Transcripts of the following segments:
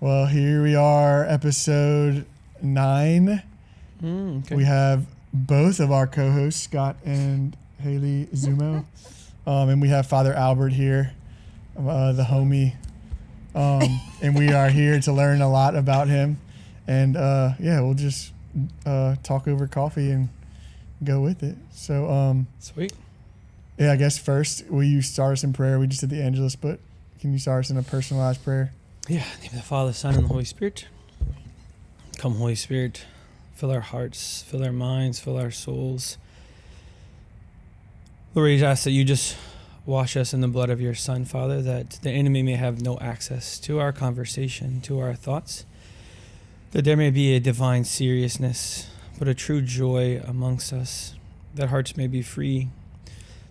Well, here we are, episode 9. Okay. We have both of our co-hosts, Scott and Haley Zumo. And we have Father Albert here, the homie. And we are here to learn a lot about him. And we'll just talk over coffee and go with it. So, Sweet. Yeah, I guess first, will you start us in prayer? We just did the Evangelist, but can you start us in a personalized prayer? Yeah, in the name of the Father, Son, and the Holy Spirit. Come, Holy Spirit, fill our hearts, fill our minds, fill our souls. Lord, we ask that you just wash us in the blood of your Son, Father, that the enemy may have no access to our conversation, to our thoughts, that there may be a divine seriousness, but a true joy amongst us, that hearts may be free,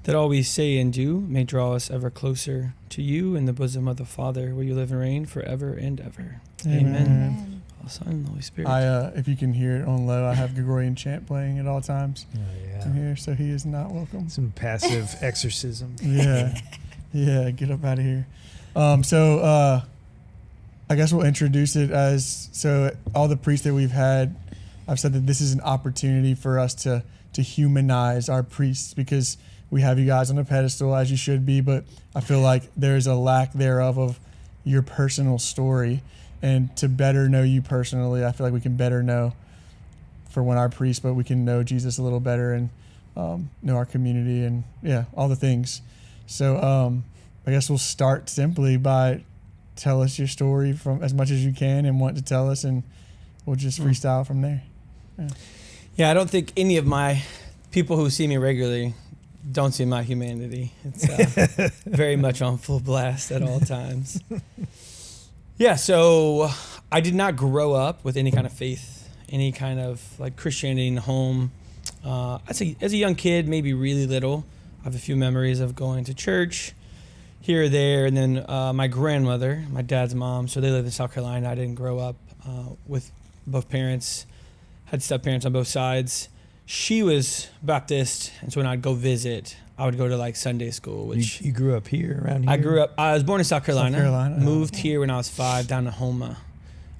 that all we say and do may draw us ever closer to you in the bosom of the Father, where you live and reign forever and ever. Amen. Father, Son, and the Holy Spirit. If you can hear it on low, I have Gregorian chant playing at all times in here, so he is not welcome. Some passive exorcism. Yeah, get up out of here. I guess we'll introduce it as, so all the priests that we've had, I've said that this is an opportunity for us to humanize our priests, because we have you guys on a pedestal, as you should be, but I feel like there's a lack thereof of your personal story. And to better know you personally, I feel like we can better know, for one, our priests, but we can know Jesus a little better and know our community and, all the things. So I guess we'll start simply by tell us your story from as much as you can and want to tell us, and we'll just freestyle from there. Yeah, I don't think any of my people who see me regularly don't see my humanity. It's very much on full blast at all times. Yeah, so I did not grow up with any kind of faith, any kind of like Christianity in the home. As a young kid, maybe really little, I have a few memories of going to church here or there. And then my grandmother, my dad's mom, so they lived in South Carolina. I didn't grow up with both parents, had step-parents on both sides. She was Baptist, and so when I'd go visit, I would go to like Sunday school. Which you grew up here, around here? I was born in South Carolina. Moved okay. here when I was 5 down to Houma.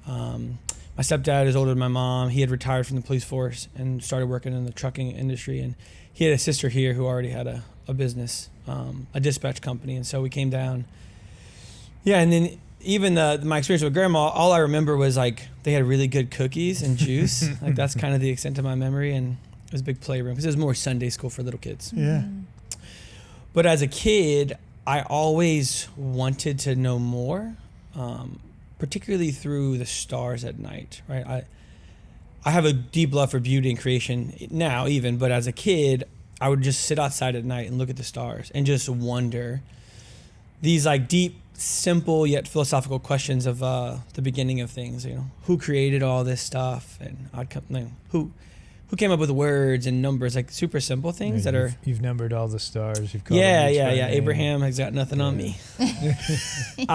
My stepdad is older than my mom. He had retired from the police force and started working in the trucking industry. And he had a sister here who already had a business, a dispatch company. And so we came down. Yeah, and then even my experience with grandma, all I remember was like they had really good cookies and juice. Like that's kind of the extent of my memory. And it was a big playroom because it was more Sunday school for little kids. Yeah. But as a kid, I always wanted to know more, particularly through the stars at night, right? I have a deep love for beauty and creation now even, but as a kid, I would just sit outside at night and look at the stars and just wonder these like deep, simple yet philosophical questions of the beginning of things. You know, who created all this stuff, and who came up with words and numbers, like super simple things that are. You've numbered all the stars. You've called Yeah. them Abraham has got nothing on me. So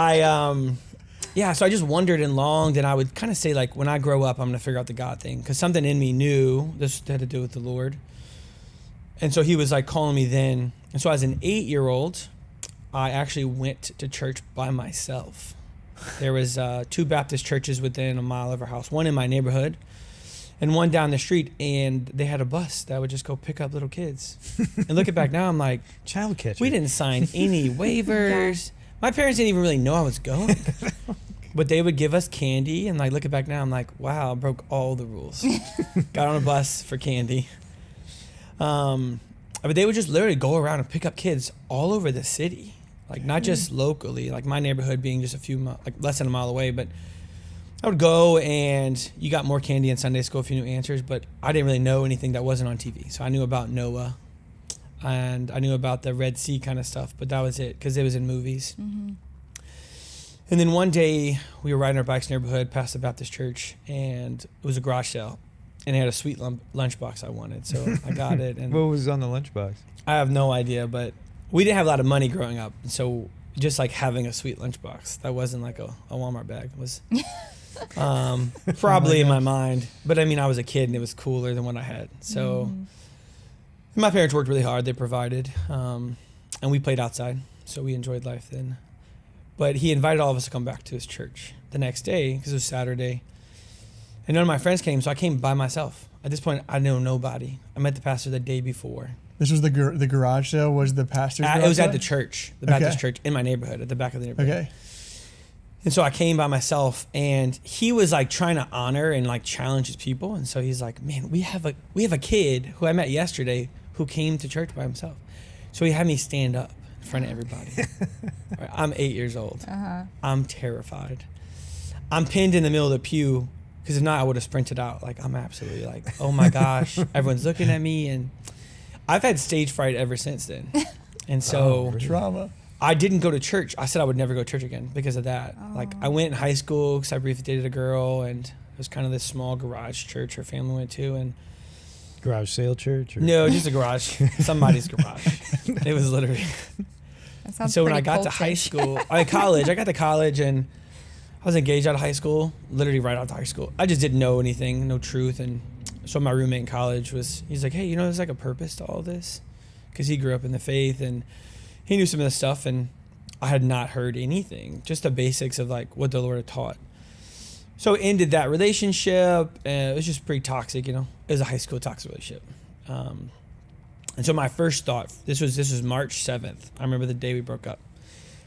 I just wondered and longed, and I would kind of say like, when I grow up, I'm going to figure out the God thing, because something in me knew this had to do with the Lord. And so he was like calling me then. And so as an 8-year-old, I actually went to church by myself. There was 2 Baptist churches within a mile of our house, one in my neighborhood and one down the street, and they had a bus that would just go pick up little kids. And looking back now, I'm like, child catcher. We didn't sign any waivers. My parents didn't even really know I was going. But they would give us candy, and like looking back now, I'm like, wow, I broke all the rules. Got on a bus for candy. But they would just literally go around and pick up kids all over the city. Like not just locally, like my neighborhood being just a few, like less than a mile away, but I would go, and you got more candy in Sunday school if you knew answers, but I didn't really know anything that wasn't on TV. So I knew about Noah, and I knew about the Red Sea kind of stuff, but that was it, because it was in movies. Mm-hmm. And then one day we were riding our bikes in the neighborhood past the Baptist church, and it was a garage sale, and they had a sweet lunchbox I wanted, so I got it. And what was on the lunchbox? I have no idea, but we didn't have a lot of money growing up, so just like having a sweet lunchbox that wasn't like a Walmart bag was probably in my mind. But I mean, I was a kid, and it was cooler than what I had. So my parents worked really hard. They provided, and we played outside, so we enjoyed life then. But he invited all of us to come back to his church the next day because it was Saturday. And none of my friends came, so I came by myself. At this point, I know nobody. I met the pastor the day before. This was the garage sale? Was the pastor's garage It was sale? at the church, the Baptist church in my neighborhood, at the back of the neighborhood. Okay. And so I came by myself, and he was like trying to honor and like challenge his people. And so he's like, man, we have a kid who I met yesterday who came to church by himself. So he had me stand up in front of everybody. Right, I'm 8 years old. I'm terrified. I'm pinned in the middle of the pew because if not, I would have sprinted out. Like, I'm absolutely like, oh my gosh, everyone's looking at me. And I've had stage fright ever since then. And so trauma. I didn't go to church. I said I would never go to church again because of that. Like, I went in high school because I briefly dated a girl, and it was kind of this small garage church her family went to. And Garage sale church? Or? no, just a garage. Somebody's garage. It was literally. That sounds So when I pretty got to high cultish. school, I got to college, and I was engaged out of high school, literally right out of high school. I just didn't know anything, no truth. And so my roommate in college he's like, hey, you know, there's like a purpose to all this, because he grew up in the faith and he knew some of the stuff, and I had not heard anything, just the basics of like what the Lord had taught. So it ended that relationship, and it was just pretty toxic, you know. It was a high school toxic relationship. And so my first thought, this was March 7th. I remember the day we broke up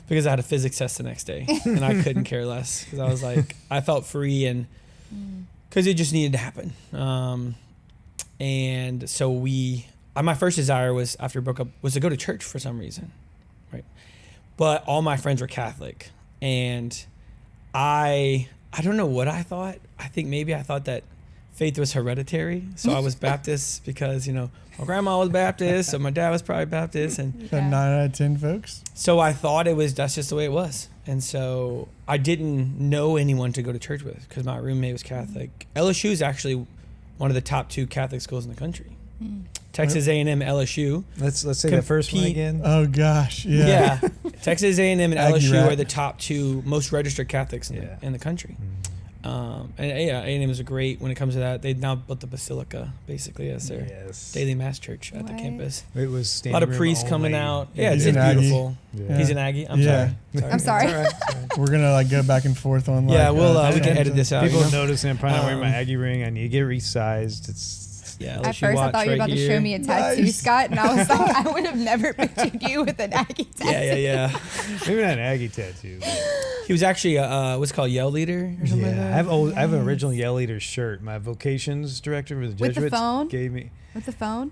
because I had a physics test the next day, and I couldn't care less because I was like, I felt free, and because it just needed to happen. And so my first desire was, after we broke up, was to go to church for some reason. Right. But all my friends were Catholic, and I don't know what I thought. I think maybe I thought that faith was hereditary. So I was Baptist because, you know, my grandma was Baptist, so my dad was probably Baptist, and So 9 out of 10 folks. so I thought that's just the way it was. And so I didn't know anyone to go to church with because my roommate was Catholic. LSU is actually one of the top 2 Catholic schools in the country. Texas A&M, LSU. Let's say the first one Compete- again. Oh gosh, yeah. Yeah, Texas A&M and Aggie LSU rat. are the top 2 most registered Catholics in the country. And yeah, A&M is great when it comes to that. They now built the Basilica basically as their daily mass church at the What? campus. It was A lot of priests coming out. Yeah, He's it's an Aggie. beautiful. Yeah. He's an Aggie. I'm Yeah. sorry. I'm sorry. It's all right. We're gonna like go back and forth on like. Yeah, we can tangents. edit this out. People you know? notice I'm probably not wearing my Aggie ring. I need to get resized. It's Yeah, At first, I thought you were about to show me a tattoo, Nice. Scott, and I was like, I would have never pictured you with an Aggie tattoo. Yeah. maybe not an Aggie tattoo. But He was actually what's it called, Yell Leader or something like that. I have an original Yell Leader shirt. My vocations director for the With the Jesuits phone? gave me. With the phone?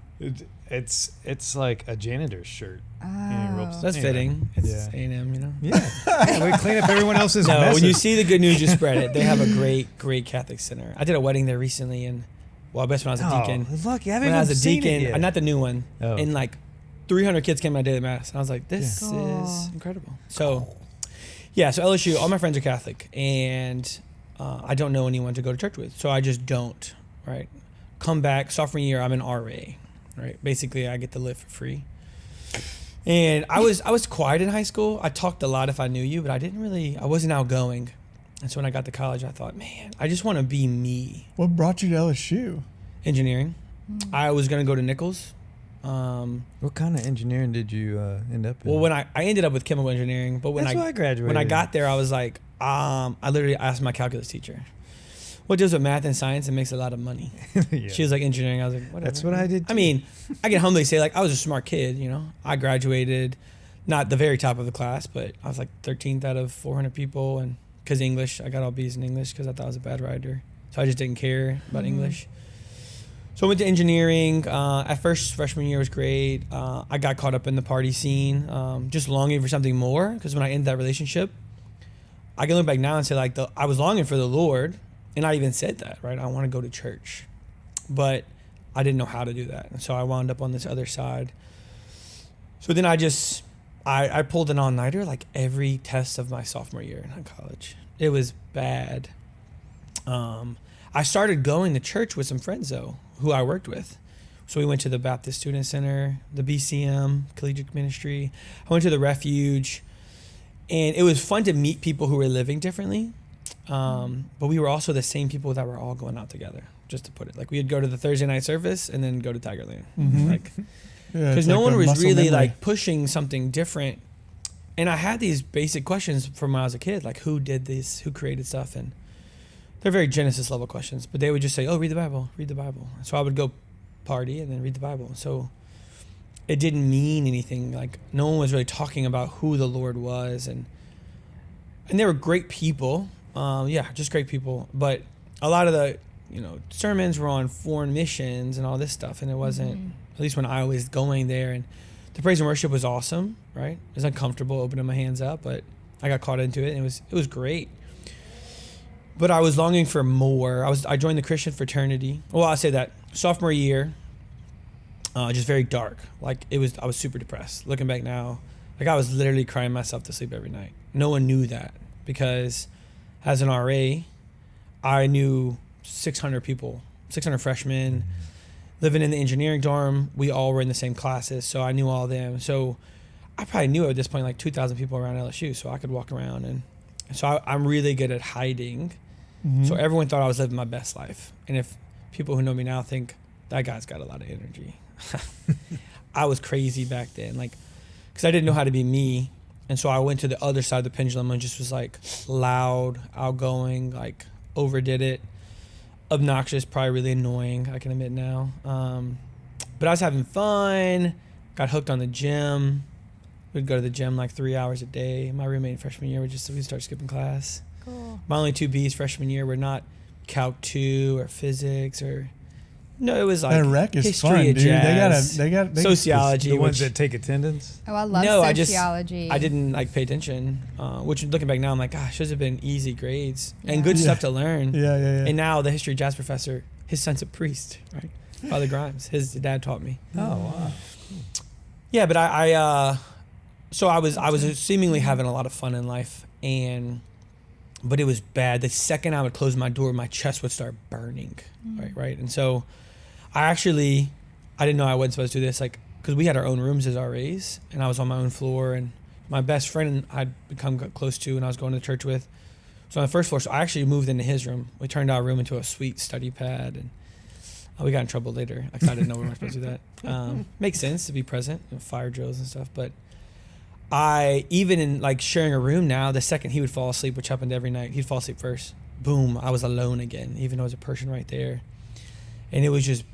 It's like a janitor's shirt. Oh. That's Anyway, fitting. It's yeah. A&M, you know. Yeah, we clean up everyone else's No, messes. when you see the good news, you spread it. They have a great Catholic center. I did a wedding there recently, and I guess when I was a deacon. Look, you haven't When I even was a seen it deacon, yet. not the new one, Oh. and like 300 kids came to my daily mass. And I was like, this Yeah. is incredible. So, yeah, so LSU, all my friends are Catholic, and I don't know anyone to go to church with, so I just don't. Right, come back sophomore year, I'm an RA. Right, basically, I get to live for free. And I was quiet in high school. I talked a lot if I knew you, but I wasn't outgoing. And so when I got to college, I thought, man, I just want to be me. What brought you to LSU? Engineering. I was going to go to Nichols. What kind of engineering did you end up in? Well, when I ended up with chemical engineering, but when That's why I graduated. when I got there, I was like, I literally asked my calculus teacher, what deals with math and science and makes a lot of money? Yeah. She was like, engineering. I was like, whatever. That's what I did, I too. mean, I can humbly say, like, I was a smart kid, you know. I graduated, not the very top of the class, but I was like 13th out of 400 people. And because English, I got all B's in English because I thought I was a bad writer. So I just didn't care about English. So I went to engineering. At first, freshman year was great. I got caught up in the party scene, just longing for something more. Because when I ended that relationship, I can look back now and say, like, I was longing for the Lord. And I even said that, right? I want to go to church. But I didn't know how to do that. And so I wound up on this other side. So then I pulled an all-nighter like every test of my sophomore year in college. It was bad. I started going to church with some friends, though, who I worked with. So we went to the Baptist Student Center, the BCM, Collegiate Ministry. I went to the Refuge. And it was fun to meet people who were living differently. But we were also the same people that were all going out together, just to put it. Like, we'd go to the Thursday night service and then go to Tigerland. Mhm. Like, Yeah, because it's no like one a was muscle really memory. like pushing something different. And I had these basic questions from when I was a kid, like who did this, who created stuff, and they're very Genesis level questions. But they would just say, "Oh, read the Bible, read the Bible." So I would go party and then read the Bible. So it didn't mean anything. Like no one was really talking about who the Lord was, and they were great people. Just great people. But a lot of the sermons were on foreign missions and all this stuff, and it wasn't. At least when I was going there, and the praise and worship was awesome, right? It was uncomfortable opening my hands up, but I got caught into it, and it was great. But I was longing for more. I joined the Christian fraternity. Well, I'll say that sophomore year, just very dark. Like I was super depressed. Looking back now, like I was literally crying myself to sleep every night. No one knew that because as an RA, I knew 600 people, 600 freshmen. Living in the engineering dorm, we all were in the same classes, so I knew all of them. So I probably knew at this point like 2,000 people around LSU, so I could walk around. And so I'm really good at hiding. Mm-hmm. So everyone thought I was living my best life. And if people who know me now think, that guy's got a lot of energy. I was crazy back then, like, because I didn't know how to be me. And so I went to the other side of the pendulum and just was like loud, outgoing, like overdid it. Obnoxious, probably really annoying, I can admit now. But I was having fun, got hooked on the gym. We'd go to the gym like 3 hours a day. My roommate freshman year, we'd start skipping class. Cool. My only 2 Bs freshman year were not Calc 2 or physics or... No, it was like that rec is history fun, of dude. jazz, They got sociology. The ones that take attendance? Oh, I love sociology. I didn't like pay attention, which looking back now, I'm like, gosh, those have been easy grades and good stuff to learn. Yeah. And now the history of jazz professor, his son's a priest, right? Father Grimes, his dad taught me. Oh, wow. Yeah, but so I was seemingly having a lot of fun in life, but it was bad. The second I would close my door, my chest would start burning, right? And so I didn't know I wasn't supposed to do this, like, because we had our own rooms as RAs, and I was on my own floor, and my best friend I'd become close to, and I was going to church with, was on the first floor, so I actually moved into his room. We turned our room into a sweet study pad, and we got in trouble later, because I didn't know we weren't supposed to do that. Makes sense to be present, fire drills and stuff, but even in like sharing a room now, the second he would fall asleep, which happened every night, he'd fall asleep first, boom, I was alone again, even though there was a person right there. And it was just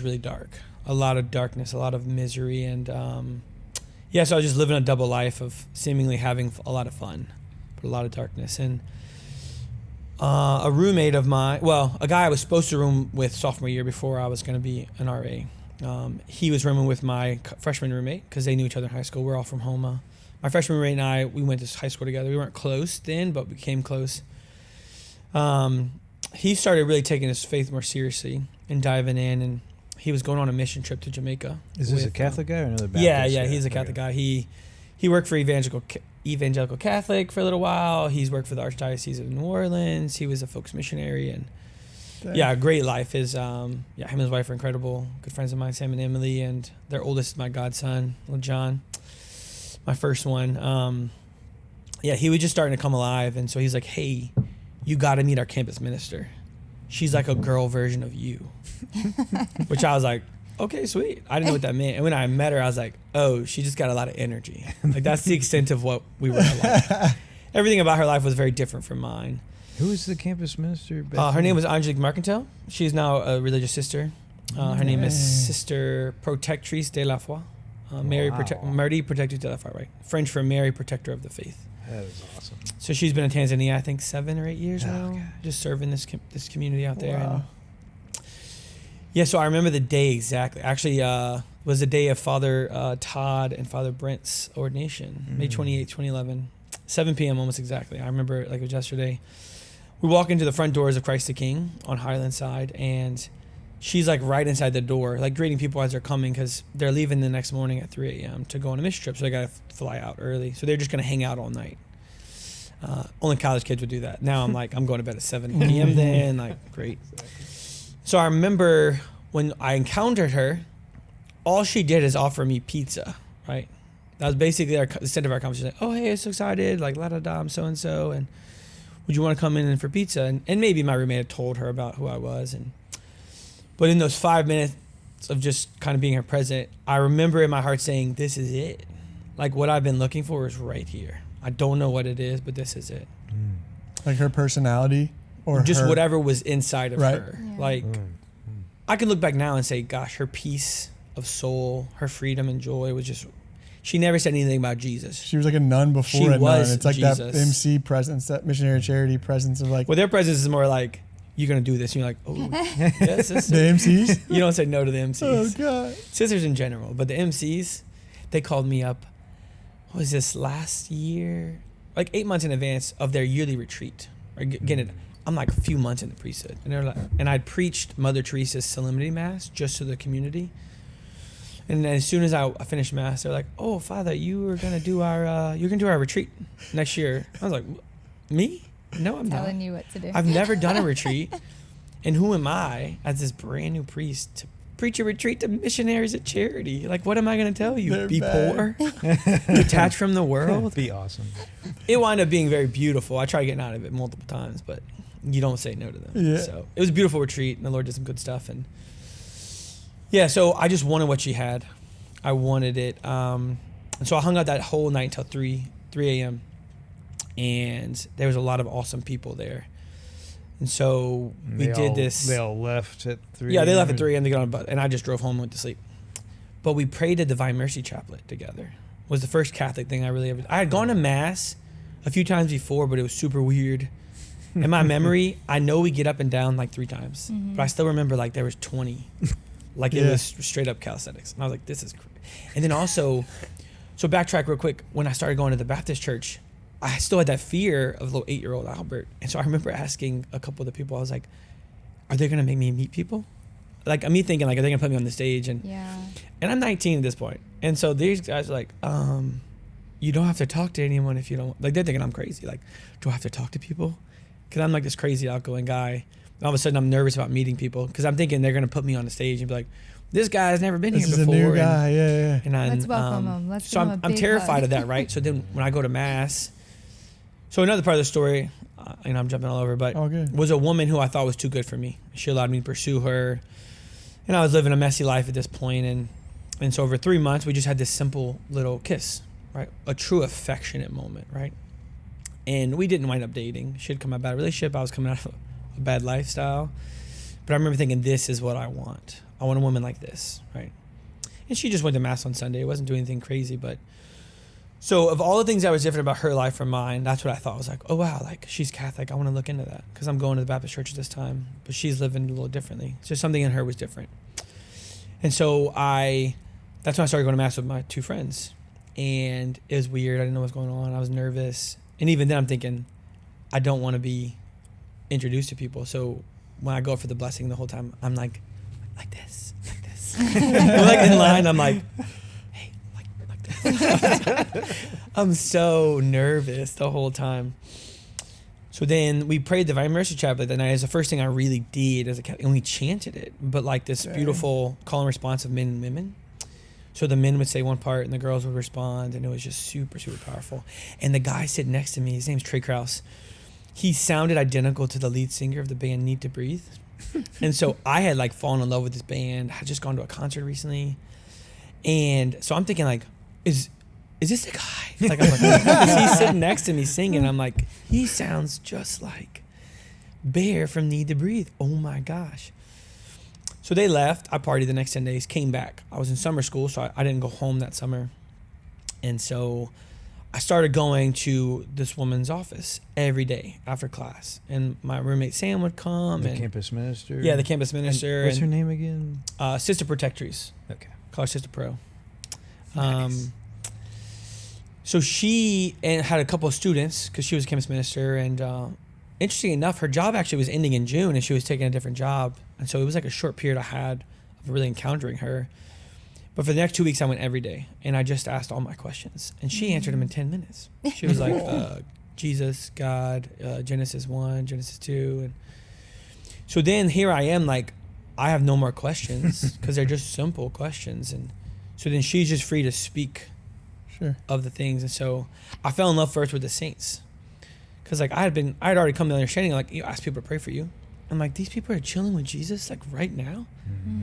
really dark. A lot of darkness, a lot of misery. And so I was just living a double life of seemingly having a lot of fun, but a lot of darkness. And a roommate of mine, a guy I was supposed to room with sophomore year before I was going to be an RA, he was rooming with my freshman roommate because they knew each other in high school. We're all from Houma. My freshman roommate and I, we went to high school together. We weren't close then, but we became close. He started really taking his faith more seriously and diving in, and he was going on a mission trip to Jamaica. Is this a Catholic guy or another Baptist? Yeah, he's a Catholic guy. He worked for Evangelical Catholic for a little while. He's worked for the Archdiocese of New Orleans. He was a folks missionary, and great life. Him and his wife are incredible. Good friends of mine, Sam and Emily, and their oldest is my godson, little John, my first one. He was just starting to come alive, and so he's like, hey, you got to meet our campus minister. She's like a girl version of you. Which I was like, okay, sweet. I didn't know what that meant. And when I met her, I was like, oh, she just got a lot of energy. Like, that's the extent of what we were like. Everything about her life was very different from mine. Who is the campus minister? Her name was Angelique Marcantel. She's now a religious sister. Her name is Sister Protectrice de la Foi. Marie Protectrice de la Foi, right? French for Mary, Protector of the Faith. That is awesome. So she's been in Tanzania, I think, 7 or 8 years now, just serving this community out there. Wow. And so I remember the day exactly. Actually, was the day of Father Todd and Father Brent's ordination, May 28, 2011, 7 p.m. almost exactly. I remember it like it was yesterday. We walk into the front doors of Christ the King on Highland Side, and she's like right inside the door, like greeting people as they're coming because they're leaving the next morning at 3 a.m. to go on a mission trip, so they got to fly out early. So they're just going to hang out all night. Only college kids would do that. Now I'm going to bed at 7 p.m. then, like, great. So I remember when I encountered her, all she did is offer me pizza, right? That was basically the extent of our conversation. Like, oh, hey, I'm so excited, like, la-da-da, I'm so-and-so, and would you want to come in for pizza? And maybe my roommate had told her about who I was. But in those 5 minutes of just kind of being her present, I remember in my heart saying, this is it. Like what I've been looking for is right here. I don't know what it is, but this is it. Like her personality or just her, whatever was inside of Right. her. Yeah. Like I can look back now and say, gosh, her peace of soul, her freedom and joy was just, she never said anything about Jesus. She was like a nun before She a nun. was It's like that Jesus. MC presence, that missionary charity presence of like Well, their presence is more like, you're going to do this. And you're like, oh, yes, the sister. MCs. You don't say no to the MCs. Oh God. Sisters in general. But the MCs, they called me up, what was this, last year? Like 8 months in advance of their yearly retreat. Again, I'm like a few months in the priesthood. And they're like, and I'd preached Mother Teresa's Solemnity Mass just to the community. And as soon as I finished Mass, they're like, oh, Father, you're going to do our retreat next year. I was like, me? No, I'm not. Telling you what to do. I've never done a retreat. And who am I, as this brand new priest, to preach a retreat to missionaries at charity? Like, what am I going to tell you? They're Be bad. poor? Detached from the world? Be awesome. It wound up being very beautiful. I tried getting out of it multiple times, but you don't say no to them. Yeah. So it was a beautiful retreat, and the Lord did some good stuff. And yeah, so I just wanted what she had. I wanted it. And so I hung out that whole night until 3 a.m. And there was a lot of awesome people there. And so we did this. They all left at 3. Yeah, they left at 3 and they got on a bus, and I just drove home and went to sleep. But we prayed a Divine Mercy Chaplet together. It was the first Catholic thing I really ever. I had gone to Mass a few times before, but it was super weird. In my memory, I know we get up and down like 3 times, but I still remember like there was 20. Like it Yeah. was straight up calisthenics. And I was like, this is crazy. And then also, so backtrack real quick, when I started going to the Baptist church, I still had that fear of little 8-year-old Albert. And so I remember asking a couple of the people, I was like, are they going to make me meet people? Like, me thinking, like, are they going to put me on the stage? And I'm 19 at this point. And so these guys are like, you don't have to talk to anyone if you don't. Like, they're thinking I'm crazy. Like, do I have to talk to people? Because I'm like this crazy outgoing guy. And all of a sudden, I'm nervous about meeting people because I'm thinking they're going to put me on the stage and be like, this guy's never been This here is before. a new guy. Yeah. And Let's welcome him. Let's so give him a I'm big terrified hug. of that, right? So then when I go to Mass, so another part of the story, I'm jumping all over, but All good. was a woman who I thought was too good for me. She allowed me to pursue her, and I was living a messy life at this point, and so over 3 months we just had this simple little kiss, right? A true affectionate moment, right? And we didn't wind up dating. She had come out of a bad relationship. I was coming out of a bad lifestyle, but I remember thinking, this is what I want. I want a woman like this, right? And she just went to Mass on Sunday. It wasn't doing anything crazy, but so of all the things that was different about her life from mine, that's what I thought. I was like, oh wow, like she's Catholic. I want to look into that because I'm going to the Baptist church at this time, but she's living a little differently. So something in her was different. And so that's when I started going to Mass with my 2 friends, and it was weird. I didn't know what was going on. I was nervous. And even then I'm thinking, I don't want to be introduced to people. So when I go up for the blessing the whole time, I'm like this. I'm like in line, I'm like, hey, like this. I'm so nervous the whole time. So then we prayed the Divine Mercy Chaplet that night. It's the first thing I really did as a Catholic, and we chanted it, but like this beautiful call and response of men and women. So the men would say one part and the girls would respond, and it was just super, super powerful. And the guy sitting next to me, his name's Trey Krause. He sounded identical to the lead singer of the band Need to Breathe. And so I had like fallen in love with this band. I had just gone to a concert recently. And so I'm thinking like, is this the guy? Like, I'm like, he's sitting next to me singing. I'm like, he sounds just like Bear from Need to Breathe. Oh my gosh. So they left. I partied the next 10 days, came back. I was in summer school, so I didn't go home that summer. And so I started going to this woman's office every day after class. And my roommate Sam would come. The campus minister? Yeah, the campus minister. What's her name again? Sister Protectrice. Okay. Call her Sister Pro. Nice. So she had a couple of students because she was a campus minister. And interesting enough, her job actually was ending in June and she was taking a different job. And so it was like a short period I had of really encountering her. But for the next 2 weeks, I went every day, and I just asked all my questions. And she answered them in 10 minutes. She was like, Jesus, God, Genesis 1, Genesis 2. And so then here I am, like, I have no more questions because they're just simple questions. And so then she's just free to speak of the things. And so I fell in love first with the saints because, like, I had already come to the understanding, like, you ask people to pray for you. I'm like, these people are chilling with Jesus, like, right now?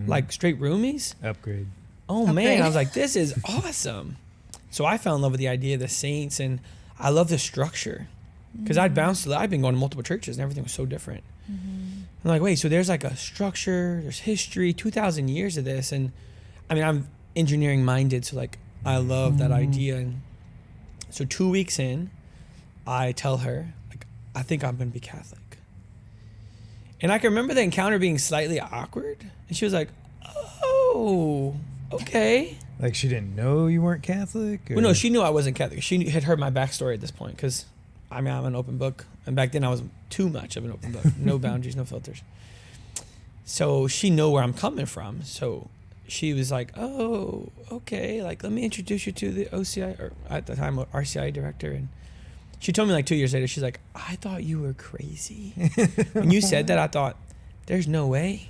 Like, straight roomies? Upgrade. Oh man, I was like, this is awesome. So I fell in love with the idea of the saints, and I love the structure because I'd been going to multiple churches and everything was so different. I'm like, wait, so there's like a structure, there's history, 2,000 years of this. And I mean, I'm engineering minded. So like, I love that idea. And so 2 weeks in, I tell her, like, I think I'm going to be Catholic. And I can remember the encounter being slightly awkward. And she was like, oh, okay. Like she didn't know you weren't Catholic? Or? Well, no, she knew I wasn't Catholic. She had heard my backstory at this point because, I mean, I'm an open book. And back then I was too much of an open book. No boundaries, no filters. So she knew where I'm coming from. So she was like, oh, okay. Like, let me introduce you to the OCI, or at the time, RCIA director. And she told me like 2 years later, she's like, I thought you were crazy. When you said that, I thought, there's no way.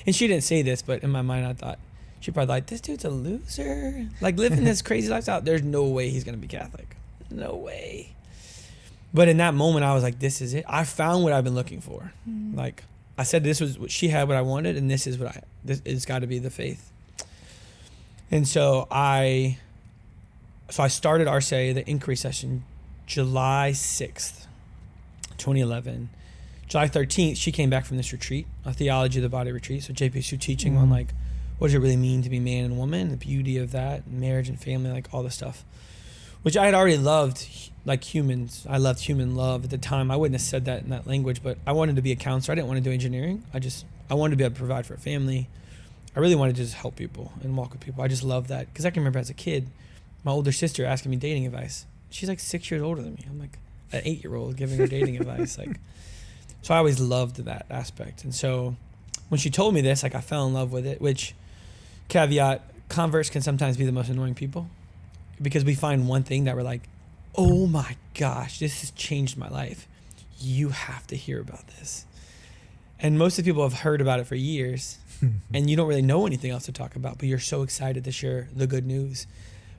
And she didn't say this, but in my mind, I thought, she probably like, this dude's a loser. Like living this crazy lifestyle. There's no way he's going to be Catholic. No way. But in that moment, I was like, this is it. I found what I've been looking for. Like I said, this was what she had, what I wanted. And this is it's got to be the faith. And so I started RCIA, the inquiry session, July 6th, 2011. July 13th, she came back from this retreat, a theology of the body retreat. So JPSU teaching on like, what does it really mean to be man and woman, the beauty of that, marriage and family, like all this stuff, which I had already loved, like humans. I loved human love at the time. I wouldn't have said that in that language, but I wanted to be a counselor. I didn't want to do engineering. I wanted to be able to provide for a family. I really wanted to just help people and walk with people. I just loved that because I can remember as a kid, my older sister asking me dating advice. She's like 6 years older than me. I'm like an 8-year-old giving her dating advice. Like, so I always loved that aspect. And so when she told me this, like I fell in love with it, which caveat, converts can sometimes be the most annoying people because we find one thing that we're like, oh my gosh, this has changed my life. You have to hear about this. And most of the people have heard about it for years and you don't really know anything else to talk about, but you're so excited to share the good news.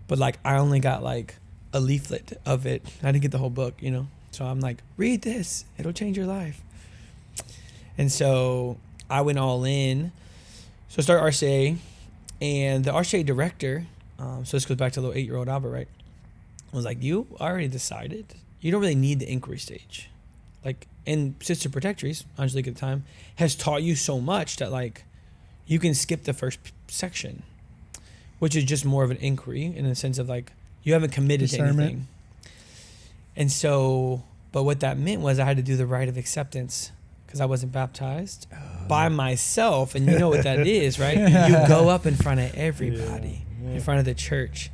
But like, I only got like a leaflet of it. I didn't get the whole book, you know? So I'm like, read this, it'll change your life. And so I went all in. So I started RCA, and the RCA director, so this goes back to little 8-year-old Albert, right? Was like, you already decided. You don't really need the inquiry stage. Like, and Sister Protectrice, Angelique at the time, has taught you so much that like, you can skip the first section, which is just more of an inquiry in the sense of like, you haven't committed to anything. And so, but what that meant was I had to do the rite of acceptance because I wasn't baptized by myself. And you know what that is, right? You go up in front of everybody, in front of the church.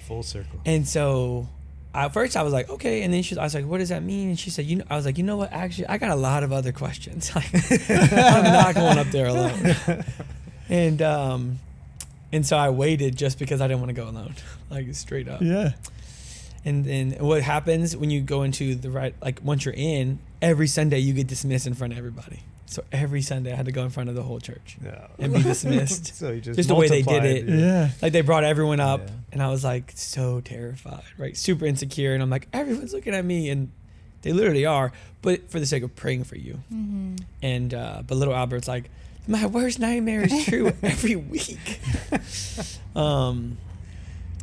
Full circle. And so at first I was like, okay. And then I was like, what does that mean? And she said, I was like, you know what? Actually, I got a lot of other questions. Like, I'm not going up there alone. And so I waited just because I didn't want to go alone, like straight up. Yeah. And then what happens when you go into the right, like once you're in, every Sunday you get dismissed in front of everybody. So every Sunday I had to go in front of the whole church and be dismissed. So you just the way they did it. Yeah. Like they brought everyone up and I was like so terrified, right? Super insecure. And I'm like, everyone's looking at me and they literally are, but for the sake of praying for you. And, but little Albert's like, my worst nightmare is true every week.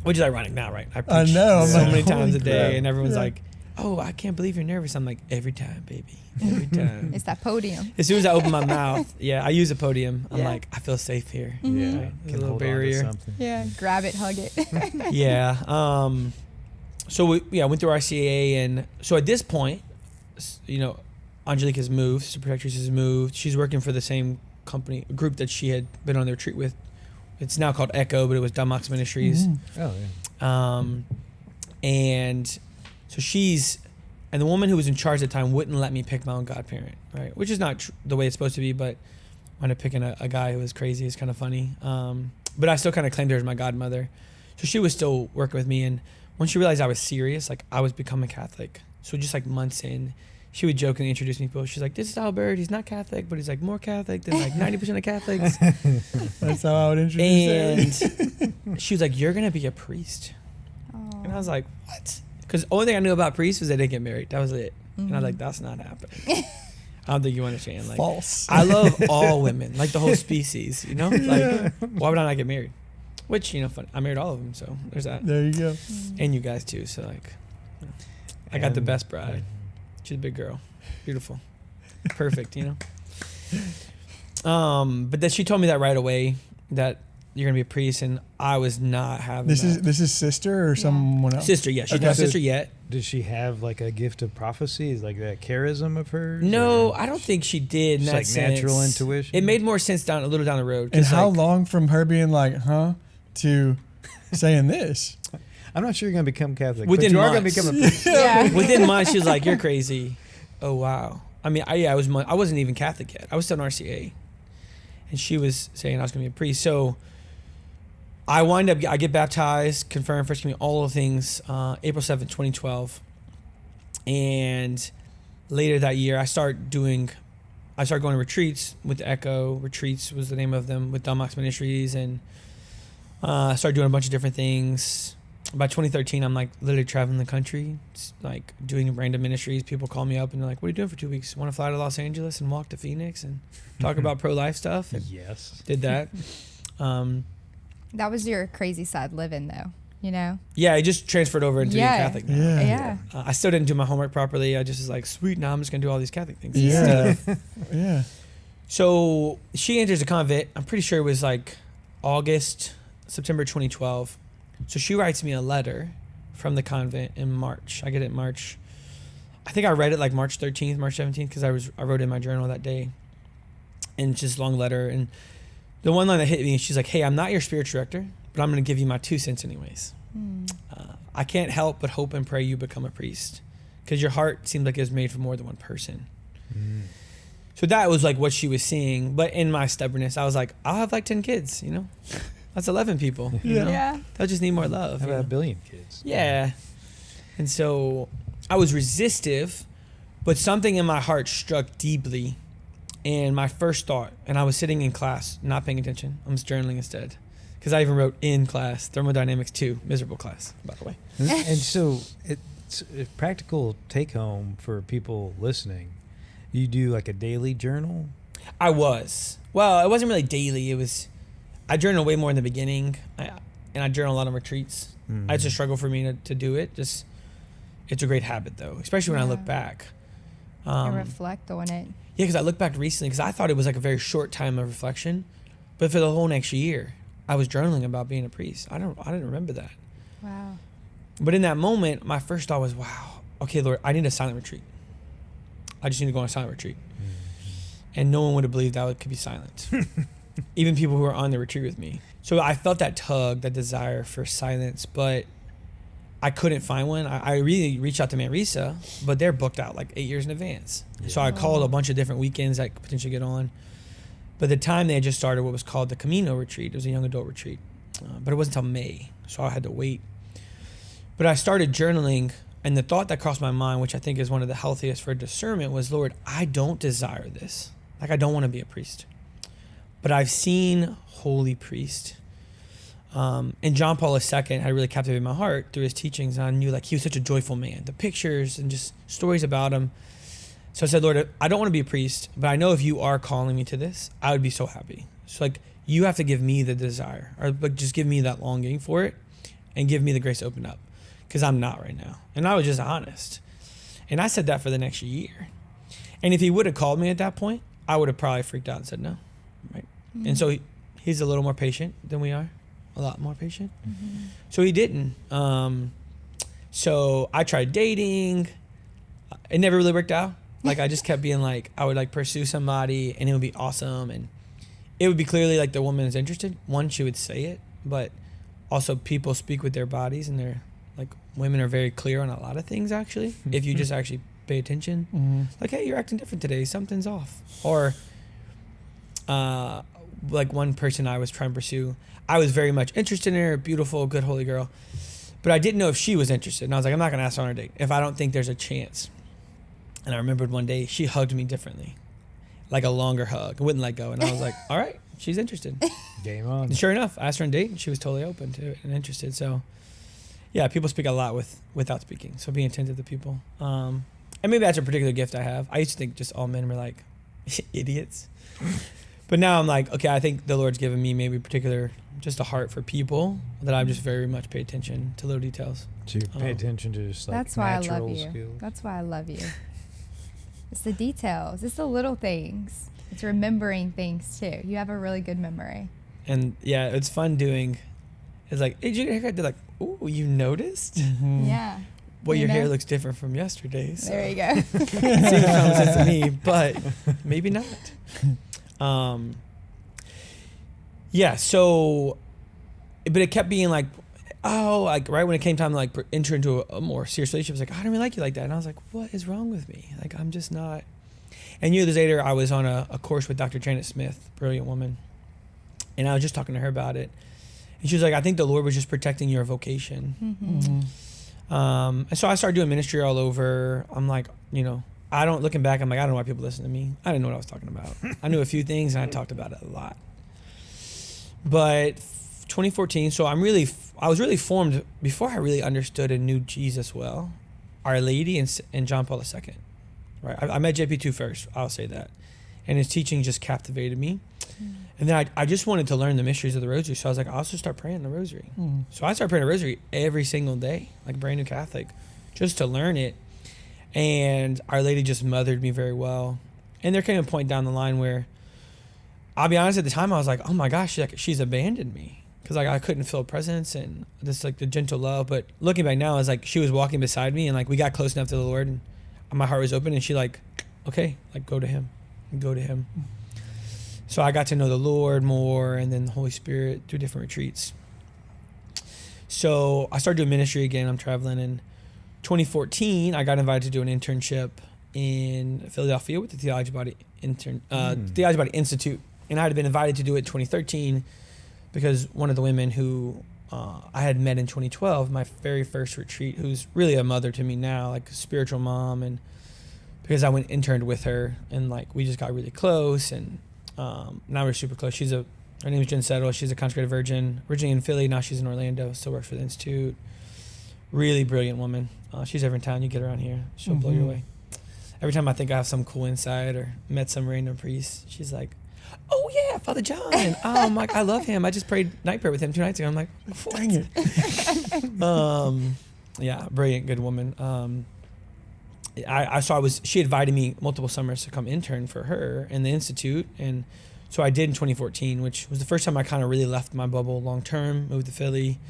Which is ironic now, right? I preach know. so like, many times a crap. day, and everyone's like, "Oh, I can't believe you're nervous." I'm like, "Every time, baby, every time." It's that podium. As soon as I open my mouth, I use a podium. I'm like, I feel safe here. Yeah, Right? A can little hold on to barrier. something. Yeah, grab it, hug it. So I went through RCA, and so at this point, you know, Angelique has moved. Sister Protectrice has moved. She's working for the same group that she had been on the retreat with. It's now called Echo, but it was Damox Ministries. Oh, yeah. And so and the woman who was in charge at the time wouldn't let me pick my own godparent, right? Which is not the way it's supposed to be, but I ended up picking a guy who was crazy. It's kind of funny. But I still kind of claimed her as my godmother. So she was still working with me. And when she realized I was serious, like I was becoming Catholic. So just like months in, she would jokingly introduce me to people. She's like, this is Albert. He's not Catholic, but he's like more Catholic than like 90% of Catholics. That's how I would introduce And she was like, you're going to be a priest. Oh. And I was like, what? Because the only thing I knew about priests was they didn't get married. That was it. And I was like, that's not happening. I don't think you understand. Like, False. I love all women, like the whole species, you know? Like, why would I not get married? Which, fun. I married all of them, so there's that. There you go. And you guys too, so like, I got the best bride. She's a big girl, beautiful, perfect, But then she told me that right away that you're gonna be a priest, and I was not having This that. is sister or someone else? Sister, yeah, she's Okay. not a sister yet. Does she have like a gift of prophecy? Is like that charism of hers? No, or I don't think she did. In just that like sense. natural intuition? It made more sense a little down the road. And 'cause, how like, long from her being like, huh, to saying this? I'm not sure you're going to become Catholic. Within but you are going to months. become a priest. Yeah. Within months, she was like, "You're crazy." Oh wow. I mean, I wasn't even Catholic yet. I was still an RCIA, and she was saying I was going to be a priest. So I get baptized, confirmed First Communion, all of things, April 7th, 2012. And later that year, I started going to retreats with Echo. Retreats was the name of them, with Dunmox Ministries, and I started doing a bunch of different things. By 2013, I'm like literally traveling the country, like doing random ministries. People call me up and they're like, "What are you doing for 2 weeks? Want to fly to Los Angeles and walk to Phoenix and talk about pro-life stuff?" And Yes. did that. That was your crazy side living, though. Yeah, I just transferred over into being Catholic now. Yeah. Yeah. I still didn't do my homework properly. I just was like, sweet, now I'm just going to do all these Catholic things. Yeah. Yeah. So she enters a convent. I'm pretty sure it was like September 2012. So she writes me a letter from the convent in March. I get it in March. I think I read it like March 13th, March 17th, because I wrote in my journal that day. And it's just a long letter. And the one line that hit me, she's like, "Hey, I'm not your spiritual director, but I'm going to give you my 2 cents anyways. I can't help but hope and pray you become a priest, because your heart seems like it was made for more than one person." So that was like what she was seeing. But in my stubbornness, I was like, I'll have like 10 kids, That's 11 people. Yeah. They'll just need more love. How about a billion kids? Yeah. And so I was resistive, but something in my heart struck deeply. And my first thought, and I was sitting in class, not paying attention. I was journaling instead. Because I even wrote in class, Thermodynamics 2, miserable class, by the way. And so it's a practical take home for people listening. You do like a daily journal? I was. Well, it wasn't really daily. I journaled way more in the beginning. And I journal a lot on retreats. It's a struggle for me to do it. It's a great habit, though, especially when I look back. And reflect on it. Yeah, because I look back recently, because I thought it was like a very short time of reflection. But for the whole next year, I was journaling about being a priest. I didn't remember that. Wow. But in that moment, my first thought was, wow, okay, Lord, I need a silent retreat. I just need to go on a silent retreat. And no one would have believed that could be silent. Even people who were on the retreat with me. So I felt that tug, that desire for silence, but I couldn't find one. I really reached out to Marisa, but they're booked out like 8 years in advance. Yeah. So I called a bunch of different weekends I could potentially get on. But the time they had just started what was called the Camino retreat. It was a young adult retreat. But it wasn't until May, so I had to wait. But I started journaling, and the thought that crossed my mind, which I think is one of the healthiest for discernment, was, Lord, I don't desire this. Like, I don't want to be a priest. But I've seen holy priest. And John Paul II had really captivated my heart through his teachings. And I knew like he was such a joyful man. The pictures and just stories about him. So I said, Lord, I don't want to be a priest, but I know if you are calling me to this, I would be so happy. So like, you have to give me the desire, or like just give me that longing for it, and give me the grace to open up, because I'm not right now. And I was just honest. And I said that for the next year. And if he would have called me at that point, I would have probably freaked out and said no. Right. And so he's a little more patient than we are. A lot more patient. So he didn't. So I tried dating. It never really worked out. Like, I just kept being like, I would like pursue somebody and it would be awesome. And it would be clearly like the woman is interested. One, she would say it, but also people speak with their bodies, and they're like, women are very clear on a lot of things actually. If you just actually pay attention. Like, hey, you're acting different today. Something's off. Or like one person I was trying to pursue, I was very much interested in her, beautiful, good, holy girl. But I didn't know if she was interested. And I was like, I'm not going to ask her on a date if I don't think there's a chance. And I remembered one day she hugged me differently, like a longer hug. I wouldn't let go. And I was like, all right, she's interested. Game on. And sure enough, I asked her on a date and she was totally open to it and interested. So yeah, people speak a lot without speaking. So be attentive to people. And maybe that's a particular gift I have. I used to think just all men were like idiots. But now I'm like, okay, I think the Lord's given me maybe just a heart for people that I just very much pay attention to little details. So you pay attention to just like That's why I natural love you. skills. That's why I love you. It's the details. It's the little things. It's remembering things too. You have a really good memory. And yeah, it's fun doing. It's like, hey, did you get a haircut? They're like, ooh, you noticed? Yeah. Well, You your hair know? looks different from yesterday. So. There you go. It seems common sense to me, but maybe not. Yeah, so, but it kept being like, oh, like right when it came time to like enter into a more serious relationship, I was like, I don't really like you like that. And I was like, what is wrong with me? Like, I'm just not. And years later, I was on a course with Dr. Janet Smith, brilliant woman. And I was just talking to her about it. And she was like, I think the Lord was just protecting your vocation. And so I started doing ministry all over. I'm like, looking back, I'm like, I don't know why people listen to me. I didn't know what I was talking about. I knew a few things and I talked about it a lot. But 2014, so I was really formed before I really understood and knew Jesus well. Our Lady and John Paul II. Right. I met JP2 first, I'll say that. And his teaching just captivated me. And then I just wanted to learn the mysteries of the rosary. So I was like, I'll also start praying the rosary. So I started praying the rosary every single day, like a brand new Catholic, just to learn it. And Our Lady just mothered me very well. And there came a point down the line where, I'll be honest, at the time I was like, oh my gosh, she's abandoned me. Because like I couldn't feel a presence and just like the gentle love. But looking back now, it's like she was walking beside me and like we got close enough to the Lord and my heart was open and she like, okay, like go to him. So I got to know the Lord more and then the Holy Spirit through different retreats. So I started doing ministry again. I'm traveling. In 2014, I got invited to do an internship in Philadelphia with the Theology Body Institute. And I had been invited to do it in 2013 because one of the women who I had met in 2012, my very first retreat, who's really a mother to me now, like a spiritual mom, and because I interned with her and like we just got really close and now we're super close. Her name is Jen Settle. She's a consecrated virgin, originally in Philly. Now she's in Orlando, still works for the Institute. Really brilliant woman. She's ever in town. You get around here, she'll blow you away. Every time I think I have some cool insight or met some random priest, she's like, oh yeah, Father John. I'm like, I love him. I just prayed night prayer with him 2 nights ago. I'm like, what? Dang it. Yeah, brilliant, good woman. She invited me multiple summers to come intern for her in the Institute. And so I did in 2014, which was the first time I kind of really left my bubble long term, moved to Philly,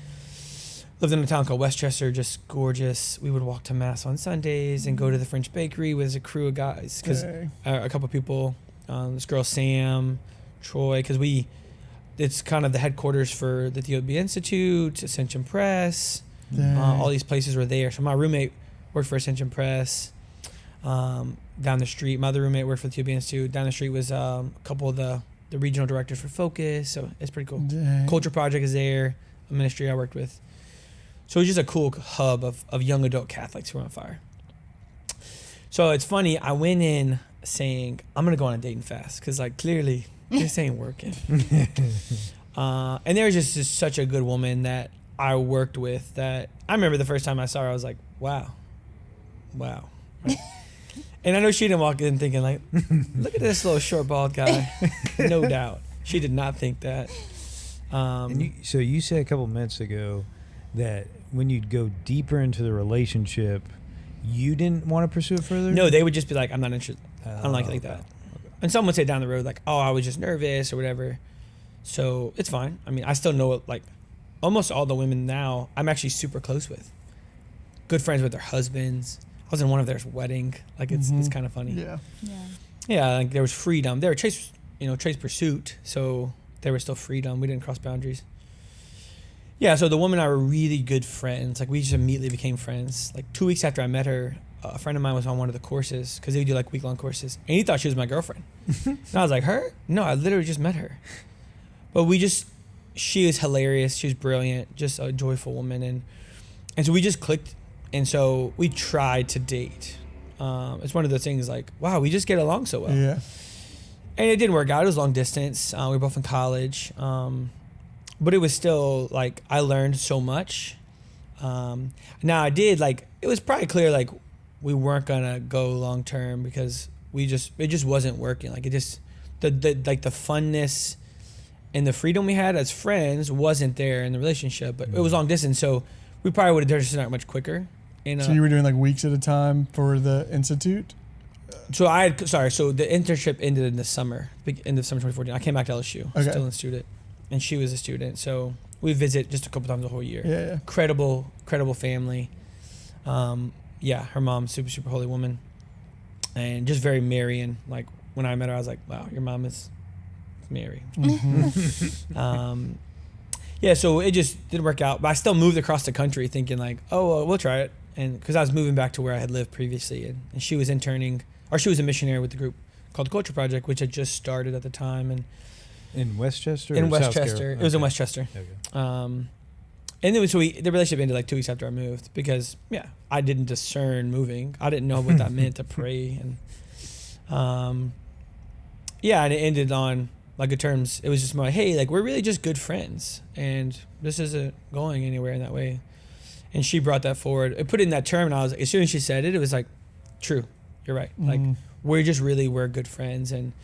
lived in a town called Westchester, just gorgeous. We would walk to mass on Sundays and go to the French bakery with a crew of guys. Because a couple of people, this girl, Sam, Troy, because it's kind of the headquarters for the TOB Institute, Ascension Press, all these places were there. So my roommate worked for Ascension Press. Down the street, my other roommate worked for the TOB Institute. Down the street was a couple of the regional directors for Focus, so it's pretty cool. Dang. Culture Project is there, a ministry I worked with. So it was just a cool hub of young adult Catholics who were on fire. So it's funny, I went in saying, I'm going to go on a dating fast, because like clearly this ain't working. And there was just such a good woman that I worked with that I remember the first time I saw her, I was like, wow. Right? And I know she didn't walk in thinking like, look at this little short bald guy. No doubt. She did not think that. So you said a couple minutes ago that when you'd go deeper into the relationship, you didn't want to pursue it further? No, they would just be like, I'm not interested. I don't like it like that. And some would say down the road like, oh, I was just nervous or whatever. So it's fine. I mean, I still know like almost all the women now I'm actually super close with. Good friends with their husbands. I was in one of their wedding. Like it's kind of funny. Yeah. Like there was freedom. They were Chaste Pursuit. So there was still freedom. We didn't cross boundaries. Yeah. So the woman and I were really good friends. Like we just immediately became friends. Like 2 weeks after I met her, a friend of mine was on one of the courses because they do like week-long courses, and he thought she was my girlfriend. And I was like, her? No, I literally just met her. But she was hilarious. She was brilliant, just a joyful woman, and so we just clicked. And so we tried to date. It's one of those things like, wow, we just get along so well. Yeah. And it didn't work out. It was long distance. We were both in college. But it was still like, I learned so much. Now I did like, it was probably clear like we weren't going to go long term because it just wasn't working. Like the the like the funness and the freedom we had as friends wasn't there in the relationship, but it was long distance, so we probably would have done it much quicker. And So you were doing like weeks at a time for the institute? so the internship ended in the summer, end of summer 2014. I came back to LSU, Okay. still a student, and she was a student, so we visit just a couple times a whole year. Yeah. Credible family. Yeah, her mom's super holy woman, and just very Marian. Like when I met her, I was like, wow, your mom is Mary. Yeah, so it just didn't work out, but I still moved across the country thinking like, oh, well, we'll try it. And because I was moving back to where I had lived previously, and she was interning, or she was a missionary with the group called the Culture Project, which had just started at the time. And In Westchester? in or South Westchester, Carolina? it was in Okay. Westchester. Okay. And then so the relationship ended like 2 weeks after I moved because I didn't discern moving. I didn't know what that meant to pray, and and it ended on like good terms. It was just more like, hey, like we're really just good friends, and this isn't going anywhere in that way. And she brought that forward. It put it in that term, and I was like, as soon as she said it, it was like, true, you're right. Like we're good friends, and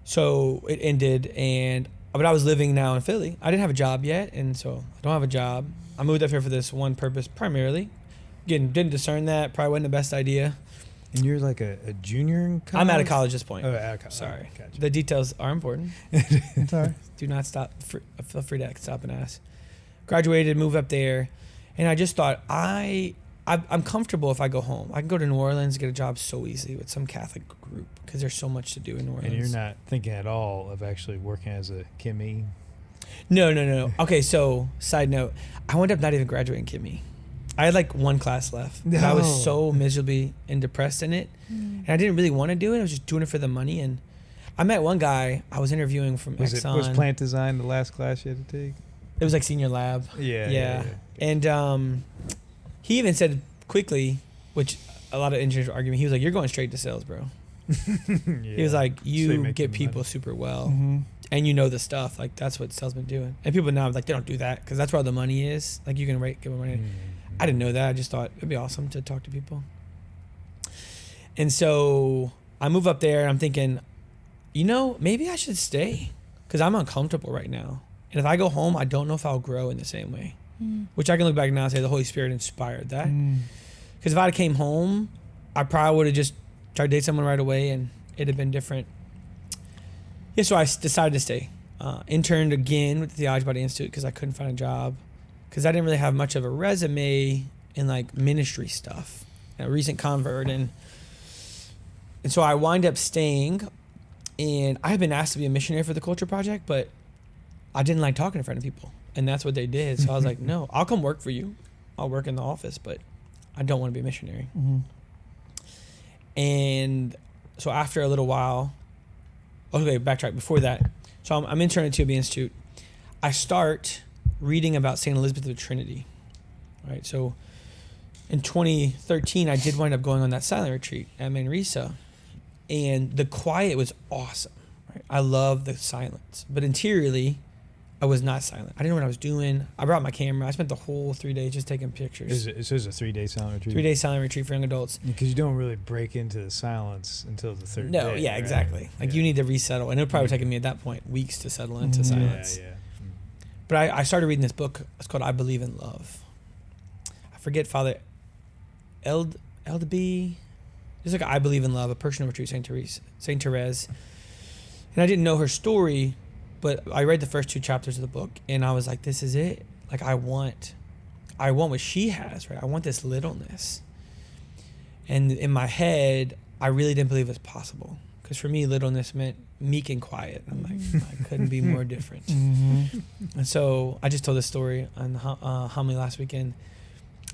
so it ended. But I was living now in Philly. I didn't have a job yet, and so I don't have a job. I moved up here for this one purpose primarily. Again, didn't discern that. Probably wasn't the best idea. And you're like a junior in college? I'm out of college at this point. Oh, out of college. Sorry. Gotcha. The details are important. Sorry. Do not stop. Feel free to stop and ask. Graduated, moved up there, and I just thought I'm comfortable if I go home. I can go to New Orleans, get a job so easily with some Catholic group because there's so much to do in New Orleans. And you're not thinking at all of actually working as a Kimmy? No. Okay, so side note, I wound up not even graduating Kimmy. I had like one class left. And I was No. so miserably and depressed in it. And I didn't really want to do it. I was just doing it for the money. And I met one guy I was interviewing from Exxon. Was plant design the last class you had to take? It was like senior lab. Yeah. And he even said quickly, which a lot of engineers were arguing, he was like, you're going straight to sales, bro. He was like, you get people super well. And you know the stuff. Like, that's what salesmen do. And people now, like, they don't do that because that's where all the money is. Like, you can give them money. I didn't know that. I just thought it'd be awesome to talk to people. And so I move up there and I'm thinking, maybe I should stay because I'm uncomfortable right now. And if I go home, I don't know if I'll grow in the same way, which I can look back now and say the Holy Spirit inspired that. Because if I came home, I probably would have just tried to date someone right away and it'd have been different. Yeah, so I decided to stay. Interned again with the Theology Body Institute because I couldn't find a job. Because I didn't really have much of a resume in like ministry stuff. A recent convert. And so I wind up staying. And I had been asked to be a missionary for the Culture Project, but I didn't like talking in front of people. And that's what they did. So I was like, no, I'll come work for you. I'll work in the office, but I don't want to be a missionary. And so after a little while, okay, backtrack before that. So I'm interning at the Institute. I start reading about St. Elizabeth of the Trinity, right? So in 2013, I did wind up going on that silent retreat at Manresa, and the quiet was awesome, right? I love the silence, but interiorly, I was not silent. I didn't know what I was doing. I brought my camera. I spent the whole 3 days just taking pictures. It was a 3-day silent retreat? 3-day silent retreat for young adults. Because you don't really break into the silence until the third day. No, yeah, right? exactly. Like you need to resettle. And it would probably taken me at that point weeks to settle into silence. Yeah. But I started reading this book. It's called I Believe in Love. I forget Father Eldeby. It's like I Believe in Love, a personal retreat, Saint Therese. And I didn't know her story, but I read the first 2 chapters of the book, and I was like, this is it. Like I want what she has, right? I want this littleness. And in my head, I really didn't believe it was possible. Because for me, littleness meant meek and quiet. I'm like, I couldn't be more different. And so I just told this story on homily last weekend.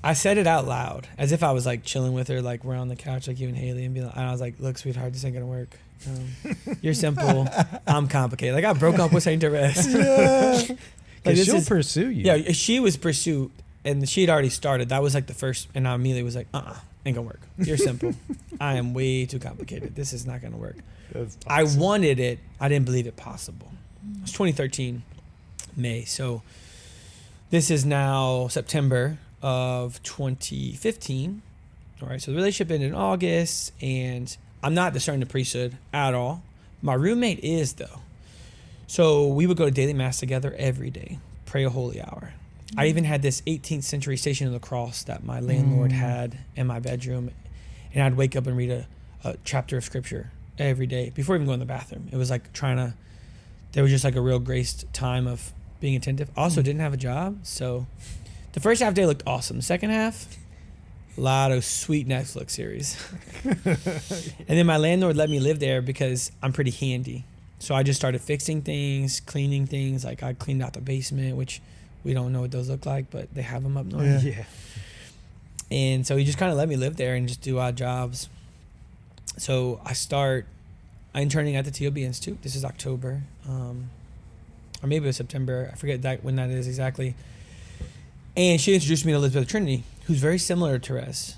I said it out loud as if I was like chilling with her, like we're on the couch, like you and Haley, and I was like, look, sweetheart, this ain't gonna work. You're simple. I'm complicated. Like I broke up with Saint Therese. Because Like, she'll pursue you. Yeah, she was pursued, and she had already started. That was like the first, and I immediately was like, ain't gonna work. You're simple. I am way too complicated. This is not gonna work. That's awesome. I wanted it. I didn't believe it possible. It was 2013, May. So this is now September of 2015. All right, so the relationship ended in August, and I'm not discerning the priesthood at all, My roommate is, though. So we would go to daily mass together every day, pray a holy hour. I even had this 18th century Station of the Cross that my landlord had in my bedroom. And I'd wake up and read a chapter of scripture every day before even going to the bathroom. It was like there was just like a real graced time of being attentive. Also didn't have a job. So the first half day looked awesome. The second half, a lot of sweet Netflix series. And then my landlord let me live there because I'm pretty handy. So I just started fixing things, cleaning things. Like I cleaned out the basement, which we don't know what those look like, but they have them up north. Yeah. And so he just kind of let me live there and just do odd jobs. So I'm interning at the TOB Institute. This is October, or maybe it was September. I forget when that is exactly. And she introduced me to Elizabeth Trinity, who's very similar to Therese.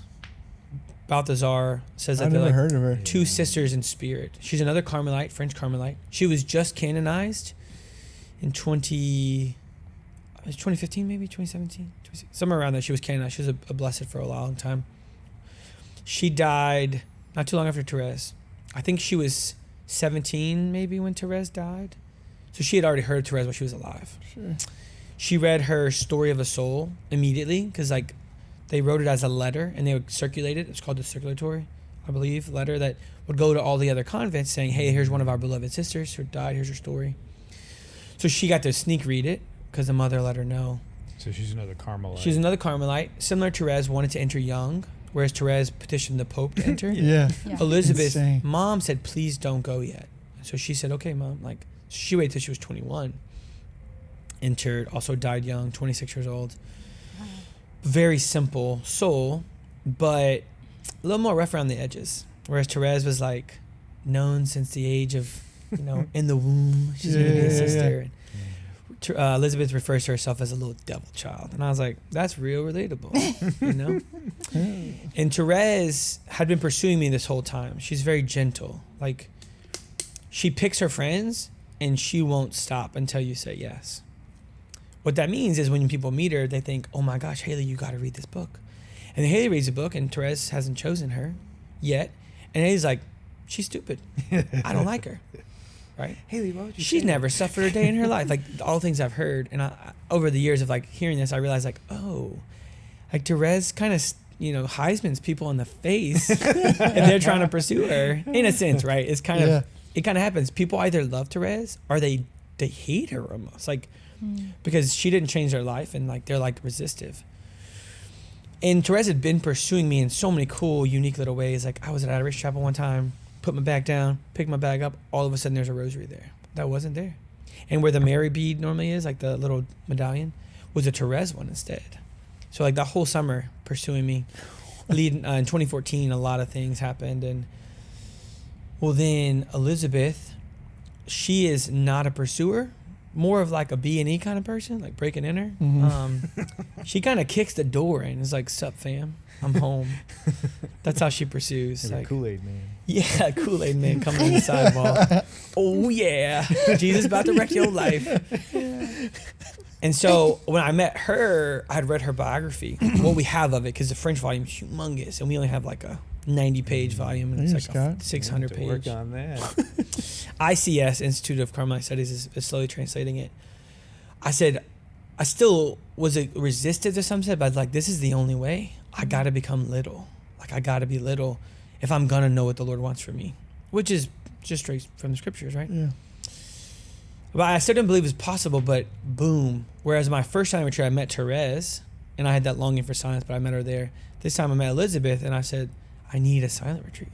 Balthazar says that I've they're never like heard of her. two sisters in spirit. She's another Carmelite, French Carmelite. She was just canonized in 2015, maybe 2017, somewhere around there. She was canonized. She was a blessed for a long time. She died not too long after Therese. I think she was 17 maybe when Therese died. So she had already heard Therese while she was alive. Sure. She read her Story of a Soul immediately because like they wrote it as a letter and they would circulate it. It's called the circulatory, I believe, letter that would go to all the other convents saying, hey, here's one of our beloved sisters who died. Here's her story. So she got to sneak read it because the mother let her know. So she's another Carmelite. She's another Carmelite. Similar to Therese, wanted to enter young, whereas Therese petitioned the Pope to enter. Yeah. Elizabeth's Insane. mom said, please don't go yet. So she said, okay, Mom. Like, she waited till she was 21. Entered, also died young, 26 years old. Wow. Very simple soul, but a little more rough around the edges. Whereas Therese was like known since the age of, in the womb. She's going to be a sister. And Elizabeth refers to herself as a little devil child. And I was like, that's real relatable, And Therese had been pursuing me this whole time. She's very gentle. Like, she picks her friends and she won't stop until you say yes. What that means is when people meet her, they think, oh my gosh, Haley, you got to read this book. And then Haley reads the book and Therese hasn't chosen her yet. And Haley's like, she's stupid. I don't like her. Right? Haley, why would you She's say never that? suffered a day in her life. Like all the things I've heard. And I, over the years of like hearing this, I realized like, oh, like Therese kind of, Heisman's people in the face and they're trying to pursue her in a sense, right? It's kind of, it kind of happens. People either love Therese or they hate her almost like, because she didn't change their life and like, they're like resistive. And Therese had been pursuing me in so many cool, unique little ways. Like I was at Adoration Chapel one time, put my bag down, picked my bag up. All of a sudden there's a rosary there. That wasn't there. And where the Mary bead normally is, like the little medallion, was a Therese one instead. So like that whole summer pursuing me. In 2014, a lot of things happened. And well, then Elizabeth, she is not a pursuer, more of like a B&E kind of person, like breaking in her. She kind of kicks the door in. It's like, sup fam, I'm home. That's how she pursues. Like Like, Kool-Aid man. yeah, Kool-Aid man coming in the sidewalk. Oh yeah, Jesus about to wreck your life. And so when I met her, I had read her biography. What we have of it, because the French volume is humongous, and we only have like a 90-page volume, and it's Thanks, like a Scott. 600 To page. work on that. ICS, Institute of Carmelite Studies, is slowly translating it. I said, I still was resistant to some said, but like, this is the only way. I got to become little. Like, I got to be little if I'm going to know what the Lord wants from me, which is just straight from the scriptures, right? Yeah. But I still didn't believe it was possible, but boom. Whereas my first time retreat, I met Therese, and I had that longing for silence, but I met her there. This time I met Elizabeth, and I said, I need a silent retreat.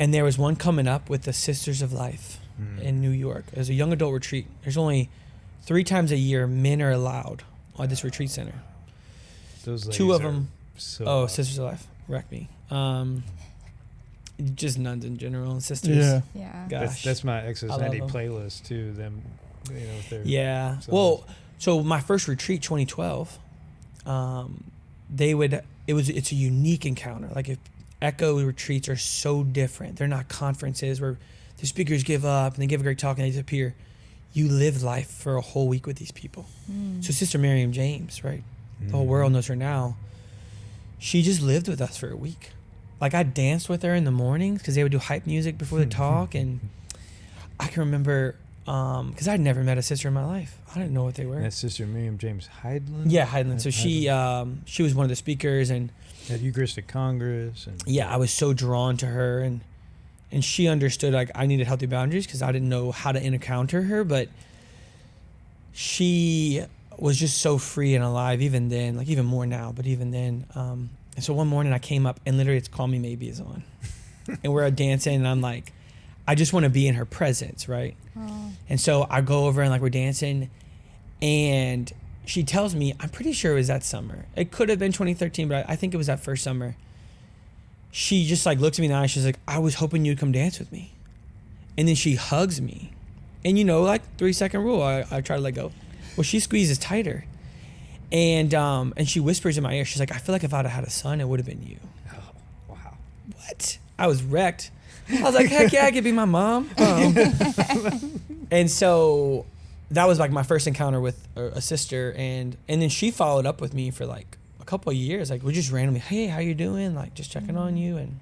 And there was one coming up with the Sisters of Life in New York. It was a young adult retreat. There's only 3 times a year men are allowed at this retreat center. Those 2 of ladies are them. So Oh, Sisters of Life. Wreck me. Just nuns in general and sisters. Yeah. Yeah. Gosh. That's my I Exodus love 90 them. playlist too. Them, with their Yeah. songs. Well, so my first retreat, 2012, it's a unique encounter. Like if Echo retreats are so different. They're not conferences where the speakers give up and they give a great talk and they disappear. You live life for a whole week with these people. So Sister Miriam James, right? The whole world knows her now. She just lived with us for a week. like I danced with her in the mornings because they would do hype music before the talk, and I can remember because I'd never met a sister in my life. I didn't know what they were. That's Sister Miriam James Heidland. Yeah, Heidland. So she was one of the speakers, and at Eucharistic Congress. And yeah, I was so drawn to her, and she understood like I needed healthy boundaries because I didn't know how to encounter her, but she was just so free and alive even then, like even more now, but even then. And so one morning I came up and literally it's Call Me Maybe is on. And we're dancing and I'm like, I just want to be in her presence, right? Oh. And so I go over and like we're dancing and she tells me, I'm pretty sure it was that summer. It could have been 2013, but I think it was that first summer. She just like looked at me in the eye. She's like, I was hoping you'd come dance with me. And then she hugs me. And like 3-second rule, I try to let go. Well, she squeezes tighter. And she whispers in my ear, she's like, I feel like if I'd have had a son, it would have been you. Oh, wow. What? I was wrecked. I was like, heck yeah, I could be my mom. And so that was like my first encounter with a sister. And then she followed up with me for like a couple of years. Like we just randomly, hey, how you doing? Like just checking on you. And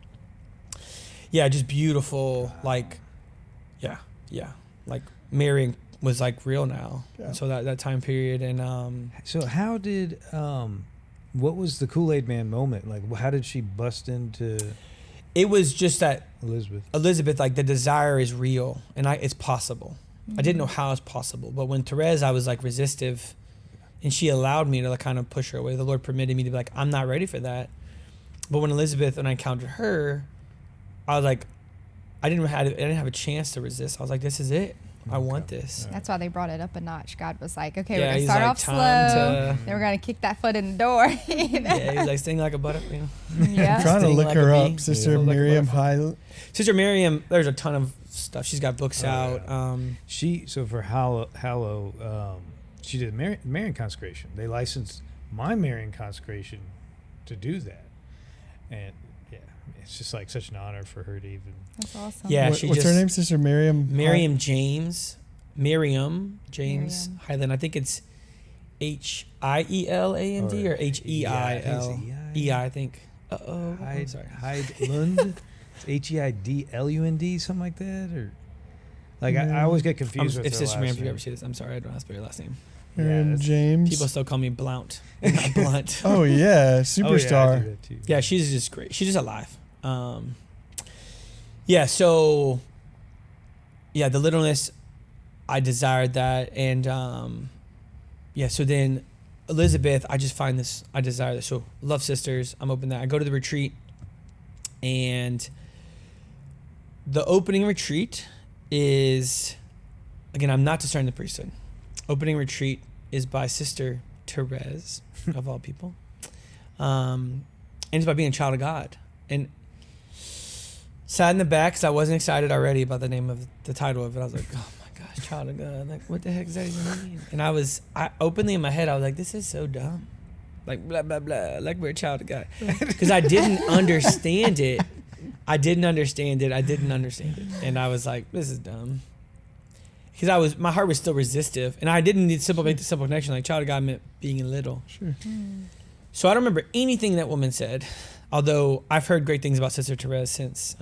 yeah, just beautiful. Like, yeah. Like Miriam was like real now. Yeah. And so that time period. And so how did what was the Kool-Aid Man moment? Like how did she bust into it was just that Elizabeth, like the desire is real and it's possible. I didn't know how it's possible, but when Therese, I was like resistive and she allowed me to like kind of push her away. The Lord permitted me to be like, I'm not ready for that. But when Elizabeth, when I encountered her, I was like, I didn't have a chance to resist. I was like, this is it. I want this. That's why they brought it up a notch. God was like, okay, yeah, we're going to start like, off slow. Then we're going to kick that foot in the door. Yeah, he's like, sting like a butterfly. Yeah. I'm trying to look like her up. Sister Miriam Heidland. Sister Miriam, there's a ton of stuff. She's got books out. Yeah. So for Hallow, she did Marian consecration. They licensed my Marian consecration to do that. And yeah, it's just like such an honor for her to even. That's awesome. Yeah, what's her name? Sister Miriam. Miriam James Heidland. I think it's Heiland or Heil. I think. I'm sorry. Heidlund. Heidlund, something like that, or like I always get confused with if her Sister Miriam, last if you name. ever see this, I'm sorry, I don't know how to spell your last name. Miriam James. People still call me Blount, not Blunt. Oh yeah, superstar. Oh, yeah, I do that too. Yeah, she's just great. She's just alive. Yeah, so yeah, the littleness, I desired that, and yeah, so then Elizabeth, I just find this, I desire this. So love sisters, I'm open that. I go to the retreat, and the opening retreat is, again, I'm not discerning the priesthood. Opening retreat is by Sister Therese, of all people. And it's by being a child of God. And sat in the back because I wasn't excited already about the name of the title of it. I was like, oh my gosh, child of God. Like, what the heck does that even mean? And I openly in my head, I was like, this is so dumb. Like, blah, blah, blah. Like, we're a child of God. Because I didn't understand it. I didn't understand it. And I was like, this is dumb. Because my heart was still resistive. And I didn't make the simple connection. Like, child of God meant being little. Sure. So I don't remember anything that woman said. Although I've heard great things about Sister Therese since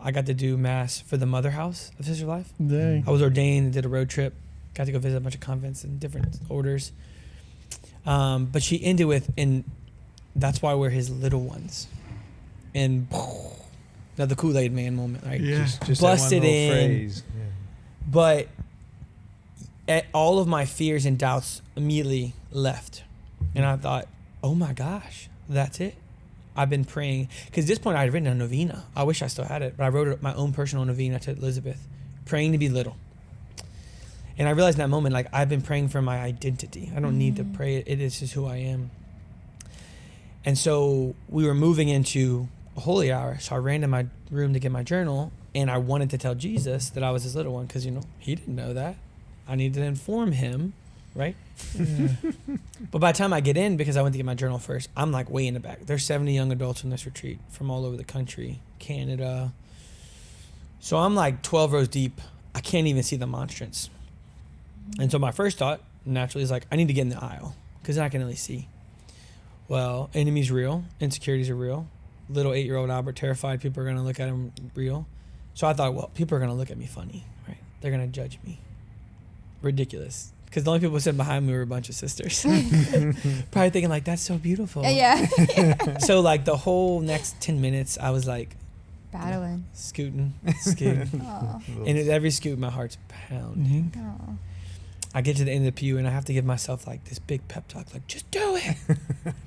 I got to do Mass for the Mother House of Sister Life. Dang. I was ordained and did a road trip. Got to go visit a bunch of convents and different orders. But she ended with, and that's why we're his little ones. And now the Kool-Aid Man moment, right? Yeah. Just busted that one in. phrase. Yeah. But all of my fears and doubts immediately left. And I thought, oh my gosh, that's it. I've been praying. Because at this point I had written a novena. I wish I still had it. But I wrote my own personal novena to Elizabeth, praying to be little. And I realized in that moment, like, I've been praying for my identity. I don't need to pray it. It is just who I am. And so we were moving into a holy hour. So I ran to my room to get my journal. And I wanted to tell Jesus that I was his little one. Because, he didn't know that. I needed to inform him, right? Yeah. But by the time I get in, because I went to get my journal first, I'm like way in the back. There's 70 young adults in this retreat from all over the country, Canada. So I'm like 12 rows deep. I can't even see the monstrance. And so my first thought, naturally, is like, I need to get in the aisle because then I can really see. Well, enemy's real. Insecurities are real. little 8-year-old Albert terrified people are going to look at him real. So I thought, well, people are going to look at me funny, right? They're going to judge me. Ridiculous. Because the only people sitting behind me were a bunch of sisters. Probably thinking like, that's so beautiful. Yeah. So like the whole next 10 minutes, I was like, Battling. scooting. Oh. And at every scoot, my heart's pounding. Oh. I get to the end of the pew and I have to give myself like this big pep talk, like, just do it.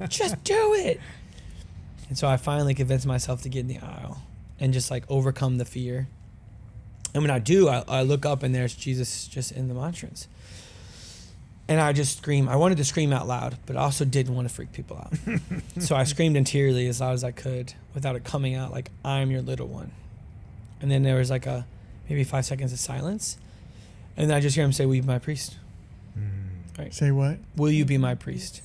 Just do it. And so I finally convinced myself to get in the aisle and just like overcome the fear. And when I do, I look up and there's Jesus just in the monstrance. And I just scream. I wanted to scream out loud, but I also didn't want to freak people out. So I screamed interiorly as loud as I could without it coming out like, I'm your little one. And then there was like maybe 5 seconds of silence. And then I just hear him say, will you be my priest? Right. Say what? Will you be my priest?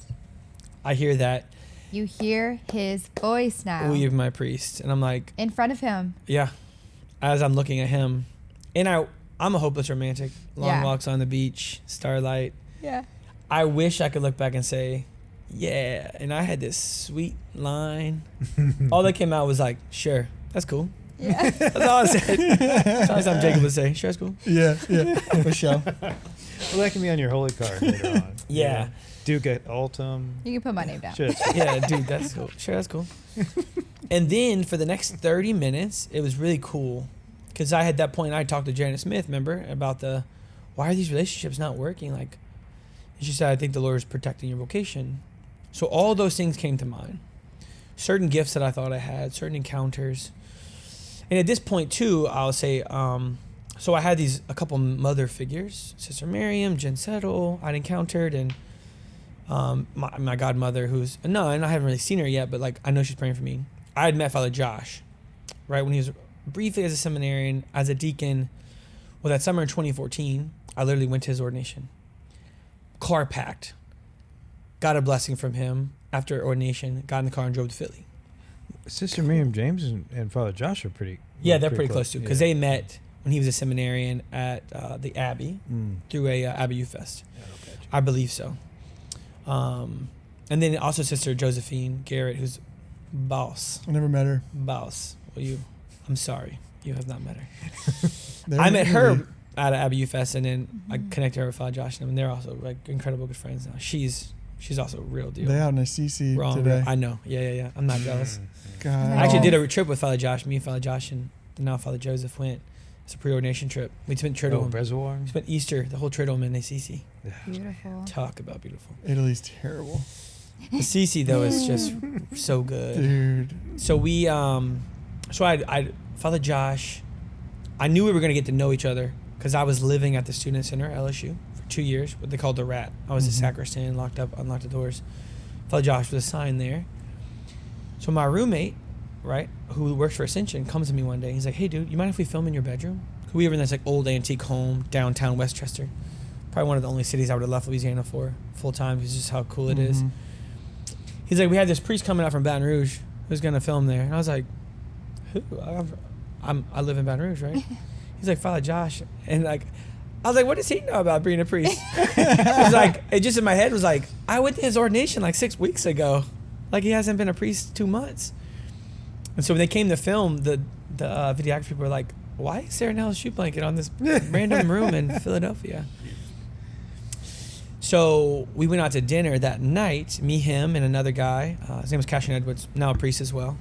I hear that. You hear his voice now. Will you be my priest? And I'm like, in front of him. yeah. As I'm looking at him. And I'm a hopeless romantic. Long walks on the beach, starlight. Yeah. I wish I could look back and say, yeah. And I had this sweet line. All that came out was like, sure, that's cool. Yeah. That's all I said. Sometimes Jacob would say, sure, that's cool. Yeah. For sure. Well, that can be on your holy card later on. Yeah. Duke at Altum. You can put my name down. Sure, that's Yeah, dude, that's cool. Sure, that's cool. And then for the next 30 minutes, it was really cool. Because I had that point, I talked to Janet Smith, remember, about why are these relationships not working? Like, and she said, I think the Lord is protecting your vocation. So all those things came to mind. Certain gifts that I thought I had, certain encounters. And at this point, too, I'll say, so I had a couple mother figures, Sister Miriam, Jen Settle, I'd encountered, and my godmother, who's a nun. I haven't really seen her yet, but like I know she's praying for me. I had met Father Josh, right, when he was briefly as a seminarian, as a deacon. Well, that summer in 2014, I literally went to his ordination. Car packed. Got a blessing from him after ordination, got in the car and drove to Philly. Sister Miriam James and Father Josh are pretty. Yeah, they're pretty close too, because yeah. they met when he was a seminarian at the Abbey through a Abbey Youth Fest. Yeah, okay. I believe so. And then also Sister Josephine Garrett, who's boss. I never met her. Boss. Well, I'm sorry. You have not met her. They're I met her really- at Abbey Youth Fest, and then I connected her with Father Josh, and they're also like incredible good friends now. She's also a real deal. They out in Assisi Wrong. today. I know. Yeah. I'm not jealous. God. I actually did a trip with Father Josh. Me and Father Josh and now Father Joseph went. It's a pre-ordination trip. We spent Triduum. Reservoir. We spent Easter, the whole Triduum in Assisi. Beautiful. Talk about beautiful. Italy's terrible. Assisi though is just so good. Dude. So we so I Father Josh, I knew we were gonna get to know each other because I was living at the Student Center LSU for 2 years, what they called the Rat. I was a sacristan, unlocked the doors. Father Josh was assigned there. So my roommate, right, who works for Ascension, comes to me one day. He's like, hey dude, you mind if we film in your bedroom? We were in this like old antique home downtown Westchester. Probably one of the only cities I would have left Louisiana for full time because just how cool it is. He's like, we had this priest coming out from Baton Rouge who's going to film there. And I was like, who? I live in Baton Rouge, right? He's like, Father Josh. And like, I was like, what does he know about being a priest? It was like, it just in my head was like, I went to his ordination like 6 weeks ago. Like he hasn't been a priest 2 months. And so when they came to film, the videographer people were like, why is there an L shoe blanket on this random room in Philadelphia? So we went out to dinner that night, me, him, and another guy. His name was Cashin Edwards, now a priest as well.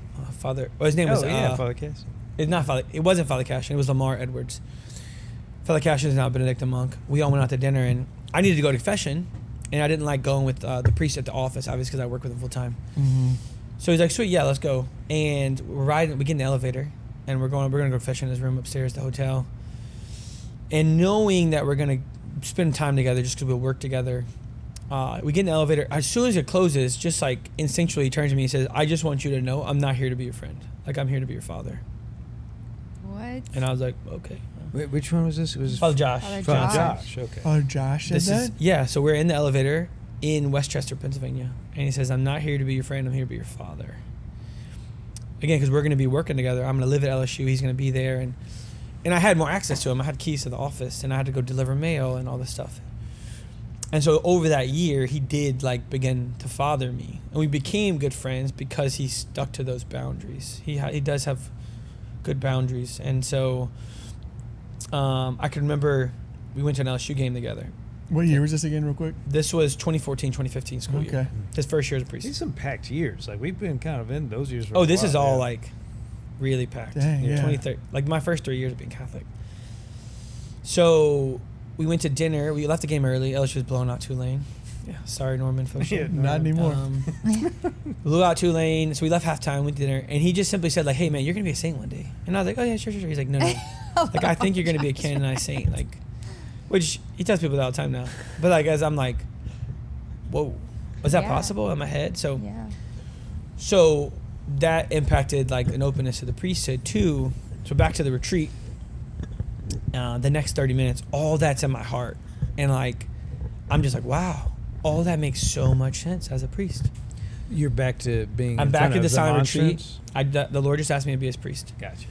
His name was... Father Cass. It wasn't Father Cashin, it was Lamar Edwards. Father Cashin is now a Benedictine monk. We all went out to dinner, and I needed to go to confession, and I didn't like going with the priest at the office, obviously, because I work with him full time. So he's like, sweet, yeah, let's go. And we get in the elevator, and we're going to go to confession in his room upstairs at the hotel. And knowing that we're going to spend time together just because we'll work together, we get in the elevator. As soon as it closes, just like instinctually he turns to me and says, I just want you to know I'm not here to be your friend. Like, I'm here to be your father. What? And I was like, okay. Wait, which one was this? It was Father Josh. Father Josh. Okay. Oh, Josh said that? Yeah, so we're in the elevator in Westchester, Pennsylvania. And he says, I'm not here to be your friend. I'm here to be your father. Again, because we're going to be working together. I'm going to live at LSU. He's going to be there. And I had more access to him. I had keys to the office, and I had to go deliver mail and all this stuff. And so over that year, he did like begin to father me, and we became good friends because he stuck to those boundaries. He does have good boundaries, and so I can remember we went to an LSU game together. What year was this again, real quick? This was 2014, 2015 school year. Okay. His first year as a priest. These some packed years. Like we've been kind of in those years. For Oh, a this while, is all yeah. like really packed. Dang, yeah. 2013, like my first 3 years of being Catholic. So we went to dinner. We left the game early. LSU was blowing out Tulane. Yeah, sorry, Norman. Yeah, Not anymore. Blew out Tulane. So we left halftime, went to dinner, and he just simply said like, "Hey man, you're gonna be a saint one day." And I was like, "Oh yeah, sure." He's like, "No, no." Like I think you're gonna be a canonized saint. Like, which he tells people that all the time now. But like as I'm like, whoa, was that Yeah. possible in my head? So. Yeah. So that impacted like an openness to the priesthood too. So back to the retreat, the next 30 minutes, all that's in my heart. And like, I'm just like, wow, all that makes so much sense as a priest. You're back to being. I'm in back front at of the silent retreat. demonstrants? The Lord just asked me to be his priest. Gotcha.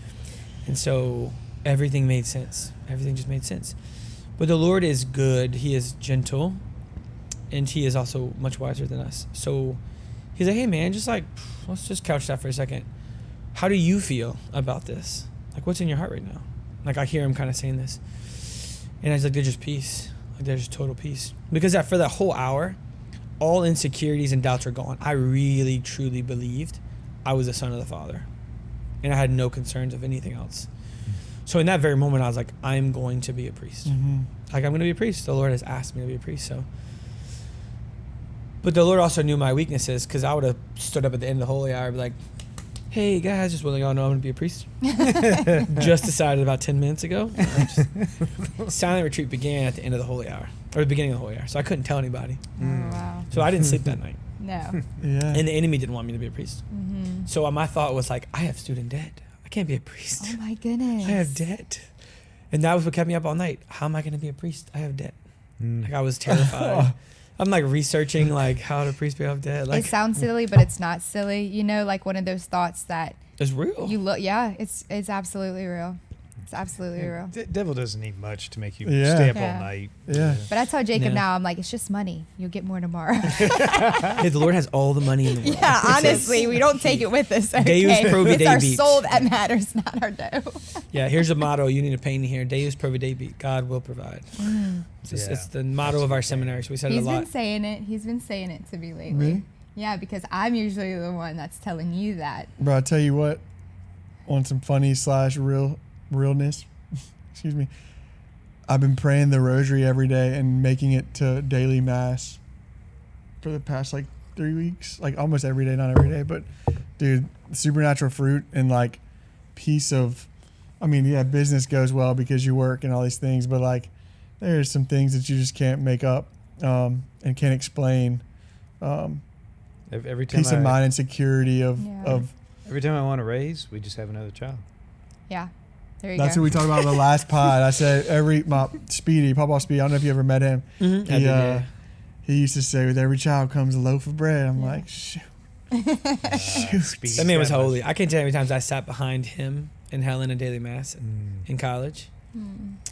And so everything made sense. Everything just made sense. But the Lord is good. He is gentle. And he is also much wiser than us. So he's like, hey man, just like, let's just couch that for a second. How do you feel about this? Like, what's in your heart right now? Like, I hear him kind of saying this. And I was like, there's just peace. Like, there's just total peace. Because for that whole hour, all insecurities and doubts are gone. I really, truly believed I was a son of the Father. And I had no concerns of anything else. So in that very moment, I was like, I'm going to be a priest. Mm-hmm. Like, I'm going to be a priest. The Lord has asked me to be a priest, so. But the Lord also knew my weaknesses, because I would have stood up at the end of the holy hour and be like, hey, guys, just letting y'all know I'm going to be a priest. Just decided about 10 minutes ago. Silent retreat began at the end of the holy hour, or the beginning of the holy hour, so I couldn't tell anybody. Oh, wow. So I didn't sleep that night. No. Yeah. And the enemy didn't want me to be a priest. Mm-hmm. So my thought was like, I have student debt. I can't be a priest. Oh my goodness. I have debt. And that was what kept me up all night. How am I going to be a priest? I have debt. Like, I was terrified. I'm like researching like how to priest pay off debt. Like, It sounds silly, but it's not silly. You know, like one of those thoughts that it's real. you look. Yeah, it's absolutely real. It's absolutely real. The devil doesn't need much to make you Yeah. stay up Yeah. all night. Yeah. But I tell Jacob Yeah. now, I'm like, it's just money. You'll get more tomorrow. Hey, the Lord has all the money in the world. Yeah, honestly, we don't take it with us. Okay? Deus providebit. It's our soul that matters, not our dough. Yeah, here's a motto you need to paint here. Deus providebit. God will provide. Yeah. It's the motto of our seminary, so we said it He's a been lot. saying it. He's been saying it to me lately. Really? Yeah, because I'm usually the one that's telling you that. Bro, I tell you what, on some funny / realness, excuse me, I've been praying the rosary every day and making it to daily mass for the past like 3 weeks, like almost every day, not every day, but dude, supernatural fruit and like peace of, I mean, yeah, business goes well because you work and all these things, but like there's some things that you just can't make up and can't explain. Every time Peace of mind and security of every time I want to raise, we just have another child. Yeah. There you That's go. what we talked about in the last pod. I said Speedy, Papa Speedy. I don't know if you ever met him. Mm-hmm. I did, yeah. He used to say, "With every child comes a loaf of bread." I'm like, shoot. Speedy's That man was got my- holy. I can't tell you how many times I sat behind him and Helen in daily mass in college.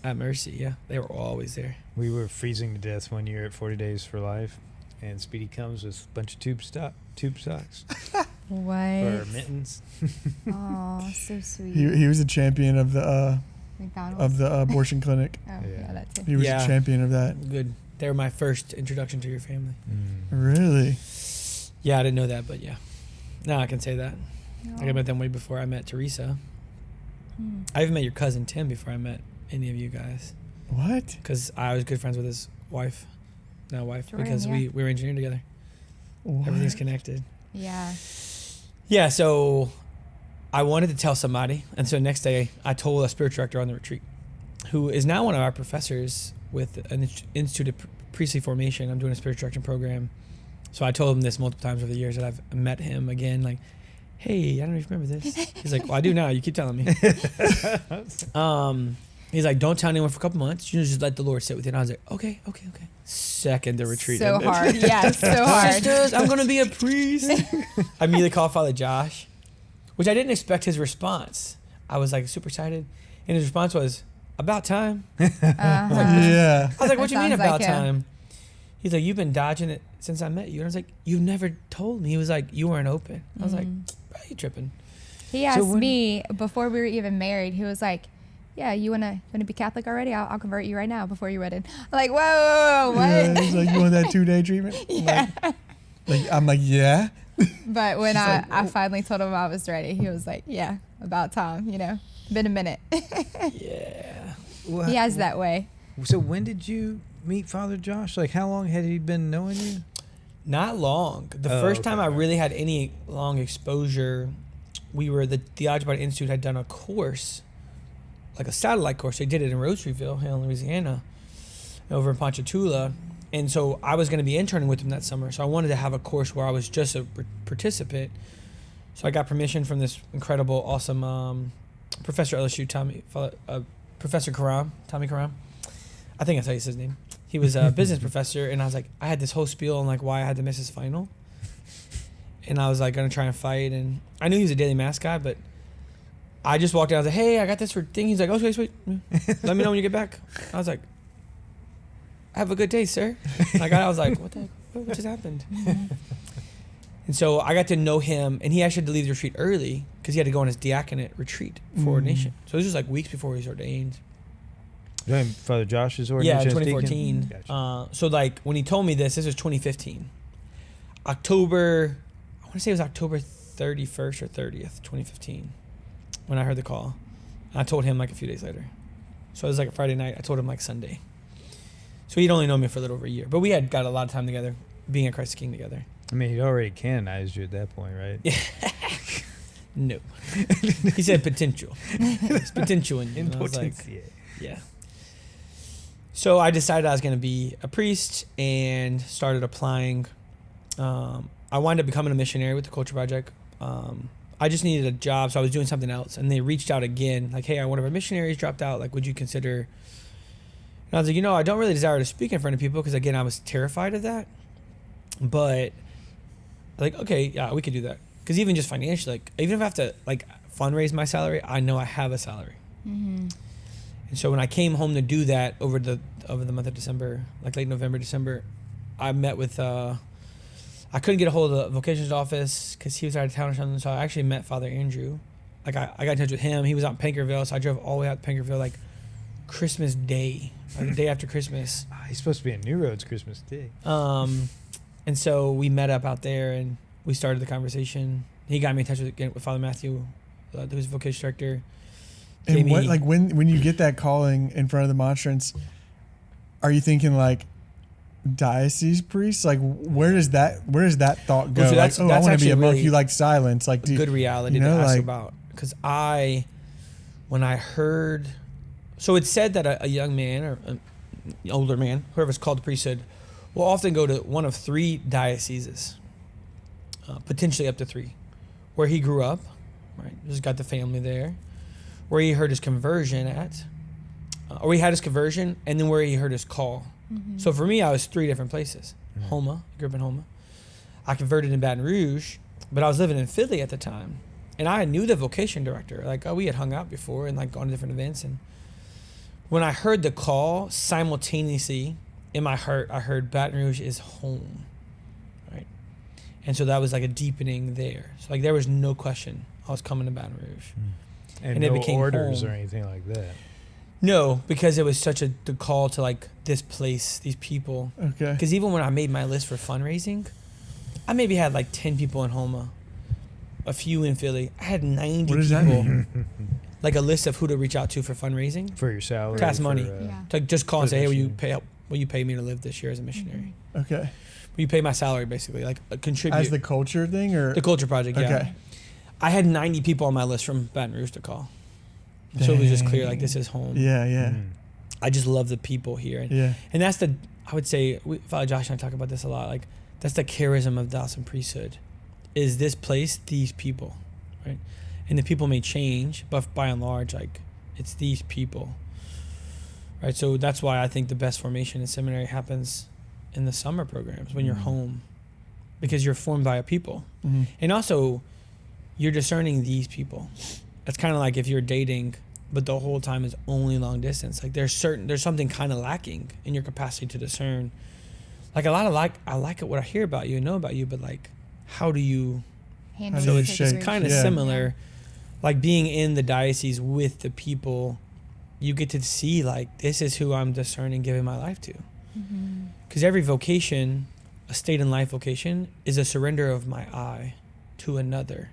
At Mercy, yeah. They were always there. We were freezing to death one year at 40 Days for Life, and Speedy comes with a bunch of tube socks What? for mittens. Oh, so sweet. He was a champion of the McDonald's. abortion clinic. Oh, yeah, that too. He was Yeah. a champion of that. Good. They were my first introduction to your family. Really? Yeah, I didn't know that, but yeah. Now I can say that. Oh. Like, I met them way before I met Teresa. I even met your cousin Tim before I met any of you guys. What? Because I was good friends with his wife. Jordan, Because yeah. we were engineering together. What? Everything's connected. Yeah. Yeah, so I wanted to tell somebody. And so next day, I told a spiritual director on the retreat, who is now one of our professors with an Institute of Priestly Formation. I'm doing a spiritual direction program. So I told him this multiple times over the years that I've met him again, like, hey, I don't know if you remember this. He's like, well, I do now. You keep telling me. He's like, don't tell anyone for a couple months. You just let the Lord sit with you. And I was like, okay. Second, the retreat So ended. hard. Yeah, so hard. Sisters, I'm going to be a priest. I immediately called Father Josh, which I didn't expect his response. I was like super excited. And his response was, about time. Yeah. I was like, what That do you mean sounds about like him. time? He's like, you've been dodging it since I met you. And I was like, you never told me. He was like, you weren't open. I was like, bro, you tripping. He asked me before we were even married. He was like, yeah, you wanna be Catholic already? I'll convert you right now before you're wedded. I'm like, whoa, what? Yeah, he's like, you want that 2-day treatment? Yeah. I'm like, yeah. But when I finally told him I was ready, he was like, yeah, about time, you know. Been a minute. Yeah. Well, He has that way. So when did you meet Father Josh? Like, how long had he been knowing you? Not long. The first time I really had any long exposure, the Theology Bible Institute had done a course, like a satellite course. They did it in Rosaryville, in Louisiana, over in Ponchatoula. And so I was going to be interning with them that summer. So I wanted to have a course where I was just a participant. So I got permission from this incredible, awesome professor at LSU, Professor Karam, Tommy Karam. I think that's how you say his name. He was a business professor, and I was like, I had this whole spiel on like why I had to miss his final. And I was like going to try and fight, and I knew he was a daily mass guy, but I just walked out. I was like, hey, I got this thing. He's like, okay, sweet. Let me know when you get back. I was like, have a good day, sir. And I was like, what the heck? What just happened? And so I got to know him, and he actually had to leave the retreat early because he had to go on his diaconate retreat for ordination. So this was like weeks before he was ordained. Father Josh's ordination? Yeah, 2014. Gotcha. So like when he told me this was 2015. October, I want to say it was October 31st or 30th, 2015, when I heard the call. And I told him like a few days later. So it was like a Friday night. I told him like Sunday. So he'd only known me for a little over a year. But we had got a lot of time together, being at Christ the King together. I mean, he'd already canonized you at that point, right? Yeah. No. He said potential. There's potential in you. And I was like, yeah. So I decided I was going to be a priest and started applying. I wound up becoming a missionary with the Culture Project. I just needed a job, so I was doing something else. And they reached out again, like, hey, one of our missionaries dropped out. Like, would you consider... And I was like, I don't really desire to speak in front of people because, again, I was terrified of that. But, like, okay, yeah, we could do that. Because even just financially, like, even if I have to, like, fundraise my salary, I know I have a salary. Mm-hmm. And so when I came home to do that over the month of December, like late November, December, I met with, I couldn't get a hold of the vocations office because he was out of town or something. So I actually met Father Andrew. Like, I got in touch with him. He was out in Pankerville, so I drove all the way out to Pankerville, like, Christmas Day. Like the day after Christmas. He's supposed to be in New Roads Christmas Day. And so we met up out there and we started the conversation. He got me in touch with Father Matthew, who's vocation director. And what, like when you get that calling in front of the monstrance, are you thinking like diocese priest? Like where does that thought go? Well, so I want to be a monk. really You like silence. Like good reality to ask about. Because when I heard. So it's said that a young man or an older man, whoever's called to priesthood, will often go to one of 3 dioceses, potentially up to 3, where he grew up, right? Just got the family there, where he heard his conversion at, or he had his conversion, and then where he heard his call. Mm-hmm. So for me, I was 3 different places. Mm-hmm. Homa, I grew up in Homa. I converted in Baton Rouge, but I was living in Philly at the time, and I knew the vocation director. Like, we had hung out before and like gone to different events, and when I heard the call, simultaneously in my heart, I heard Baton Rouge is home, right? And so that was like a deepening there. So like there was no question I was coming to Baton Rouge. And no, it became orders home. Or anything like that? No, because it was such the call to like this place, these people. Okay. Because even when I made my list for fundraising, I maybe had like 10 people in Homa, a few in Philly. I had 90 people. Does that mean? Like a list of who to reach out to for fundraising. For your salary. To ask money. To just call and say, hey, mission. will you pay me to live this year as a missionary? Okay. Will you pay my salary, basically? Like contribute. As the culture thing or? The Culture Project, yeah. Okay. I had 90 people on my list from Baton Rouge to call. So it was just clear, like, this is home. Yeah, yeah. I just love the people here. And that's I would say, Father Josh and I talk about this a lot, like, that's the charism of Dawson Priesthood, is this place, these people, right? And the people may change, but by and large, like, it's these people, right? So that's why I think the best formation in seminary happens in the summer programs when you're home, because you're formed by a people. Mm-hmm. And also, you're discerning these people. It's kind of like if you're dating, but the whole time is only long distance. Like there's something kind of lacking in your capacity to discern. like a lot of I like it what I hear about you and know about you, but like, how do you? Handle So the it's situation. Kind of Yeah. similar, like being in the diocese with the people. You get to see like this is who I'm discerning, giving my life to. Because every vocation, a state in life vocation, is a surrender of my I to another.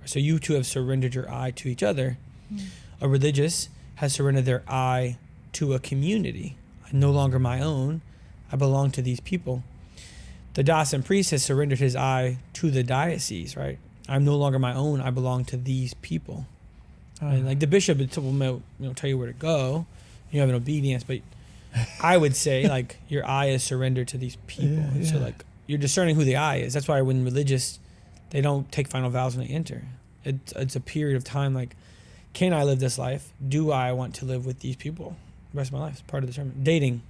So you two have surrendered your I to each other. A religious has surrendered their I to a community. I'm no longer my own. I belong to these people. The diocesan priest has surrendered his I to the diocese, right? I'm no longer my own. I belong to these people. And like the bishop will tell you where to go. You have an obedience, but I would say like your I is surrendered to these people. Yeah, And so yeah. like you're discerning who the I is. That's why when religious, they don't take final vows when they enter. It's a period of time like, can I live this life? Do I want to live with these people the rest of my life? It's part of the discernment. Dating,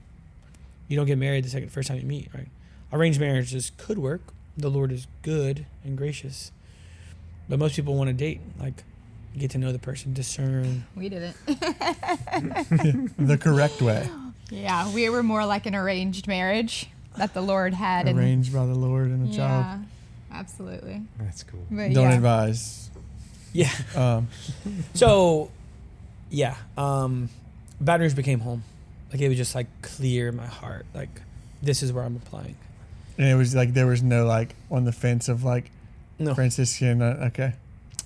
you don't get married the first time you meet, right? Arranged marriages could work. The Lord is good and gracious. But most people want to date, like get to know the person, discern. We didn't. The correct way. Yeah, we were more like an arranged marriage that the Lord had. Arranged by the Lord and the child. Yeah, absolutely. That's cool. But Don't yeah. advise. Yeah. So, yeah. Baton Rouge became home. Like it was just like clear in my heart. Like this is where I'm applying. And it was like there was no like on the fence of like No. Franciscan. Okay.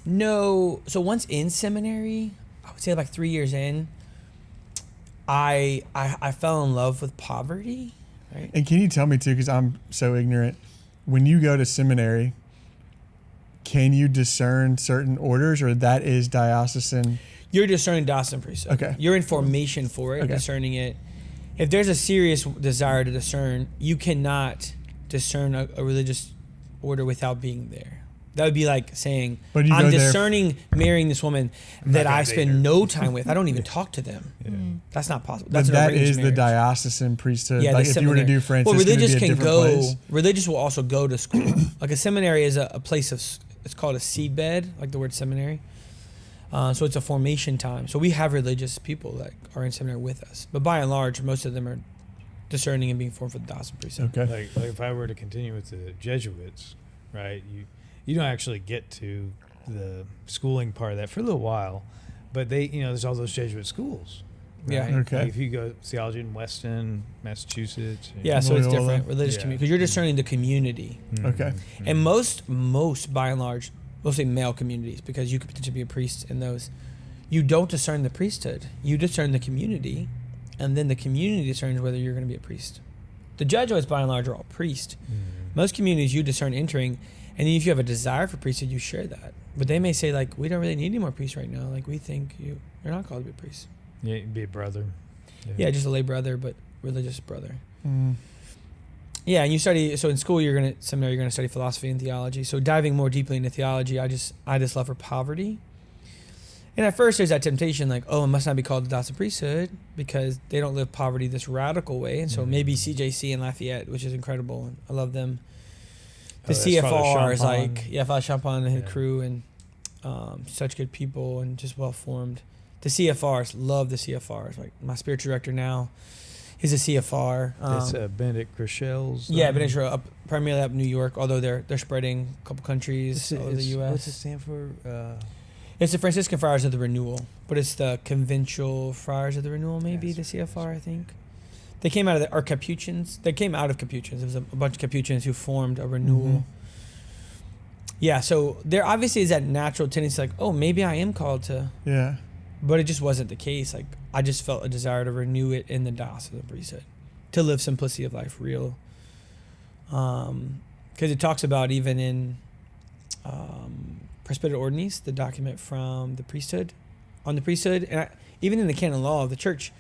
No. So once in seminary, I would say like 3 years in, I fell in love with poverty. Right. And can you tell me too, because I'm so ignorant, when you go to seminary, can you discern certain orders, or that is diocesan? You're discerning diocesan priesthood. Okay. You're in formation for it, Okay. discerning it. If there's a serious desire to discern, you cannot discern a religious order without being there. That would be like saying, But you I'm go there- discerning marrying this woman that gonna I date spend her. no time with. I don't even talk to them. Yeah. That's not possible. But That's an that arranged is the marriage. diocesan priesthood. Yeah, like the if you were to seminary. do Franciscan, well, religious it'd be a can different go. place. Religious will also go to school. Like a seminary is a place of. It's called a seedbed, like the word seminary. So it's a formation time. So we have religious people that are in seminary with us, but by and large, most of them are discerning and being formed for the diocesan priesthood. Okay. Like if I were to continue with the Jesuits, right? You don't actually get to the schooling part of that for a little while, but they, there's all those Jesuit schools. Yeah. Right? Okay. Like if you go theology in Weston, Massachusetts. Yeah, so it's Loyola. different religious Yeah. community because you're discerning the community, Okay. and most by and large, mostly male communities, because you could potentially be a priest in those. You don't discern the priesthood. You discern the community, and then the community discerns whether you're going to be a priest. The Jesuits, by and large, are all priests. Most communities you discern entering, and then if you have a desire for priesthood, you share that. But they may say, like, we don't really need any more priests right now. Like, we think you're not called to be a priest. Yeah, be a brother. Yeah, just a lay brother, but religious brother. Mm. Yeah, and you study. So in school, you're gonna study philosophy and theology. So diving more deeply into theology, I just love for poverty. And at first, there's that temptation, like, oh, it must not be called the diocesan priesthood because they don't live poverty this radical way. And so maybe CJC and Lafayette, which is incredible, and I love them. The Oh, that's Father CFR is Champagne. like, Father Champagne and his Yeah. crew, and such good people and just well formed. The CFRs, love the CFRs. Like my spiritual director now is a CFR. That's Benedict Grichel's. Yeah, but it's primarily up in New York, although they're spreading a couple countries all over the U.S. What's it stand for? It's the Franciscan Friars of the Renewal, but it's the Conventual Friars of the Renewal, maybe, Yes, the CFR, I think. They came out of or Capuchins. They came out of Capuchins. It was a bunch of Capuchins who formed a renewal. Mhm. Yeah, so there obviously is that natural tendency, like, oh, maybe I am called to, Yeah. but it just wasn't the case. Like, I just felt a desire to renew it in the diocesan priesthood, to live simplicity of life, real. Because it talks about even in Presbyter Ordinance, the document from the priesthood, on the priesthood, and even in the canon law of the church,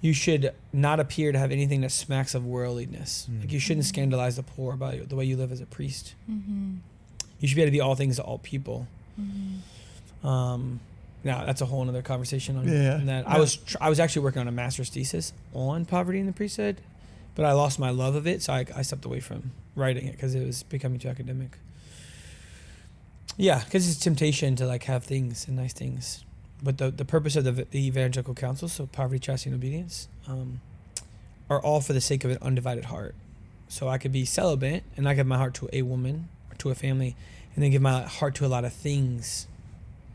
you should not appear to have anything that smacks of worldliness. Like you shouldn't scandalize the poor by the way you live as a priest. Mm-hmm. You should be able to be all things to all people. Mm-hmm. Now that's a whole other conversation on, Yeah. on that. Yeah. I was actually working on a master's thesis on poverty in the priesthood, but I lost my love of it, so I stepped away from writing it because it was becoming too academic. Yeah, because it's temptation to like have things and nice things, but the purpose of the evangelical counsel, so poverty, chastity, and obedience, are all for the sake of an undivided heart. So I could be celibate and I give my heart to a woman or to a family, and then give my heart to a lot of things,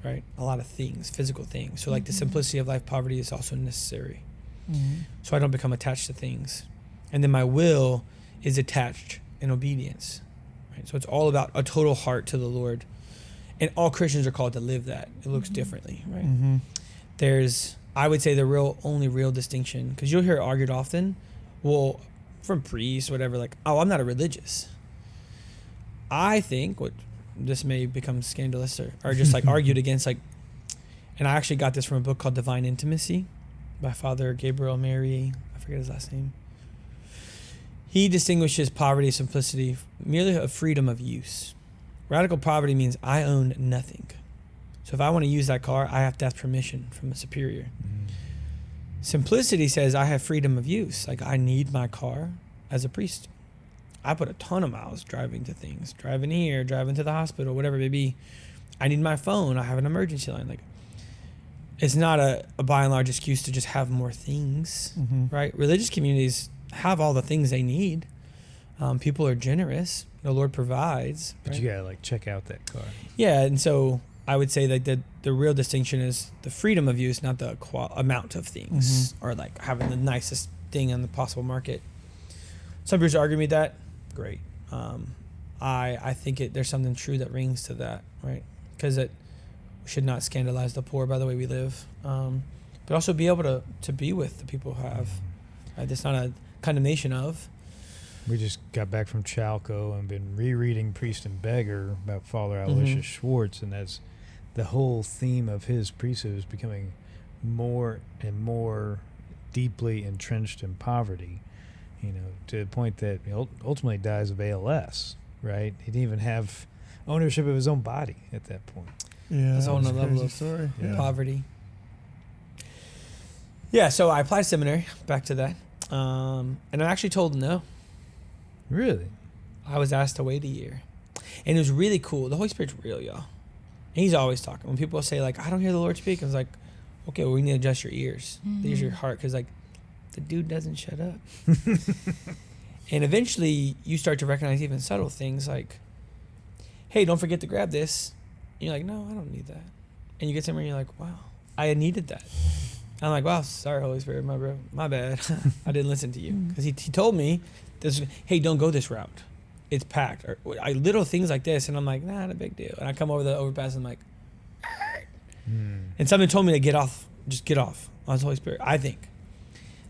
right? A lot of things, physical things. So like the simplicity of life, poverty is also necessary. So I don't become attached to things. And then my will is attached in obedience, right? So it's all about a total heart to the Lord. And all Christians are called to live that. It looks differently, right? There's, I would say, the only real distinction, because you'll hear it argued often, well, from priests, whatever, like, oh, I'm not a religious. I think, what this may become scandalous or just like argued against, like, and I actually got this from a book called Divine Intimacy by Father Gabriel Mary, I forget his last name. He distinguishes poverty, simplicity, merely a freedom of use. Radical poverty means I own nothing. So if I want to use that car, I have to ask permission from a superior. Simplicity says I have freedom of use. Like, I need my car as a priest. I put a ton of miles driving to things, driving here, driving to the hospital, whatever it may be. I need my phone. I have an emergency line. Like, it's not a by and large excuse to just have more things, right? Religious communities have all the things they need. People are generous. The Lord provides. But right? you gotta like check out that car. Yeah, and so I would say that the real distinction is the freedom of use, not the amount of things, or like having the nicest thing on the possible market. Some people argue me that. Great. I think there's something true that rings to that, right? Because it should not scandalize the poor by the way we live, but also be able to be with the people who have. Right? That's not a condemnation of. We just got back from Chalco and been rereading Priest and Beggar about Father Aloysius Schwartz, and that's the whole theme of his priesthood is becoming more and more deeply entrenched in poverty, you know, to the point that he ultimately dies of ALS, right? He didn't even have ownership of his own body at that point. Yeah, That's on the level of poverty. Yeah, so I applied to seminary, back to that, and I'm actually told no. Really? I was asked to wait a year. And it was really cool. The Holy Spirit's real, y'all. And he's always talking. When people say, like, I don't hear the Lord speak, I was like, okay, well, we need to adjust your ears. Adjust your heart, because, like, the dude doesn't shut up. And eventually, you start to recognize even subtle things like, hey, don't forget to grab this. And you're like, no, I don't need that. And you get somewhere and you're like, wow, I needed that. I'm like, wow, sorry, Holy Spirit, my bad. I didn't listen to you. Because he told me, hey, don't go this route. It's packed. Or little things like this. And I'm like, nah, not a big deal. And I come over the overpass and I'm like, and somebody told me to get off. Just get off on the Holy Spirit, I think.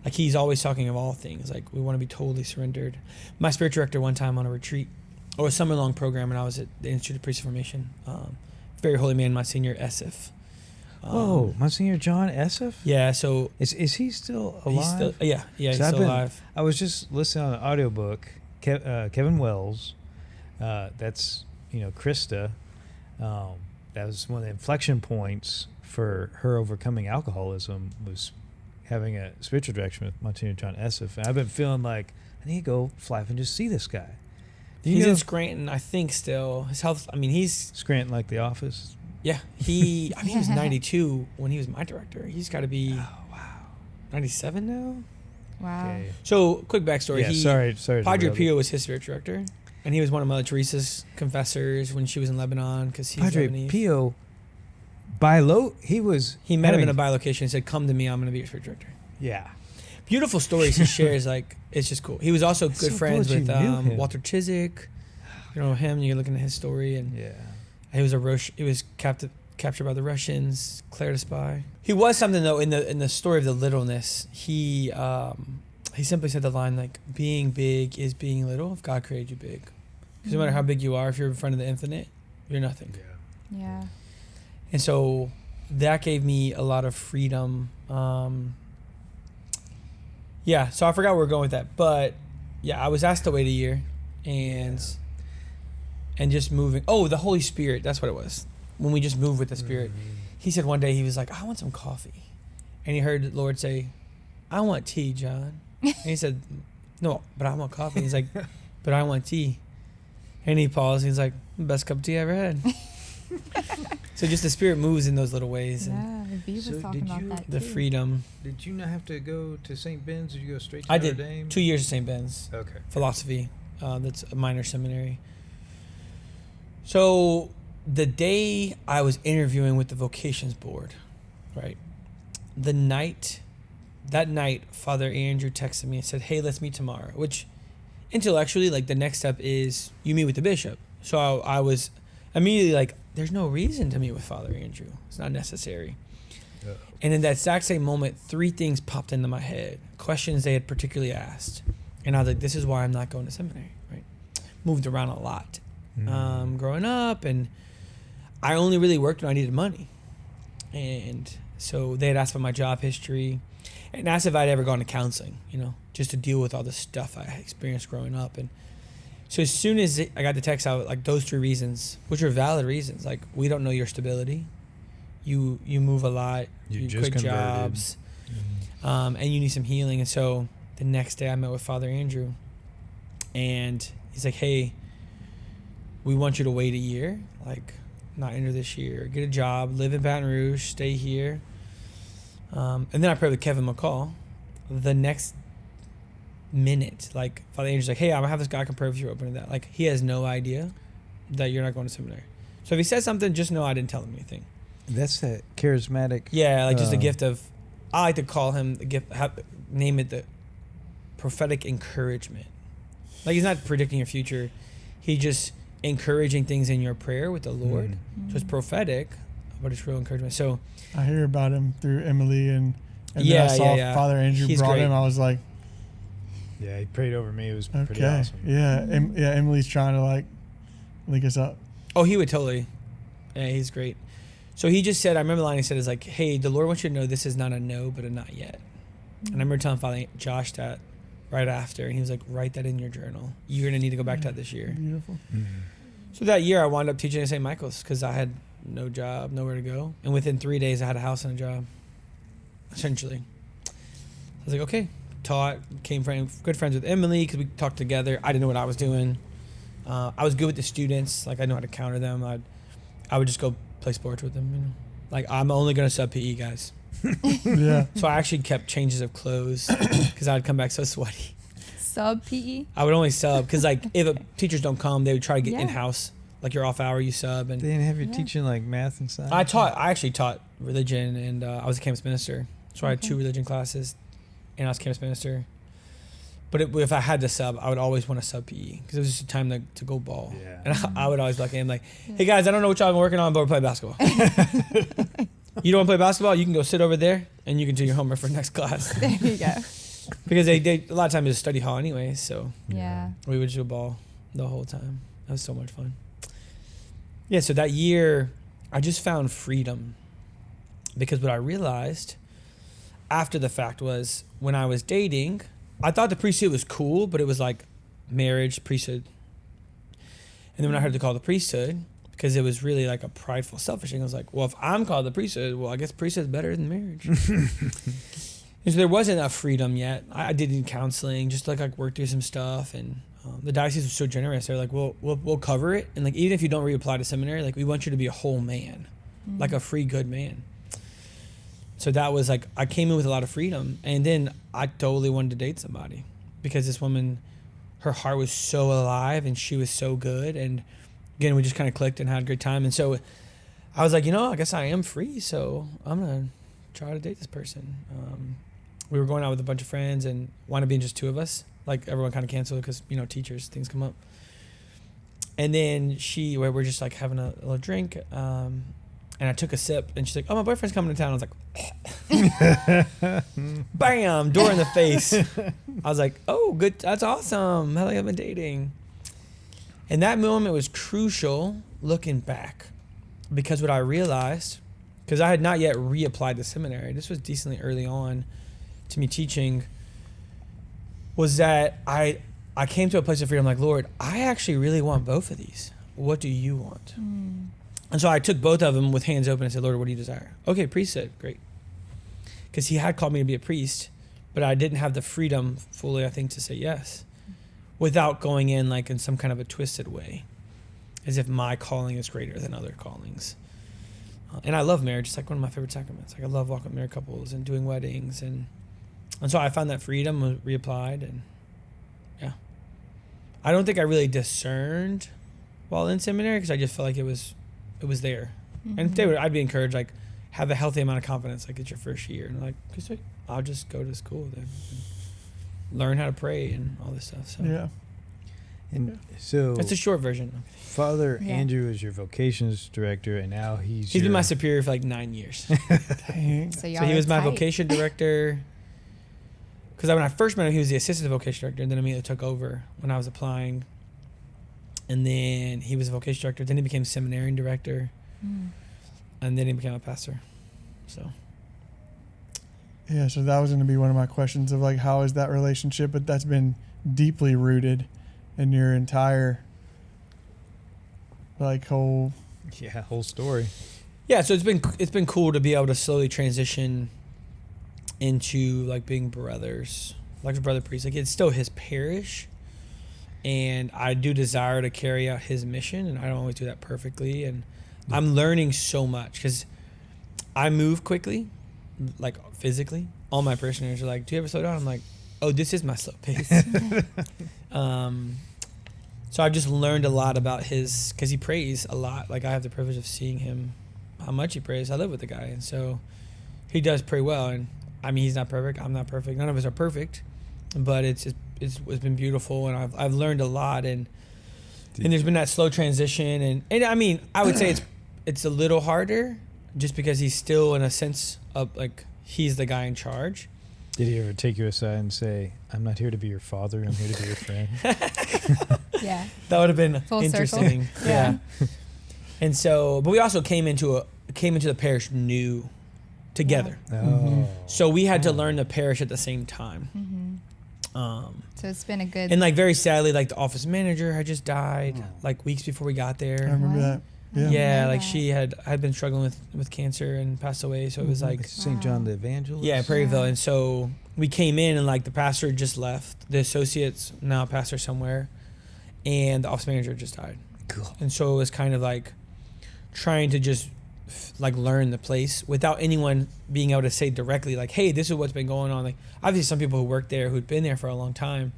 Like, he's always talking of all things. Like, we want to be totally surrendered. My spiritual director one time on a retreat, or a summer-long program, and I was at the Institute of Priesthood Formation. Very holy man, Monsignor Esif. Whoa, Monsignor John Esif? Yeah, so... Is he still alive? He's still alive. I was just listening on an audiobook, Kevin Wells, that's, Krista, that was one of the inflection points for her overcoming alcoholism, was having a spiritual direction with Monsignor John Esif. And I've been feeling like, I need to go fly up and just see this guy. He's in Scranton, I think, still. His health, he's... Scranton, like The Office? Yeah, he was 92 when he was my director. He's got to be 97 now. Wow. Okay. So, quick backstory. Yeah, sorry. Padre Pio was his spiritual director, and he was one of Mother Teresa's confessors when she was in Lebanon, because he's Padre Lebanese. Pio, he met him in a bilocation and said, "Come to me, I'm going to be your spiritual director." Yeah. Beautiful stories he shares. Like, it's just cool. He was also good friends with Walter Chizik. You know him. You're looking at his story, and he was captured by the Russians, declared a spy. He was something though in the story of the littleness. He simply said the line like, "Being big is being little. If God created you big, because no matter how big you are, if you're in front of the infinite, you're nothing." Yeah. And so that gave me a lot of freedom. So I forgot where we're going with that, but I was asked to wait a year, and just moving. Oh, the Holy Spirit. That's what it was. When we just moved with the Spirit, he said one day, he was like, "I want some coffee," and he heard the Lord say, "I want tea, John." And he said, "No, but I want coffee." He's like, "But I want tea." And he paused. He's like, "Best cup of tea I ever had." So just the Spirit moves in those little ways. And Brother V was So talking did about you- that The too. freedom. Did you not have to go to St. Ben's? Did you go straight to I Notre did Dame? 2 years at St. Ben's. Okay. Philosophy. That's a minor seminary. So the day I was interviewing with the vocations board, right? That night, Father Andrew texted me and said, "Hey, let's meet tomorrow." Which, intellectually, like the next step is you meet with the bishop. So I was immediately like, "There's no reason to meet with Father Andrew. It's not necessary." And in that exact same moment, 3 things popped into my head, questions they had particularly asked. And I was like, this is why I'm not going to seminary, right? Moved around a lot growing up, and I only really worked when I needed money. And so they had asked about my job history and asked if I'd ever gone to counseling, just to deal with all the stuff I experienced growing up. And so as soon as I got the text out, like those 3 reasons, which are valid reasons, like we don't know your stability. You move a lot. You just quit converted. jobs, and you need some healing. And so the next day I met with Father Andrew, and he's like, "Hey, we want you to wait a year, like not enter this year, get a job, live in Baton Rouge, stay here." And then I prayed with Kevin McCall. The next minute, like Father Andrew's like, "Hey, I'm gonna have this guy come pray with you, open to that." Like he has no idea that you're not going to seminary. So if he says something, just know I didn't tell him anything. That's that charismatic. Yeah, like just the gift of, I like to call him the gift, name it the prophetic encouragement. Like he's not predicting your future. He's just encouraging things in your prayer with the Lord. So it's prophetic, but it's real encouragement. So I hear about him through Emily, and Yeah, then I saw yeah. Father Andrew He's brought great. him. I was like, Yeah, he prayed over me. It was pretty okay, awesome. yeah, Emily's trying to like link us up. Oh, he would totally. Yeah, he's great. So he just said, I remember the line he said is like, "Hey, the Lord wants you to know this is not a no, but a not yet." And I remember telling Father Josh that right after, and he was like, "Write that in your journal. You're gonna need to go back to that this year." Beautiful. So that year I wound up teaching at St. Michael's because I had no job, nowhere to go. And within 3 days I had a house and a job, essentially. I was like, okay, taught, good friends with Emily because we talked together. I didn't know what I was doing. I was good with the students. Like I know how to counter them. I would just go play sports with them. Like I'm only going to sub PE, guys. Yeah. So I actually kept changes of clothes because I'd come back so sweaty. Sub PE. I would only sub because like if teachers don't come, they would try to get Yeah. in-house. Like your off hour, you sub. And They didn't have you Yeah. teaching like math and science? I actually taught religion, and I was a campus minister. So I had Okay. 2 religion classes, and I was campus minister. But if I had to sub, I would always want to sub PE because it was just a time to go ball. Yeah. And I would always be like, "Hey guys, I don't know what y'all been working on, but we're playing basketball. You don't want to play basketball? You can go sit over there, and you can do your homework for next class." There you go. Because they a lot of times it's a study hall anyway, so Yeah. we would do ball the whole time. That was so much fun. Yeah, so that year, I just found freedom. Because what I realized after the fact was when I was dating, I thought the priesthood was cool, but it was like marriage, priesthood. And then when I heard the call to the priesthood, because it was really like a prideful, selfish thing, I was like, well, if I'm called the priesthood, well, I guess priesthood's better than marriage. And so there wasn't a freedom yet. I did in counseling, just like work through some stuff, and the diocese was so generous. They're like, we'll cover it, and like even if you don't reapply to seminary, like we want you to be a whole man, like a free good man. So that was like I came in with a lot of freedom, and then I totally wanted to date somebody because this woman, her heart was so alive and she was so good, and again we just kind of clicked and had a great time. And so I was like, I guess I am free, so I'm gonna try to date this person. We were going out with a bunch of friends and wound up being just 2 of us. Like everyone kind of canceled because teachers, things come up. And then we're just like having a little drink, and I took a sip, and she's like, "Oh, my boyfriend's coming to town." I was like, bam, door in the face. I was like, "Oh, good, that's awesome. How long have I been dating?" And that moment was crucial looking back, because what I realized, because I had not yet reapplied to seminary, this was decently early on to me teaching, was that I came to a place of freedom, like, Lord, I actually really want both of these. What do you want? And so I took both of them with hands open and said, Lord, what do you desire? Okay, priesthood, great. Because he had called me to be a priest, but I didn't have the freedom fully, I think, to say yes, without going in like in some kind of a twisted way, as if my calling is greater than other callings. And I love marriage. It's like one of my favorite sacraments. Like I love walking with married couples and doing weddings. And so I found that freedom, reapplied. And yeah. I don't think I really discerned while in seminary because I just felt like it was there. Mm-hmm. And I'd be encouraged, like, have a healthy amount of confidence. Like, it's your first year. And like, I'll just go to school then and learn how to pray and all this stuff. So Yeah. And so it's a short version. Father Yeah. Andrew is your vocations director, and now he's He's been my superior for like 9 years. Dang. So, y'all So he are was my tight. vocation director. Because when I first met him, he was the assistant vocation director, and then immediately took over when I was applying. And then he was a vocation director. Then he became seminary director, Mm. and then he became a pastor. So Yeah, so that was going to be one of my questions of like, how is that relationship? But that's been deeply rooted in your entire like whole. whole story. yeah, so it's been cool to be able to slowly transition into like being brothers, like a brother priest. Like it's still his parish, and I do desire to carry out his mission, and I don't always do that perfectly. And I'm learning so much because I move quickly, like physically. All my parishioners are like, "Do you ever slow down?" I'm like, "Oh, this is my slow pace." So I've just learned a lot about his, because he prays a lot. Like I have the privilege of seeing him, how much he prays. I live with the guy, and so he does pray well. And I mean, he's not perfect. I'm not perfect. None of us are perfect, but it's been beautiful, and I've learned a lot. And there's been that slow transition, and I mean, I would say it's a little harder, just because he's still in a sense of like he's the guy in charge. Did he ever take you aside and say, "I'm not here to be your father. I'm here to be your friend"? Yeah. That would have been Full interesting. circle. Yeah. And so, but we also came into the parish new together. Oh. So we had to learn the parish at the same time. Mm-hmm. So it's been a good. And like very sadly, like the office manager had just died Oh. like weeks before we got I there. remember What? that. Yeah. Yeah, know like that. she had been struggling with cancer and passed away. So it was like, St. John the Evangelist. yeah, Prairieville. Yeah. And so we came in, and like the pastor just left. The associate's now a pastor somewhere, and the office manager just died. Cool. And so it was kind of like trying to just like learn the place without anyone being able to say directly like, hey, this is what's been going on. Like obviously some people who worked there who'd been there for a long time,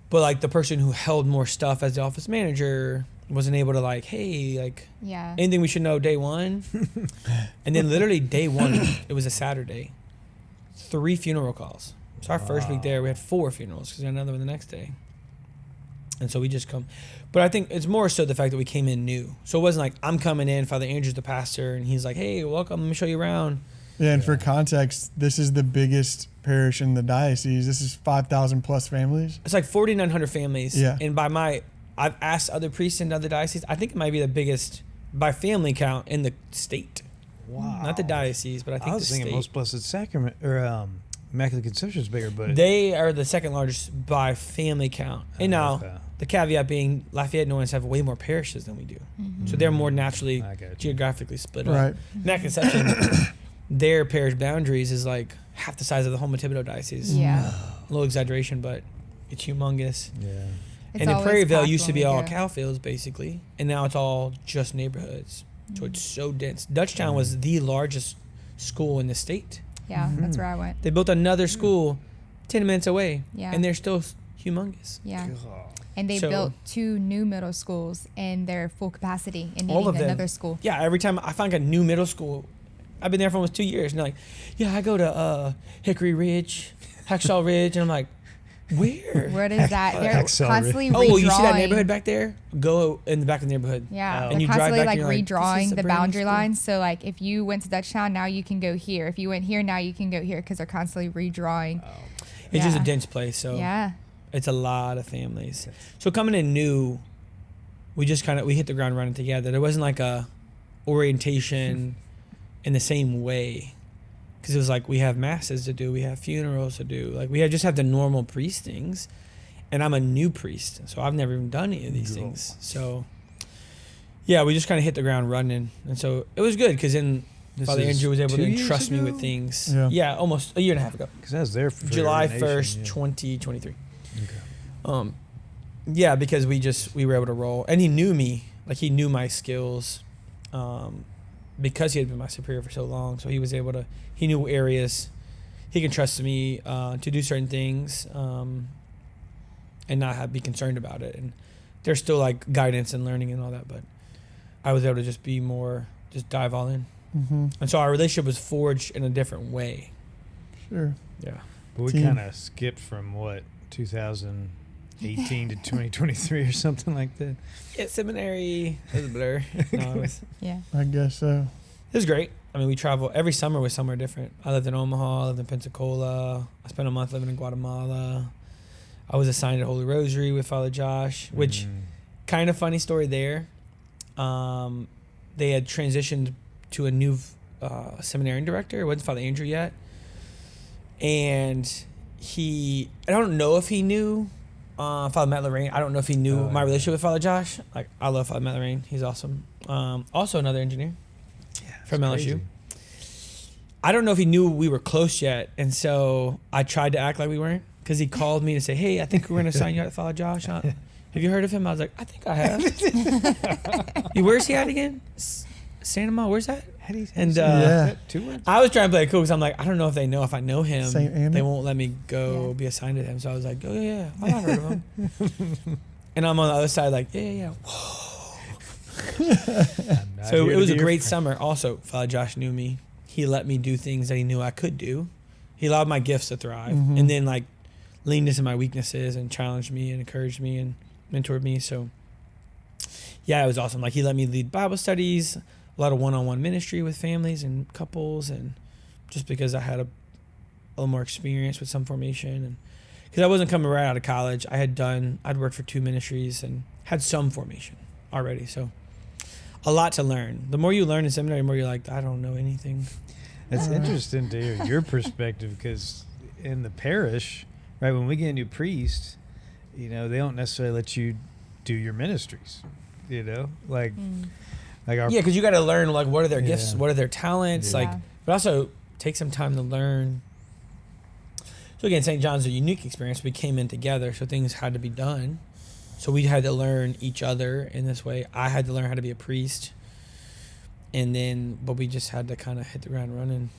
but like the person who held more stuff as the office manager wasn't able to like, hey, like Yeah. anything we should know day one. And then literally day one, it was a Saturday, 3 funeral calls. So our first week there, we had 4 funerals because we had another one the next day. And so we just come. But I think it's more so the fact that we came in new. So it wasn't like I'm coming in, Father Andrew's the pastor, and he's like, hey, welcome, let me show you around. Yeah, and for context, this is the biggest parish in the diocese. This is 5,000 plus families. It's like 4,900 families. Yeah. And I've asked other priests in other dioceses, I think it might be the biggest by family count in the state. Wow. Not the diocese, but I think I was the thinking state. Most Blessed Sacrament or Immaculate Conception is bigger, but They are the second largest by family count. And now, okay. the caveat being Lafayette and Owens have way more parishes than we do. Mm-hmm. So they're more naturally I got you. geographically split Right. up. Immaculate Conception, their parish boundaries is like half the size of the home of Thibodeau diocese. Yeah. A little exaggeration, but it's humongous. Yeah. It's And in always Prairieville packed used to when be we all go. cow fields, basically. And now it's all just neighborhoods. So it's Mm-hmm. so dense. Dutchtown was the largest school in the state. Yeah, that's where I went. They built another school 10 minutes away. Yeah. And they're still humongous. Yeah. God. And they So- built 2 new middle schools in their full capacity and All needing of them. another school. Yeah, every time I find a new middle school, I've been there for almost 2 years. And they're like, yeah, I go to Hickory Ridge, Hacksaw Ridge. And I'm like, where? What is that? They're Excel, constantly Oh, redrawing. you see that neighborhood back there? Go in the back of the neighborhood. Yeah, Oh. they're And you drive constantly back like and you're like, this redrawing is a the brand new boundary school. lines. So like, if you went to Dutchtown, now you can go here. If you went here, now you can go here because they're constantly redrawing. It's just a Yeah. dense place. So Yeah, it's a lot of families. So coming in new, we just we hit the ground running together. There wasn't like a orientation in the same way. Because it was like, we have masses to do, we have funerals to do. Like, just have the normal priest things. And I'm a new priest, so I've never even done any of these Cool. things. So, yeah, we just kind of hit the ground running. And so it was good, because then This Father is Andrew was able 2 to years entrust me ago? with things. Yeah. Yeah, almost a year and a half ago. Because I was there for July ordination, 1st, yeah. 2023. Okay. Yeah, because we were able to roll, and he knew me, like he knew my skills, because he had been my superior for so long. So he was able to, he knew areas he can trust me to do certain things and not be concerned about it. And there's still like guidance and learning and all that, but I was able to just be more, just dive all in. Mm-hmm. And so our relationship was forged in a different way. Sure. Yeah. But we Team. kind of skipped from 2018 to 2023 or something like that. Yeah, seminary. It was a blur. No, Yeah. I guess so. it was great. I mean, we travel every summer was somewhere different. I lived in Omaha, I lived in Pensacola. I spent a month living in Guatemala. I was assigned to Holy Rosary with Father Josh, which kind of funny story there. They had transitioned to a new seminarian director. It wasn't Father Andrew yet. And I don't know if he knew Father Matt Lorraine. I don't know if he knew my relationship with Father Josh. Like, I love Father Matt Lorraine. He's awesome. Also another engineer from LSU. Crazy. I don't know if he knew we were close yet. And so I tried to act like we weren't, because he called me to say, hey, I think we're going to sign you out to Father Josh. Have you heard of him? I was like, I think I have. Where's he at again? Santa Ma, where's that? And Yeah. 2 words? I was trying to play it cool because I'm like, I don't know if they know if I know him. Saint Anna? They won't let me go be assigned to him. So I was like, oh, yeah, I've heard of him. And I'm on the other side like, yeah. Whoa. So it was a great summer. Also, Father Josh knew me. He let me do things that he knew I could do. He allowed my gifts to thrive. Mhm. And then like leaned into my weaknesses and challenged me and encouraged me and mentored me. So yeah, it was awesome. Like, he let me lead Bible studies, a lot of one-on-one ministry with families and couples, and just because I had a little more experience with some formation, and because I wasn't coming right out of college, I'd worked for 2 ministries and had some formation already. So a lot to learn. The more you learn in seminary, the more you're like, I don't know anything. It's interesting to hear your perspective, because in the parish, right, when we get a new priest, they don't necessarily let you do your ministries, like our Yeah, because you got to learn, like, what are their gifts, Yeah. what are their talents, Yeah. like, but also take some time to learn. So again, St. John's a unique experience. We came in together, so things had to be done. So we had to learn each other in this way. I had to learn how to be a priest, but we just had to kind of hit the ground running,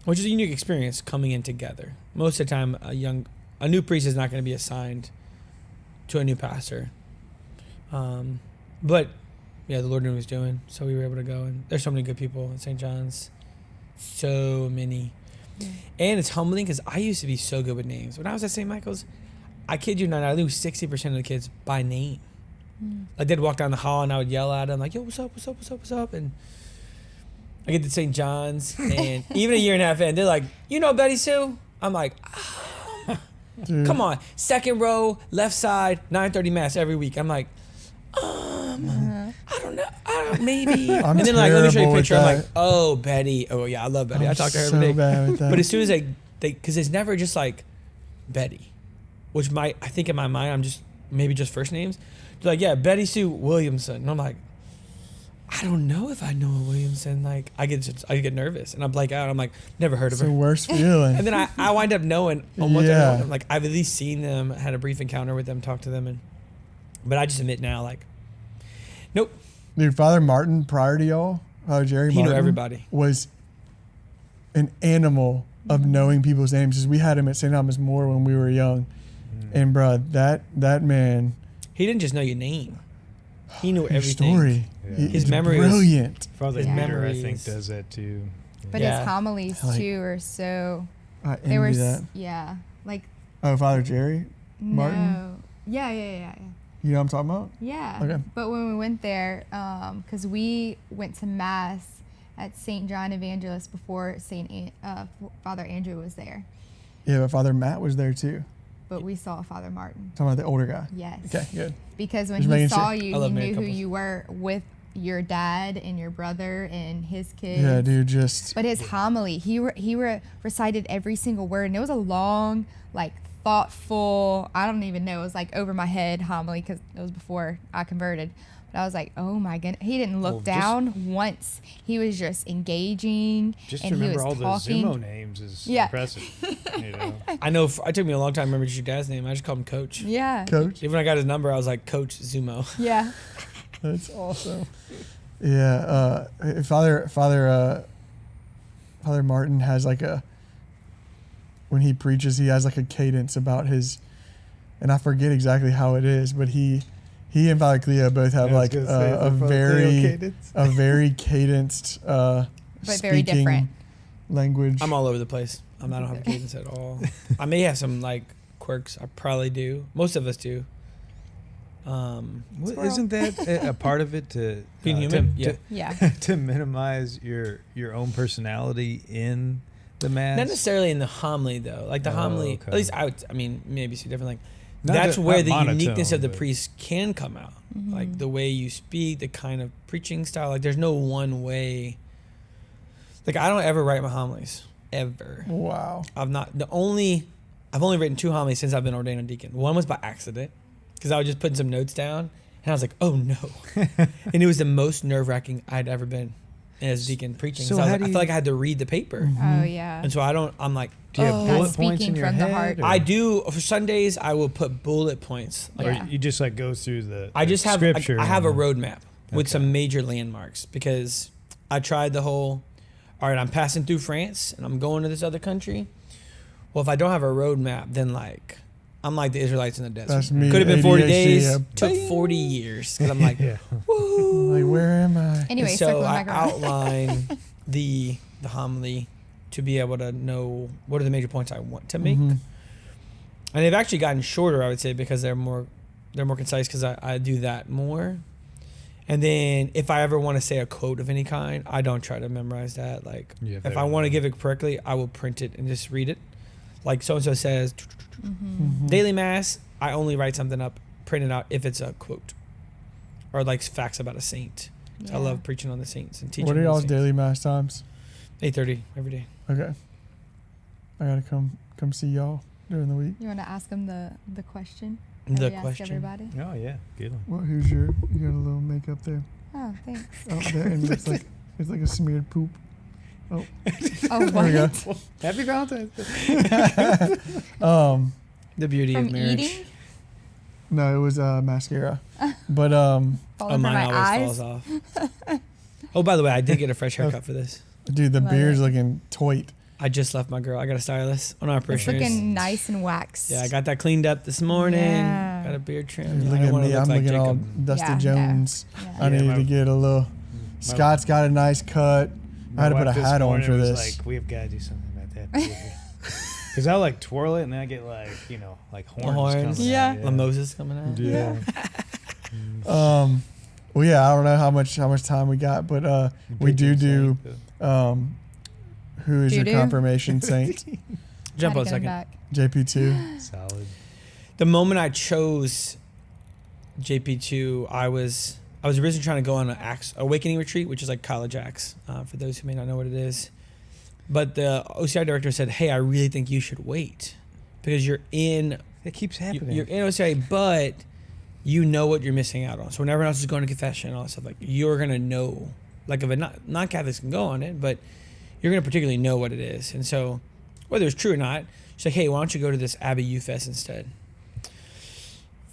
which is a unique experience coming in together. Most of the time, a new priest is not going to be assigned to a new pastor. But yeah, the Lord knew what he was doing, so we were able to go. And there's so many good people at St. John's, so many. Yeah. And it's humbling because I used to be so good with names. When I was at St. Michael's, I kid you not, I knew 60% of the kids by name. Like, they'd walk down the hall and I would yell at them like, yo, what's up, what's up, what's up, what's up? And I get to St. John's, and even a year and a half in, they're like, you know Betty Sue? I'm like, Dude. come on, second row, left side, 9:30 mass every week. I'm like, I don't know, maybe. I'm And then like, let me show you a terrible with picture. I'm like, that. oh, Betty. Oh yeah, I love Betty. I talk to her so every day. bad with that. But as soon as because it's never just like Betty, which I think in my mind, I'm just maybe just first names. They're like, yeah, Betty Sue Williamson. And I'm like, I don't know if I know a Williamson. Like, I get nervous and I blank out. I'm like, never heard of It's the her. worst feeling. And then I wind up knowing almost Yeah. everyone. Like, I've at least seen them, had a brief encounter with them, talked to them, but I just admit now, like, nope. Dude, Father Martin, prior to y'all, Jerry He Martin, knew everybody. was an animal of knowing people's names. Because we had him at St. Thomas More when we were young. And, bro, that man, He didn't just know your name. He knew his everything. story, Yeah. he- His it's memory was- brilliant. Father His Peter, I memories. think, does that too. But Yeah. his homilies Like- too are so. I They were envy that. yeah, like Oh, Father Jerry? Martin? no, yeah. You know what I'm talking about? Yeah. Okay. But when we went there, because we went to mass at St. John Evangelist before Father Andrew was there, Yeah, but Father Matt was there too. but we saw Father Martin. Talking about the older guy. Yes. Okay, good. Because when Just he making saw sure. you, I he love married knew who couples. you were with your dad and your brother and his kids. Yeah, dude, just But his homily, he recited every single word, and it was a long, like, thoughtful, I don't even know, it was like over my head homily because it was before I converted. But I was like, oh my goodness, he didn't look Well, just- down once. He was just engaging, Just and to he remember was all talking. the Zemo names is Yeah. impressive. I know. It took me a long time to remember your dad's name. I just called him Coach. Yeah, Coach. Even when I got his number, I was like, Coach Zumo. yeah. That's awesome. Yeah, Father Martin has like when he preaches, he has like a cadence about his, and I forget exactly how it is, but he and Father Cleo both have like a very cadenced but very speaking different language. I'm all over the place. I don't have a cadence at all. I may have some like quirks. I probably do. Most of us do. Isn't that a part of it to being human? to minimize your own personality in the mass? Not necessarily in the homily though. Like the homily, okay. at least I mean, maybe it's different. Like Not that's that- where not the monotone, uniqueness of the but- priest can come out. Mm-hmm. Like the way you speak, the kind of preaching style. Like there's no one way. Like I don't ever write my homilies ever. Wow. I've only written 2 homilies since I've been ordained a deacon. One was by accident because I was just putting some notes down and I was like, oh no. And it was the most nerve-wracking I'd ever been as deacon preaching. So So I how do feel you- like I had to read the paper. Oh yeah. And so I'm like, Do you have oh. bullet Not points in speaking your from the head? heart. or- I do for Sundays. I will put bullet points. Like Yeah. Or you just like go through the I just have scripture. I have a and- roadmap with Okay. some major landmarks because I tried the whole. All right, I'm passing through France and I'm going to this other country. Well, if I don't have a roadmap, then like I'm like the Israelites in the desert. That's me. Could have been 40 ADHD, days. yeah. Took 40 years because I'm like, Yeah. woo. Like, where am I? Anyway, And circling so I back around. outline the homily to be able to know what are the major points I want to make. Mhm. And they've actually gotten shorter, I would say, because they're more concise because I do that more. And then if I ever want to say a quote of any kind, I don't try to memorize that. Like You have if that I want to in give it correctly, I will print it and just read it. Like so-and-so says, Mhm. daily mass, I only write something up, print it out if it's a quote. Or like facts about a saint. So I Yeah. love preaching on the saints and teaching. What are on the y'all's saints. daily mass times? 8:30 every day. Okay. I gotta come see y'all during the week. You want to ask them the question? The that we question. Ask everybody. Oh yeah, good one. What? Who's your? You got a little makeup there. Oh, thanks. Oh, there, and it's like a smeared poop. Oh, Oh, there we go. what? Happy Valentine's Day. The beauty From of marriage. eating? No, it was mascara, but Falling Oh, from mine my always eyes? falls off. Oh, by the way, I did get a fresh haircut for this. dude, the Love beard's it. looking toit. I just left my girl. I got a stylist on our It's parishioners. looking nice and waxed. Yeah, I got that cleaned up this morning. Yeah. Got a beard trim. Dude, I look don't at wanna me, look I'm like looking all Jacob. Dusty Yeah, no. Jones. Yeah. I Yeah, need my- to get a little. Scott's got a nice cut. I had to put a hat on for this. Like, we've got to do something about that. Because I'll like twirl it and then I get like, like horns. Horns. Coming Yeah. out, Mimosas coming out. Yeah. Well, yeah, I don't know how much time we got, but we do. Who is your Doo-doo? confirmation saint? Jump on a Gotta get 'em second. back. JP2. Solid. The moment I chose JP2, I was originally trying to go on an awakening retreat, which is like college acts, for those who may not know what it is. But the OCI director said, "Hey, I really think you should wait because you're in It keeps happening. you're in OCI, but you know what you're missing out on. So when everyone else is going to confession and all that stuff, like you're gonna know, like if a non-Catholics can go on it, but you're gonna particularly know what it is. And so whether it's true or not, she's like, hey, why don't you go to this Abbey U Fest instead?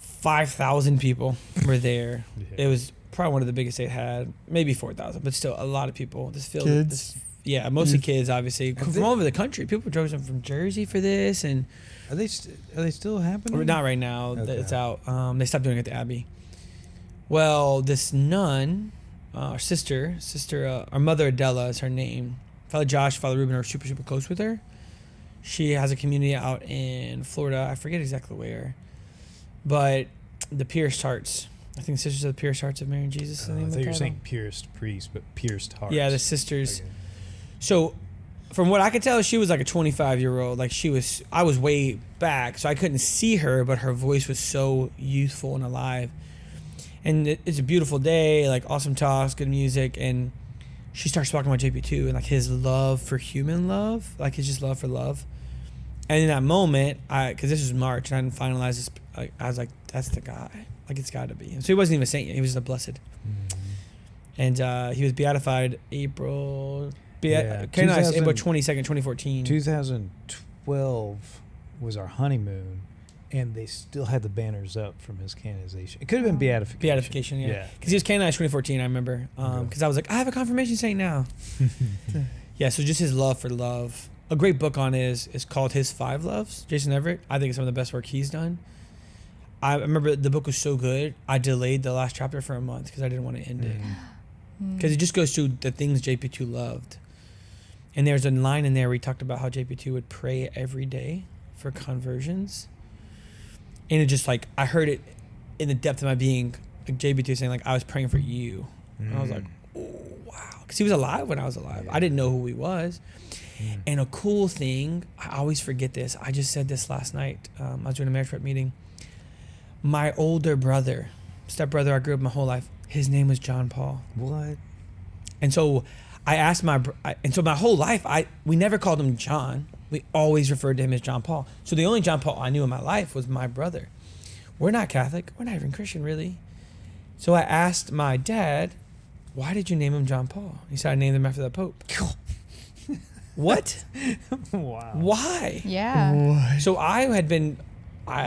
5,000 people were there. Yeah. It was probably one of the biggest they had, maybe 4,000, but still a lot of people. This field, Kids? yeah, mostly Youth. kids, obviously, Have from they- all over the country. People drove in from Jersey for this, and Are they still happening? not right now. Okay. It's out. They stopped doing it at the Abbey. Well, this nun, our sister, our mother Adela is her name. Father Josh, Father Ruben are super, super close with her. She has a community out in Florida. I forget exactly where, but the Pierced Hearts. I think the Sisters of the Pierced Hearts of Mary and Jesus. is the I name of thought the you were title. saying pierced priest, but pierced heart. Yeah, the sisters. Okay. So, from what I could tell, she was like a 25-year-old. Like I was way back, so I couldn't see her, but her voice was so youthful and alive. And it's a beautiful day, like awesome talks, good music, and she starts talking about JP2 and like his love for human love, like his just love for love. And in that moment, because this was March and I didn't finalize this, I was like, that's the guy. Like it's got to be. So he wasn't even a saint yet; he was just a blessed. And he was beatified April. Yeah, April 22nd, 2014. 2012 was our honeymoon, and they still had the banners up from his canonization. It could have been beatification. Beatification, yeah. Because he was canonized 2014, I remember. Because I was like, I have a confirmation saint now. Yeah, so just his love for love. A great book on it is called His Five Loves, Jason Everett. I think it's some of the best work he's done. I remember the book was so good, I delayed the last chapter for a month because I didn't want to end it. Because it just goes through the things JP2 loved. And there's a line in there where he talked about how JP2 would pray every day for conversions. And it just like, I heard it in the depth of my being, like JP2 saying like, I was praying for you. And I was like, oh, wow. Because he was alive when I was alive. I didn't know who he was. And a cool thing, I always forget this. I just said this last night. I was doing a marriage prep meeting. My older brother, stepbrother I grew up my whole life, his name was John Paul. What? And so I asked my whole life, we never called him John. We always referred to him as John Paul. So the only John Paul I knew in my life was my brother. We're not Catholic. We're not even Christian, really. So I asked my dad, why did you name him John Paul? He said, I named him after the Pope. What? Wow. Why? Yeah. What? So I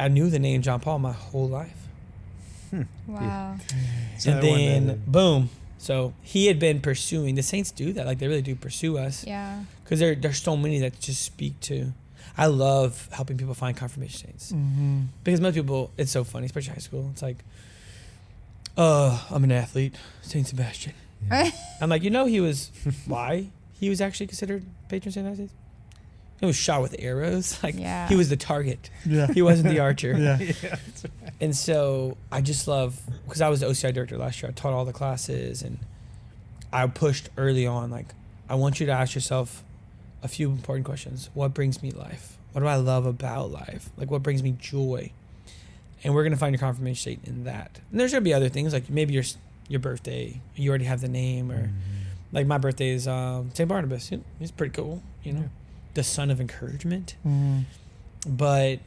knew the name John Paul my whole life. Wow. And then, boom. So he had been pursuing, the saints do that. Like they really do pursue us. Yeah. Because there's so many that just speak to. I love helping people find confirmation saints. Because most people, it's so funny, especially high school. It's like, I'm an athlete, Saint Sebastian. Yeah. I'm like, he was, why? He was actually considered patron saint of the United States. He was shot with arrows. Like he was the target. Yeah. He wasn't the archer. Yeah. That's right. And so I just love, because I was the OCI director last year. I taught all the classes and I pushed early on, like, I want you to ask yourself a few important questions. What brings me life? What do I love about life? Like, what brings me joy? And we're going to find your confirmation saint in that. And there's going to be other things, like maybe your birthday, you already have the name, or like my birthday is St. Barnabas. He's pretty cool, the son of encouragement. But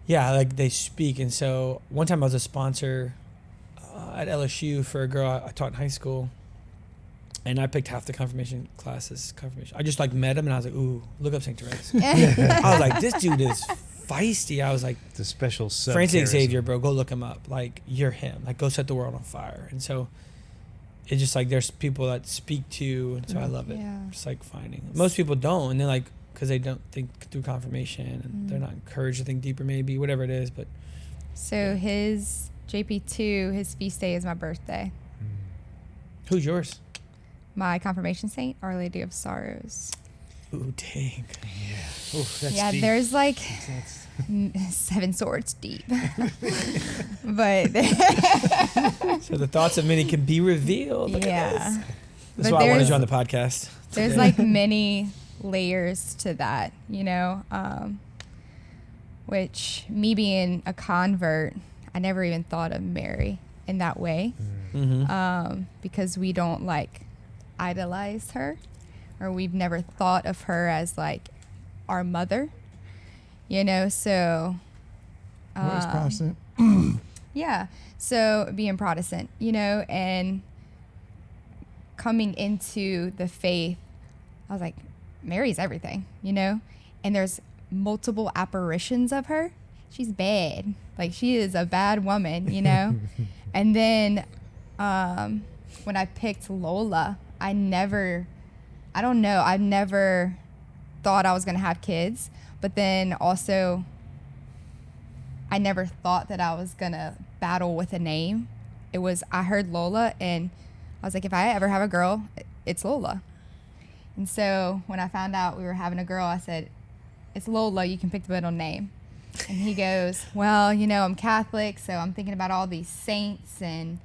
yeah, like they speak. And so one time I was a sponsor at LSU for a girl I taught in high school, and I picked half the confirmation classes. I just like met him and I was like, ooh, look up St. Therese. I was like, this dude is feisty. I was like, the special Francis Xavier, bro, go look him up. Like, you're him. Like, go set the world on fire. And so it's just like there's people that speak to, and so I love it. Yeah. Just like finding. Most people don't, and they're like, because they don't think through confirmation, and they're not encouraged to think deeper, maybe, whatever it is. But So his JP2, his feast day is my birthday. who's yours? My confirmation saint, Our Lady of Sorrows. Ooh, dang. Yeah. Ooh, that's Yeah, deep. there's like That's 7 swords deep. But So the thoughts of many can be revealed. Look at yeah, this. That's But why I wanted there's- you on the podcast. there's today. like many layers to that, which me being a convert, I never even thought of Mary in that way, because we don't like idolize her, or we've never thought of her as like our mother, so What is Protestant? yeah, so being Protestant, and coming into the faith, I was like, Mary's everything, and there's multiple apparitions of her. She's bad. Like, she is a bad woman, And then when I picked Lola, I never thought I was going to have kids, but then also I never thought that I was going to battle with a name. I heard Lola and I was like, if I ever have a girl, it's Lola. And so when I found out we were having a girl, I said, it's Lola, you can pick the middle name. And he goes, well, I'm Catholic, so I'm thinking about all these saints. And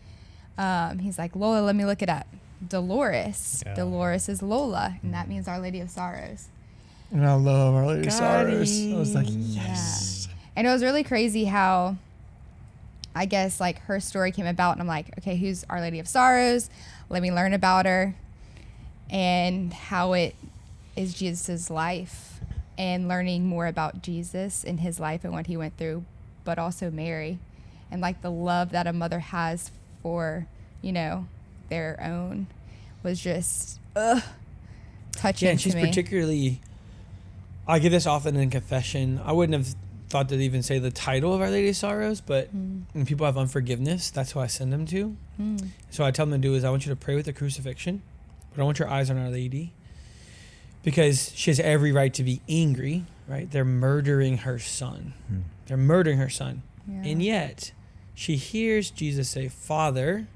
he's like, Lola, let me look it up. Dolores. Yeah. Dolores is Lola, and that means Our Lady of Sorrows. And I love Our Lady of Got Sorrows. it. I was like, Yeah. yes. And it was really crazy how, I guess, like, her story came about, and I'm like, okay, who's Our Lady of Sorrows? Let me learn about her and how it is Jesus' life, and learning more about Jesus and his life and what he went through, but also Mary, and like the love that a mother has for, their own, was just touching Yeah, and she's to me. particularly, I give this often in confession. I wouldn't have thought to even say the title of Our Lady of Sorrows, but when people have unforgiveness, that's who I send them to. So I tell them to do is I want you to pray with the crucifixion, but I want your eyes on Our Lady, because she has every right to be angry, right? They're murdering her son. They're murdering her son. Yeah. And yet she hears Jesus say, Father,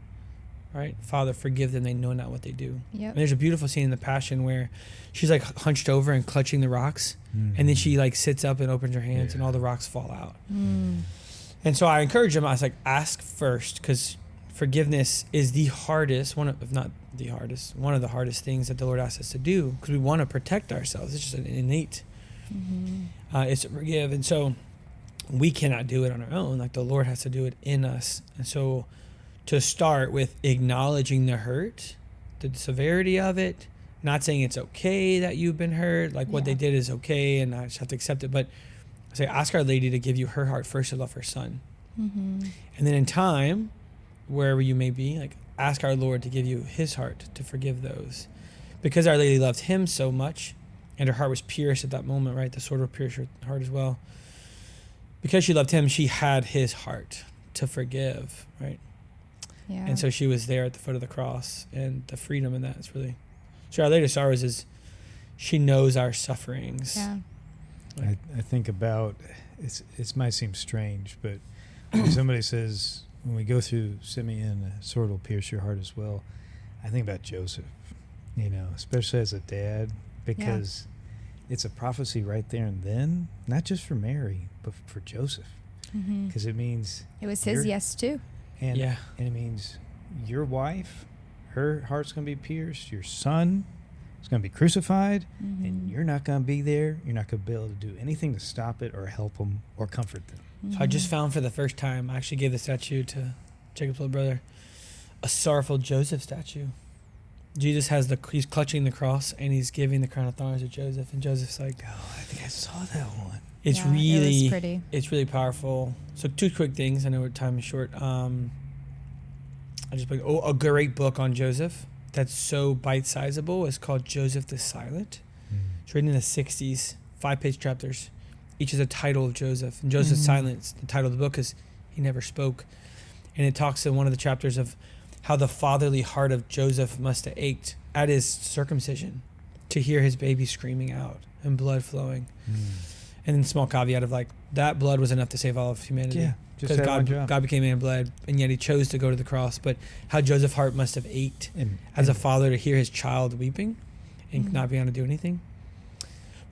right? Father, forgive them. They know not what they do. Yep. And there's a beautiful scene in the Passion where she's like hunched over and clutching the rocks. And then she like sits up and opens her hands and all the rocks fall out. And so I encourage them. I was like, ask first, because forgiveness is the hardest, one of the hardest things that the Lord asks us to do, because we want to protect ourselves. It's just an innate. It's to forgive. And so we cannot do it on our own. Like the Lord has to do it in us. And so to start with acknowledging the hurt, the severity of it, not saying it's okay that you've been hurt, like what they did is okay and I just have to accept it, but I say ask Our Lady to give you her heart first to love her son. And then in time, wherever you may be, like ask our Lord to give you his heart to forgive those. Because Our Lady loved him so much and her heart was pierced at that moment, right? The sword will pierce her heart as well. Because she loved him, she had his heart to forgive, right? Yeah. And so she was there at the foot of the cross, and the freedom in that is really... So Our Lady of Sorrows is, she knows our sufferings. Yeah. I think about, it might seem strange, but when somebody says, when we go through Simeon, a sword will pierce your heart as well, I think about Joseph, especially as a dad, because it's a prophecy right there and then, not just for Mary, but for Joseph, because it means... It was his yes, too. And it means your wife, her heart's going to be pierced, your son is going to be crucified, and you're not going to be there. You're not going to be able to do anything to stop it or help them or comfort them. So I just found for the first time, I actually gave the statue to Jacob's little brother, a sorrowful Joseph statue. Jesus he's clutching the cross and he's giving the crown of thorns to Joseph, and Joseph's like, oh, I think I saw that one. It's Yeah, really, it was pretty. It's really powerful. So 2 quick things. I know our time is short. I just picked a great book on Joseph that's so bite-sizable. It's called Joseph the Silent. It's written in the 60s, 5-page chapters. Each is a title of Joseph. And Joseph's Silent, the title of the book, is he never spoke. And it talks in one of the chapters of how the fatherly heart of Joseph must have ached at his circumcision to hear his baby screaming out and blood flowing. And then small caveat of like, that blood was enough to save all of humanity. Yeah. Because God became man and bled, and yet he chose to go to the cross. But how Joseph's heart must have ached as a father to hear his child weeping and not being able to do anything.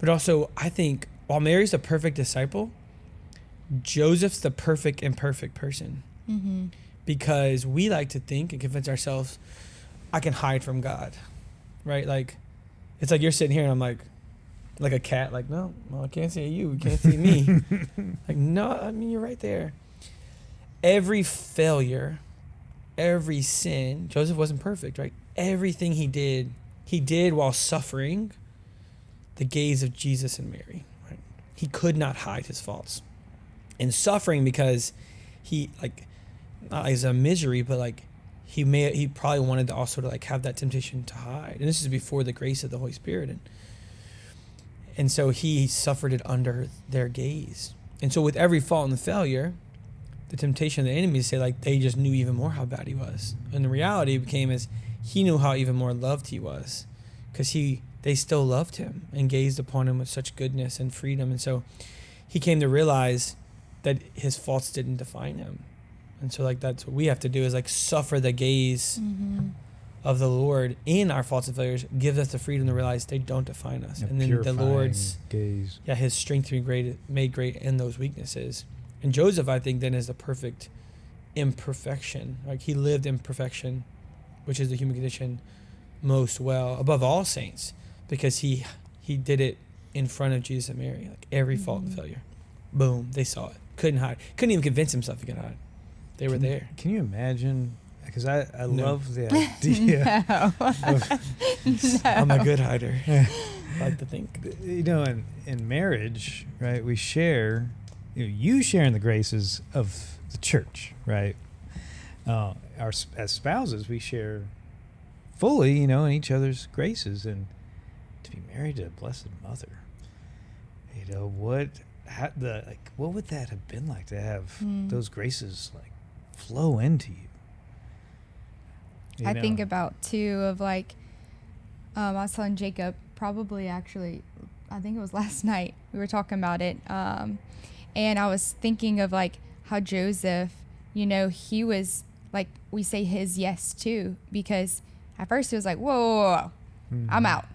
But also, I think, while Mary's the perfect disciple, Joseph's the perfect imperfect person. Because we like to think and convince ourselves, I can hide from God, right? Like, it's like you're sitting here and I'm like a cat, like, no, well, I can't see you. You can't see me. Like, no, I mean, you're right there. Every failure, every sin, Joseph wasn't perfect, right? Everything he did while suffering the gaze of Jesus and Mary, right? He could not hide his faults. And suffering because he, like, not as a misery, but like he probably wanted to also to like have that temptation to hide. And this is before the grace of the Holy Spirit. And so he suffered it under their gaze. And so with every fault and failure, the temptation of the enemy to say like they just knew even more how bad he was. And the reality became is he knew how even more loved he was, because they still loved him and gazed upon him with such goodness and freedom. And so he came to realize that his faults didn't define him. And so like that's what we have to do is like suffer the gaze of the Lord in our faults and failures, gives us the freedom to realize they don't define us. And then the Lord's gaze. Yeah, his strength to be made great in those weaknesses. And Joseph, I think, then is the perfect imperfection. Like he lived in perfection, which is the human condition, most well above all saints, because he did it in front of Jesus and Mary. Like every fault and failure, boom, they saw it. Couldn't hide. Couldn't even convince himself he could hide. They were there. Can you imagine? Because I love the idea. I'm a good hider. I like to think. In marriage, right? We share. You share in the graces of the church, right? As spouses, we share fully, in each other's graces, and to be married to a blessed mother, what would that have been like to have those graces like flow into you? I think about too of like, I was telling Jacob probably actually, I think it was last night we were talking about it, and I was thinking of like how Joseph, you know, he was like, we say his yes too, because at first he was like, whoa, I'm out.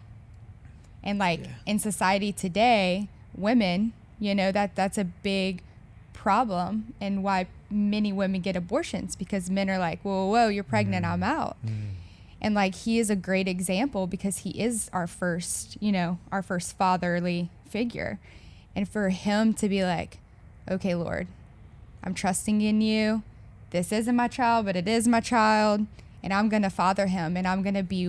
And like in society today, women, you know, that's a big problem, and why many women get abortions, because men are like, whoa, you're pregnant, I'm out. And like, he is a great example because he is our first, you know, our first fatherly figure. And for him to be like, okay, Lord, I'm trusting in you. This isn't my child, but it is my child. And I'm going to father him, and I'm going to be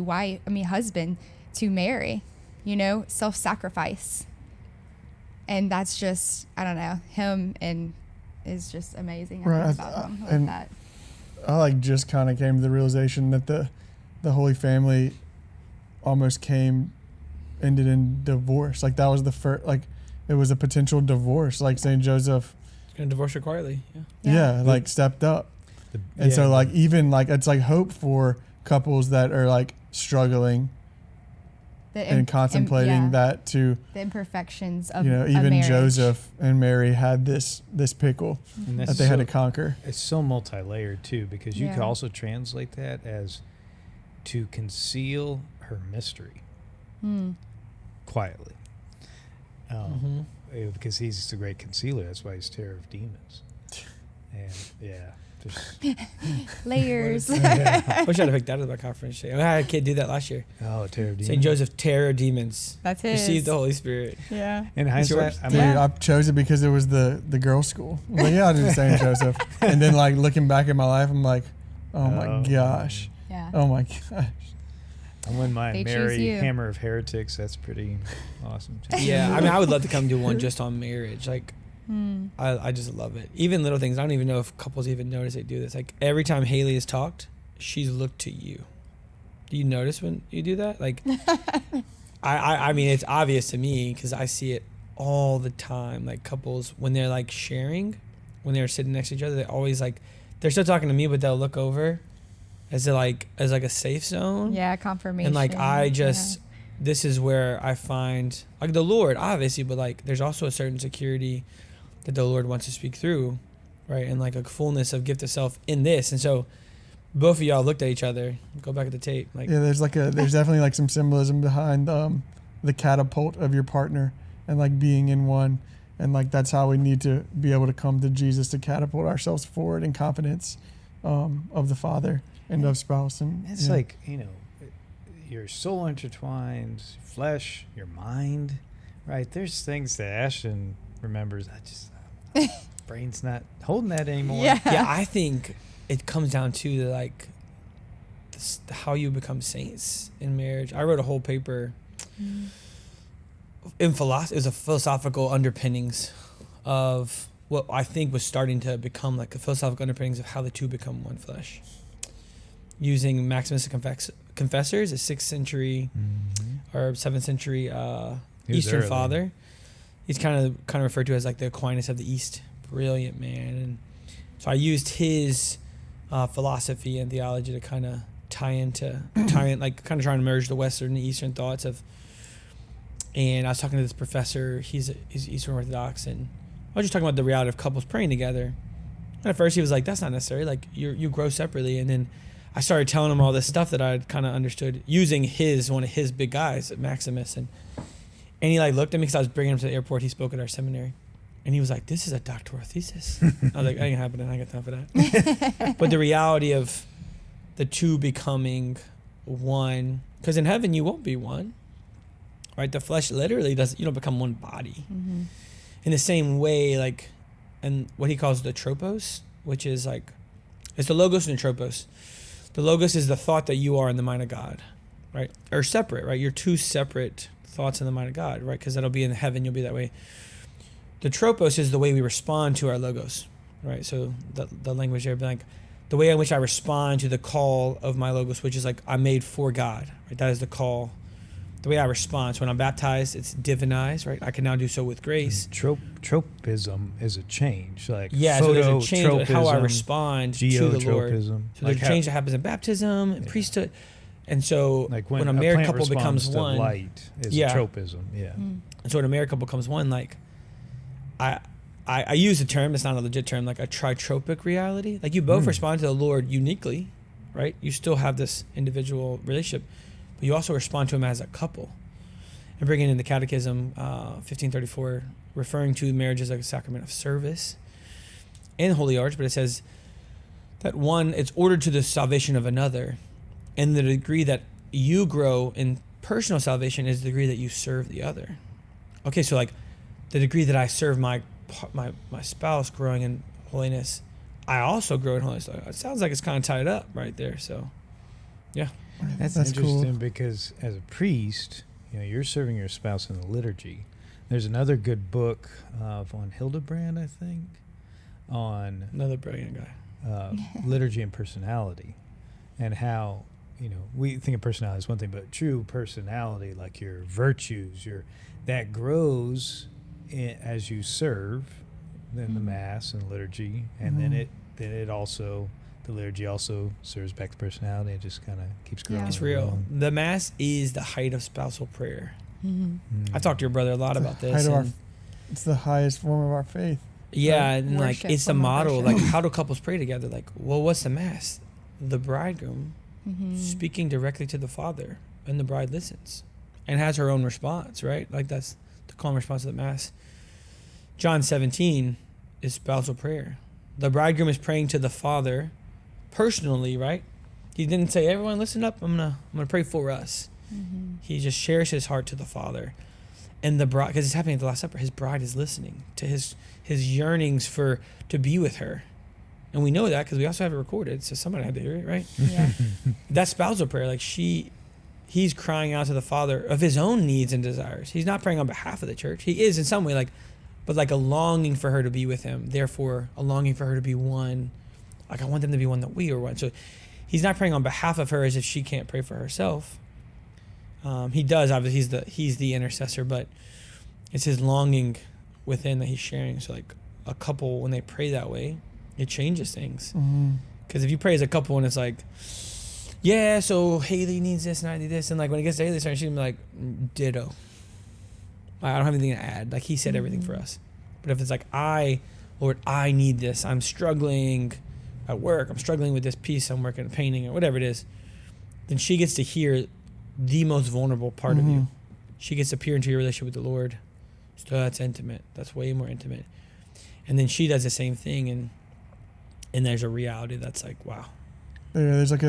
husband to Mary, you know, self-sacrifice. And that's just, I don't know, him and is just amazing. I think about him like that. I like just kind of came to the realization that the Holy Family almost ended in divorce. Like that was the first, like it was a potential divorce. Like St. Joseph, gonna divorce her quietly. Yeah, like stepped up. And so like even like it's like hope for couples that are like struggling and contemplating that too. The imperfections of, you know, even marriage. Joseph and Mary had this pickle that they had to conquer. It's so multi-layered too, because you could also translate that as to conceal her mystery quietly. Because he's the great concealer. That's why he's terror of demons. And layers. Wish I'd have picked that as my conference. I had a kid do that last year. Oh, terror of demons. St. Joseph, terror of demons. That's his. Received the Holy Spirit. Yeah. In hindsight, I chose it because it was the girls' school. I'm like, I'll do St. Joseph. And then like looking back at my life, I'm like, oh my gosh. Yeah. Oh my gosh. I wouldn't mind They Mary, choose you. Hammer of Heretics. That's pretty awesome too. Yeah, I mean, I would love to come do one just on marriage. Like, I just love it. Even little things. I don't even know if couples even notice they do this. Like every time Haley has talked, she's looked to you. Do you notice when you do that? Like, I mean, it's obvious to me because I see it all the time. Like couples, when they're like sharing, when they're sitting next to each other, they always like, they're still talking to me, but they'll look over as like a safe zone. Yeah, confirmation. And like this is where I find like the Lord, obviously, but like there's also a certain security that the Lord wants to speak through, right? And like a fullness of gift of self in this. And so both of y'all looked at each other. Go back at the tape. Like, yeah, there's definitely like some symbolism behind the catapult of your partner and like being in one. And like that's how we need to be able to come to Jesus to catapult ourselves forward in confidence of the Father and of spouse. And it's like, you know, your soul intertwined, flesh, your mind, right? There's things that Ashton remembers. Brain's not holding that anymore. Yeah. I think it comes down to like how you become saints in marriage. I wrote a whole paper in philosophy. It was a philosophical underpinnings of what I think was starting to become like a philosophical underpinnings of how the two become one flesh. Using Maximus the Confessor's, a 6th century or 7th century Eastern father. He's kind of referred to as like the Aquinas of the East. Brilliant man. And so I used his philosophy and theology to kind of tie in, like kind of trying to merge the Western and the Eastern thoughts of. And I was talking to this professor. He's Eastern Orthodox, and I was just talking about the reality of couples praying together. And at first he was like, "That's not necessary. Like you grow separately." And then I started telling him all this stuff that I had kind of understood using one of his big guys, Maximus, and he like looked at me because I was bringing him to the airport. He spoke at our seminary, and he was like, "This is a doctoral thesis." I was like, "That ain't happening. I got time for that." But the reality of the two becoming one, because in heaven you won't be one, right? The flesh literally doesn't. You don't become one body. In the same way, like, and what he calls the tropos, which is like, it's the logos and the tropos. The logos is the thought that you are in the mind of God, right? Or separate, right? You're two separate thoughts in the mind of God, right? Because that'll be in heaven, you'll be that way. The tropos is the way we respond to our logos, right? So the language there, like the way in which I respond to the call of my logos, which is like I'm made for God, right? That is the call the way I respond. So when I'm baptized, it's divinized, right? I can now do so with grace. Tropism is a change, like So there's a change in how I respond to the Lord. Geotropism. So there's a change that happens in baptism and priesthood. And so like when a married plant couple becomes responds to one, light is a tropism. Yeah. Mm. and so when a married couple becomes one, like I use the term, it's not a legit term, like a tritropic reality. Like you both respond to the Lord uniquely, right? You still have this individual relationship, but you also respond to him as a couple. And bringing in the Catechism, 1534, referring to marriage as like a sacrament of service and Holy Arch, but it says that one, it's ordered to the salvation of another. And the degree that you grow in personal salvation is the degree that you serve the other. Okay, so like the degree that I serve my spouse growing in holiness, I also grow in holiness. It sounds like it's kind of tied up right there. So, yeah. That's interesting cool. Because as a priest, you're serving your spouse in the liturgy. There's another good book on Hildebrand, I think, on another brilliant guy, liturgy and personality, and how we think of personality as one thing, but true personality, like your virtues, that grows as you serve in the Mass and liturgy, and then it also, the liturgy also serves back to personality. It just kind of keeps growing. It's real. The Mass is the height of spousal prayer. I talked to your brother a lot about this. It's the highest form of our faith. Yeah, and like it's the model. Like, how do couples pray together? Like, well, what's the Mass? The bridegroom speaking directly to the Father, and the bride listens and has her own response, right? Like that's the calm response to the Mass. John 17 is spousal prayer. The bridegroom is praying to the Father personally, right? He didn't say, "Everyone, listen up. I'm gonna pray for us." He just shares his heart to the Father, and the bride, because it's happening at the Last Supper. His bride is listening to his yearnings to be with her. And we know that because we also have it recorded, so somebody had to hear it, right? Yeah. That's spousal prayer. Like he's crying out to the Father of his own needs and desires. He's not praying on behalf of the church. He is in some way, but like a longing for her to be with him. Therefore, a longing for her to be one. Like I want them to be one that we are one. So he's not praying on behalf of her as if she can't pray for herself. He does, obviously. He's the intercessor, but it's his longing within that he's sharing. So like a couple, when they pray that way, it changes things. Because if you pray as a couple and it's like, yeah, so Haley needs this and I need this, and like when it gets to Haley's turn, she's gonna be like, ditto. I don't have anything to add. Like he said everything for us. But if it's like, Lord, I need this. I'm struggling at work. I'm struggling with this piece. I'm working at painting or whatever it is. Then she gets to hear the most vulnerable part of you. She gets to peer into your relationship with the Lord. So that's intimate. That's way more intimate. And then she does the same thing, and there's a reality that's like, wow. Yeah, there's like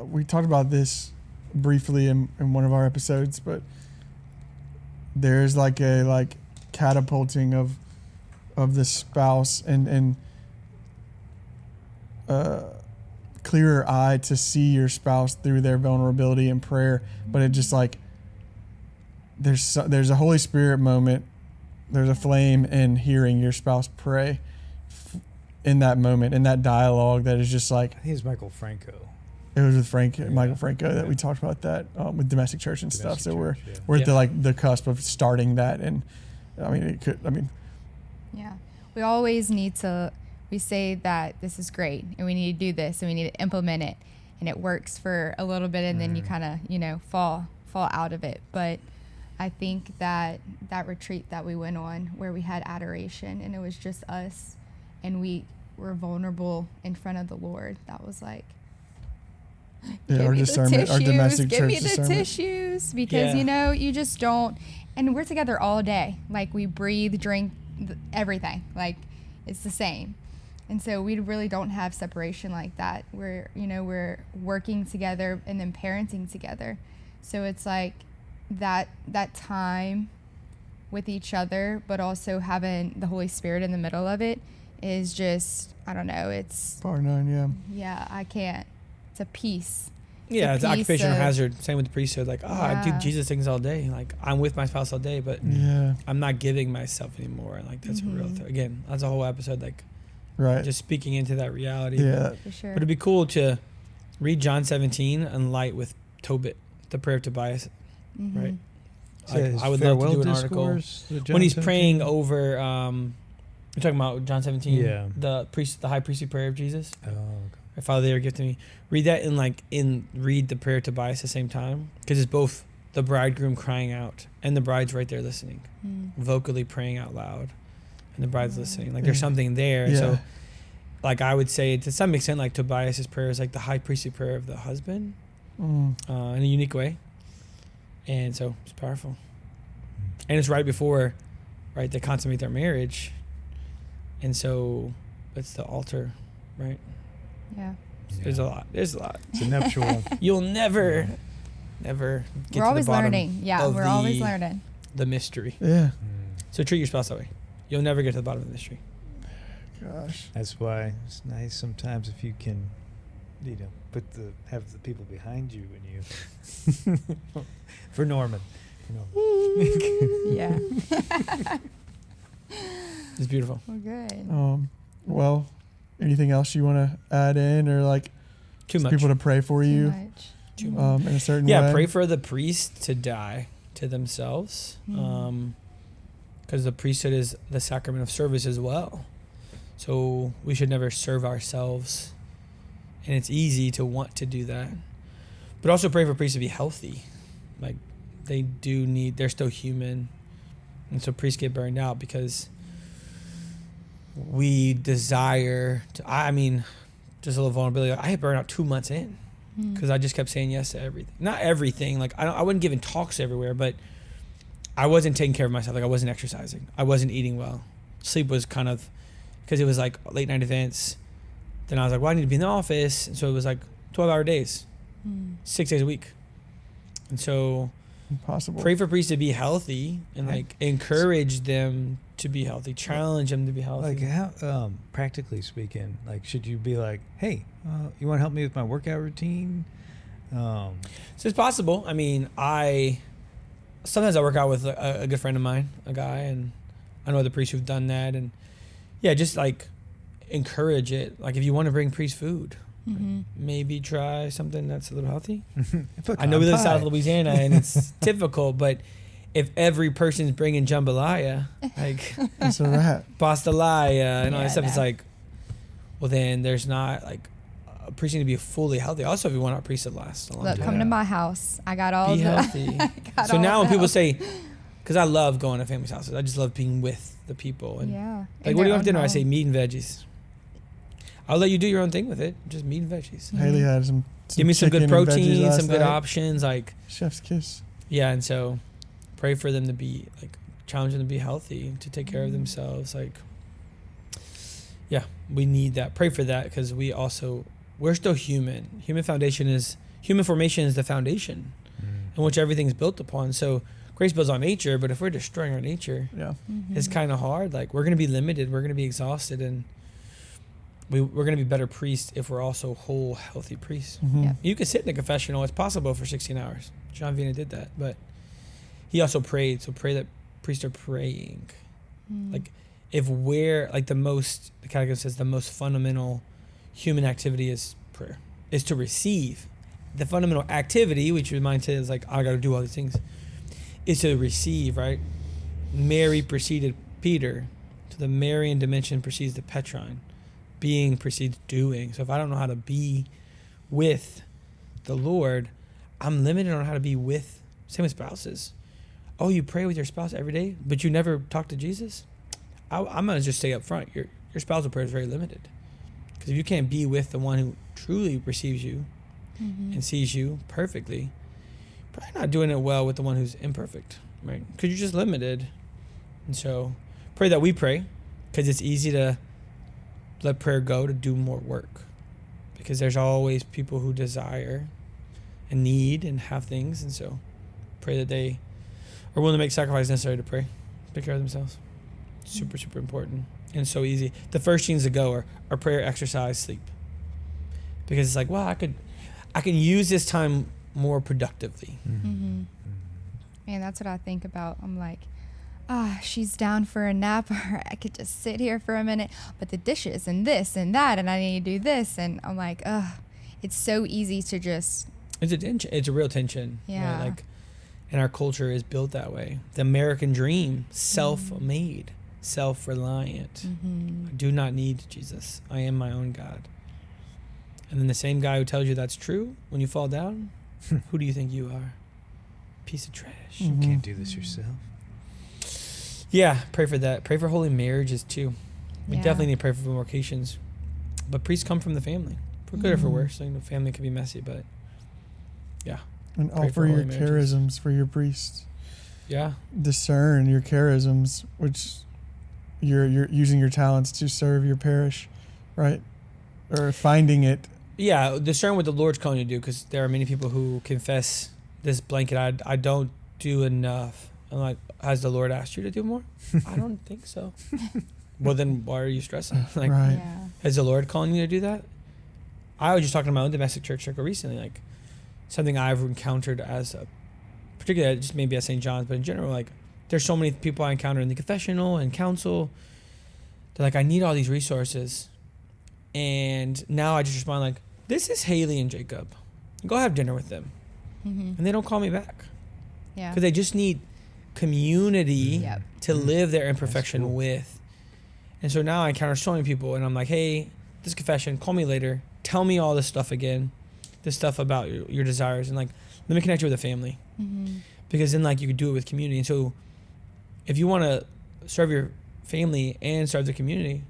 we talked about this briefly in one of our episodes, but there's like a catapulting of the spouse and clearer eye to see your spouse through their vulnerability in prayer. But it just like there's a Holy Spirit moment. There's a flame in hearing your spouse pray in that moment, in that dialogue that is just like... I think it's Michael Franco. It was with Michael Franco that we talked about that with domestic church and stuff. So we're at the cusp of starting that, and yeah, we always need to. We say that this is great, and we need to do this, and we need to implement it, and it works for a little bit, and then you kind of fall out of it. But I think that retreat that we went on, where we had adoration, and it was just us, and we were vulnerable in front of the Lord. That was like, our discernment, our domestic church discernment. Give me the tissues, because you just don't. And we're together all day. Like we breathe, drink, everything. Like it's the same. And so we really don't have separation like that. We're working together and then parenting together. So it's like that time with each other, but also having the Holy Spirit in the middle of it is just, I don't know, it's... Bar none, yeah. Yeah, I can't. It's a peace. Yeah, it's occupational hazard. Same with the priesthood. Like, I do Jesus things all day. Like, I'm with my spouse all day, but I'm not giving myself anymore. Like, that's a real thing. Again, that's a whole episode, like, just speaking into that reality. Yeah. For sure. But it'd be cool to read John 17 and light with Tobit, the prayer of Tobias, right? Like, I would love to do an article when he's praying over. You're talking about John 17, Yeah. the high priestly prayer of Jesus. Oh, okay. Our Father, they are given to me. Read that and read the prayer to Tobias at the same time, because it's both the bridegroom crying out and the bride's right there listening, vocally praying out loud, and the bride's listening. Like there's something there. Yeah. So, like I would say to some extent, like Tobias's prayer is like the high priestly prayer of the husband, in a unique way, and so it's powerful. And it's right before, right, they consummate their marriage, and so it's the altar, right? Yeah. There's a lot. It's a nuptial. You'll never get We're to always the bottom learning. Yeah, of we're always learning. the mystery. Yeah. So treat your spouse that way. You'll never get to the bottom of the mystery. Gosh. That's why it's nice sometimes if you can, have the people behind you when you. For Norman. Yeah. It's beautiful. Well, good. Well, anything else you want to add in, or like Too much. people to pray for you much. Too much. in a certain Yeah, way? pray for the priest to die to themselves, because the priesthood is the sacrament of service as well. So we should never serve ourselves, and it's easy to want to do that. But also pray for priests to be healthy. Like they're still human, and so priests get burned out because we desire to. I mean, just a little vulnerability. I had burned out 2 months in. Because I just kept saying yes to everything. Not everything. Like I wasn't giving talks everywhere, but I wasn't taking care of myself. Like I wasn't exercising. I wasn't eating well. Sleep was kind of, because it was like late night events. Then I was like, well, I need to be in the office. And so it was like 12-hour days, 6 days a week. And so Impossible. pray for priests to be healthy and like encourage them to be healthy, challenge them to be healthy. Like how, practically speaking, like should you be like, hey, you want to help me with my workout routine? So it's possible. I mean, sometimes I work out with a good friend of mine, a guy, and I know other priests who've done that, and yeah, just like encourage it. Like if you want to bring priest food, maybe try something that's a little healthy. I know we live in South Louisiana and it's difficult, but if every person's bringing jambalaya, like It's a wrap. pastalaya and all that stuff, it's no. like, well, then there's not like a priest need to be fully healthy. Also, if you want our priest to last a long Look, time, come to my house. I got all be the. healthy. got So all now when the people help. say, because I love going to families' houses, I just love being with the people. And Yeah. like, in what do you their want for dinner? own I say home. meat and veggies. I'll let you do your own thing with it. Just meat and veggies. Haley had some Give me some good chicken and veggies protein, last some good night. options. Like, Chef's kiss. yeah, and so pray for them to be, like, challenge them to be healthy, to take care of themselves. Like, yeah, we need that. Pray for that because we're still human. Human formation is the foundation in which everything's built upon. So grace builds on nature, but if we're destroying our nature, Yeah. it's kind of hard. Like, we're going to be limited. We're going to be exhausted, and we're going to be better priests if we're also whole, healthy priests. Mm-hmm. Yeah. You could sit in the confessional. It's possible for 16 hours. John Vina did that, but he also prayed. So pray that priests are praying. Like, if we're like the catechism says the most fundamental human activity is prayer, is to receive. The fundamental activity, which your mind says like, I got to do all these things, is to receive, right? Mary preceded Peter. So the Marian dimension precedes the Petrine. Being precedes doing. So if I don't know how to be with the Lord, I'm limited on how to be with, same with spouses. Oh, you pray with your spouse every day, but you never talk to Jesus? I'm going to just say up front, your spousal prayer is very limited. Because if you can't be with the one who truly receives you and sees you perfectly, probably not doing it well with the one who's imperfect, right? Because you're just limited. And so pray that we pray, because it's easy to let prayer go to do more work, because there's always people who desire and need and have things. And so pray that they are willing to make sacrifices necessary to pray, take care of themselves. Super, super important and so easy. The first things to go are prayer, exercise, sleep, because it's like, well, I can use this time more productively. Man, that's what I think about. I'm like, she's down for a nap, or I could just sit here for a minute. But the dishes and this and that, and I need to do this, and I'm like, it's so easy to just. It's a tension. It's a real tension. Yeah. Right? Like, And our culture is built that way. The American dream, self-made, self-reliant. I do not need Jesus. I am my own God. And then the same guy who tells you that's true, when you fall down, who do you think you are? Piece of trash. You can't do this yourself. Yeah, pray for that. Pray for holy marriages too. We Yeah. definitely need to pray for vocations. But priests come from the family, for good or for worse. So, family can be messy, but yeah. And Pray for offer your holy marriages. charisms for your priests. Yeah. Discern your charisms, which you're using your talents to serve your parish, right? Or finding it. Yeah, discern what the Lord's calling you to do, because there are many people who confess this blanket, I don't do enough. I'm like, has the Lord asked you to do more? I don't think so. Well, then why are you stressing? Like, Right. Yeah. is the Lord calling you to do that? I was just talking to my own domestic church circle recently, like something I've encountered as a, particularly just maybe at St. John's, but in general, like there's so many people I encounter in the confessional and council. They're like, I need all these resources. And now I just respond like, this is Haley and Jacob. Go have dinner with them. And they don't call me back. Yeah. Because they just need community Yep. to live their imperfection cool. with. And so now I encounter so many people, and I'm like, hey, this confession, call me later. Tell me all this stuff again, this stuff about your desires, and like, let me connect you with a family. Because then like you could do it with community. And so if you want to serve your family and serve the community,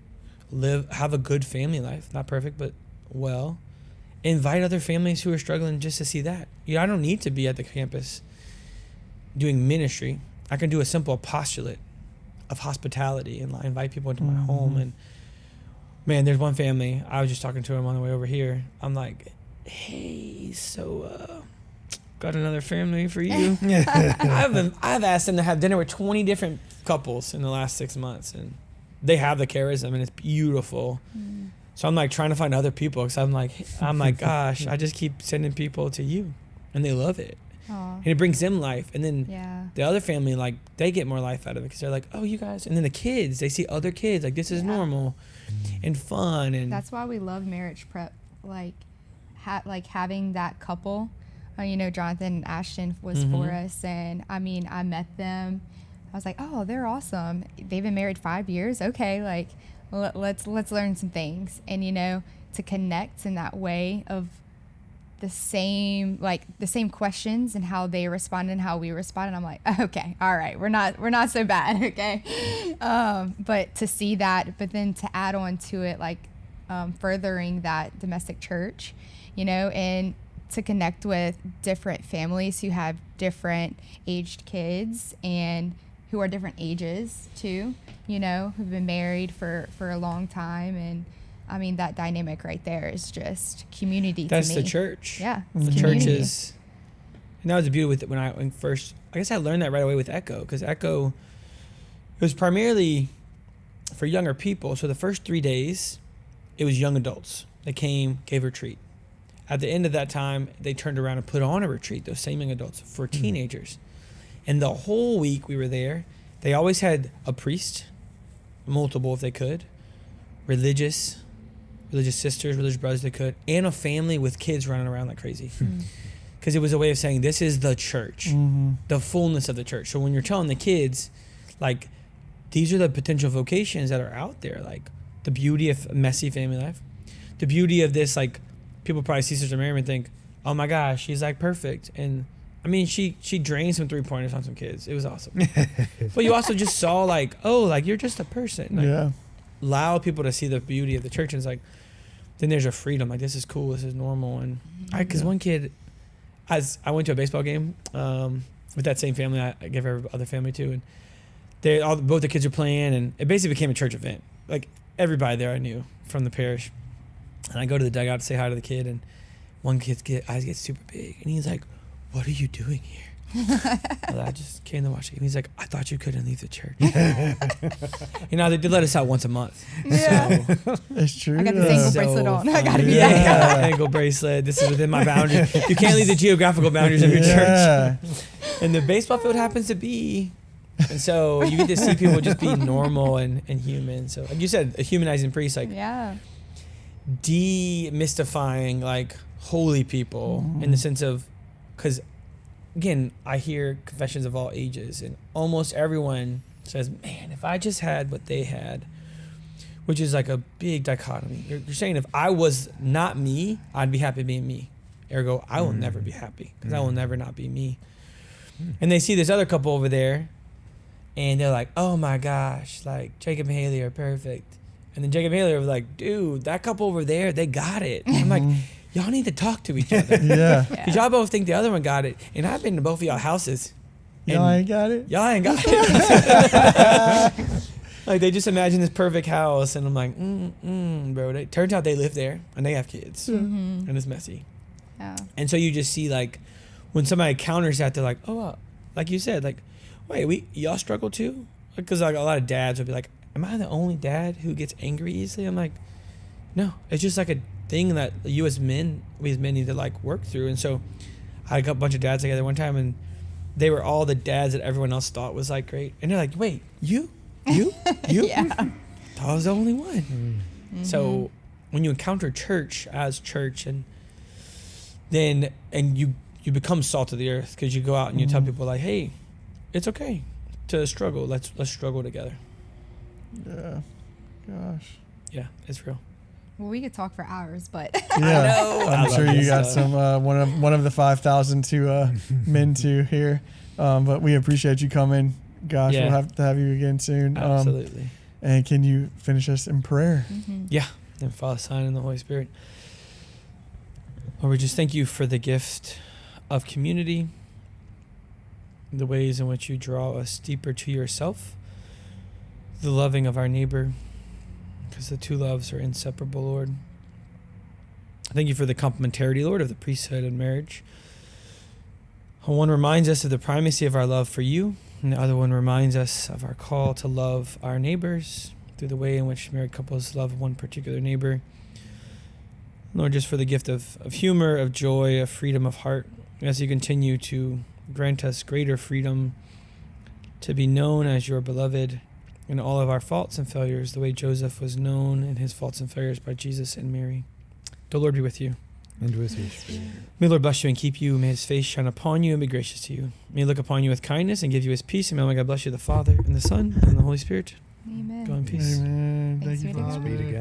have a good family life, not perfect, but well. Invite other families who are struggling just to see that. I don't need to be at the campus doing ministry. I can do a simple apostolate of hospitality and like invite people into my home. And man, there's one family, I was just talking to him on the way over here. I'm like, hey, so got another family for you. I've asked them to have dinner with 20 different couples in the last 6 months, and they have the charism, and it's beautiful. So I'm like trying to find other people, because I'm like, gosh, I just keep sending people to you, and they love it. Aw. And it brings them life. And then Yeah. the other family, like, they get more life out of it, because they're like, oh, you guys. And then the kids, they see other kids, like, this is normal and fun. And That's why we love marriage prep. Like, having that couple. Jonathan and Ashton was for us, and I mean, I met them. I was like, oh, they're awesome. They've been married 5 years. Okay, like, let's learn some things, and to connect in that way of the same questions and how they respond and how we respond. And I'm like, okay, all right, we're not so bad, okay. But to see that, but then to add on to it, like furthering that domestic church, and to connect with different families who have different aged kids and who are different ages too, who've been married for a long time. And I mean, that dynamic right there is just community. that's to me. the church. Yeah. The it's church community. is, and that was the beauty with it when I guess I learned that right away with Echo, because Echo, it was primarily for younger people. So the first 3 days, it was young adults. They came, gave a retreat. At the end of that time, they turned around and put on a retreat, those same young adults, for teenagers. And the whole week we were there, they always had a priest, multiple if they could, religious sisters, religious brothers they could, and a family with kids running around like crazy. Because it was a way of saying, this is the church, the fullness of the church. So when you're telling the kids, like, these are the potential vocations that are out there, like the beauty of messy family life, the beauty of this, like, people probably see Sister Miriam and think, oh my gosh, she's like perfect. And I mean, she drained some 3-pointers on some kids. It was awesome. But you also just saw like, oh, like you're just a person. Like, Yeah. allow people to see the beauty of the church. And it's like, then there's a freedom. Like, this is cool. This is normal. And because one kid, as I went to a baseball game with that same family, I gave every other family to, and both the kids were playing, and it basically became a church event. Like, everybody there I knew from the parish. And I go to the dugout to say hi to the kid, and one kid's eyes get super big, and he's like, what are you doing here? Well, I just came to watch it. And he's like, I thought you couldn't leave the church. They did let us out once a month. Yeah. So, It's true. I got this ankle bracelet on. I gotta be back. Ankle bracelet. This is within my boundaries. You can't leave the geographical boundaries of your church. And the baseball field happens to be. And so you get to see people just be normal and human. So like you said, a humanizing priest, like Yeah. demystifying like holy people in the sense of, because again, I hear confessions of all ages, and almost everyone says, man, if I just had what they had, which is like a big dichotomy. You're saying if I was not me, I'd be happy being me. Ergo, I will never be happy because I will never not be me. And they see this other couple over there, and they're like, oh my gosh, like Jacob and Haley are perfect. And then Jacob and Haley are like, dude, that couple over there, they got it. I'm like, y'all need to talk to each other. Yeah. Because y'all both think the other one got it. And I've been to both of y'all houses. Y'all ain't got it? Y'all ain't got it. Like, they just imagine this perfect house. And I'm like, bro. Turns out they live there and they have kids. And it's messy. Yeah. And so you just see, like, when somebody counters that, they're like, oh, wow. Like you said, like, wait, y'all struggle too? Because like a lot of dads would be like, am I the only dad who gets angry easily? I'm like, no. It's just like a thing that we as men need to like work through. And so I got a bunch of dads together one time, and they were all the dads that everyone else thought was like great. And they're like, wait, you? Yeah. I was the only one. So when you encounter church as church, and you become salt of the earth, because you go out and you tell people like, hey, it's okay to struggle. Let's struggle together. Yeah. Gosh. Yeah, it's real. Well, we could talk for hours, but Yeah. I'm sure you got stuff. some one of the 5,000 to mend to here. But we appreciate you coming. Gosh, we'll have to have you again soon. Absolutely. And can you finish us in prayer? Yeah. And Father, Son, and the Holy Spirit. Lord, we just thank you for the gift of community, the ways in which you draw us deeper to yourself, the loving of our neighbor, because the two loves are inseparable, Lord. Thank you for the complementarity, Lord, of the priesthood and marriage. One reminds us of the primacy of our love for you, and the other one reminds us of our call to love our neighbors through the way in which married couples love one particular neighbor. Lord, just for the gift of humor, of joy, of freedom of heart, as you continue to grant us greater freedom to be known as your beloved in all of our faults and failures, the way Joseph was known in his faults and failures by Jesus and Mary. The Lord be with you. And with your spirit. May the Lord bless you and keep you. May his face shine upon you and be gracious to you. May he look upon you with kindness and give you his peace. And may God bless you, the Father, and the Son, and the Holy Spirit. Amen. Go in peace. Amen. Thanks Thank you, be to Father. God. Be together.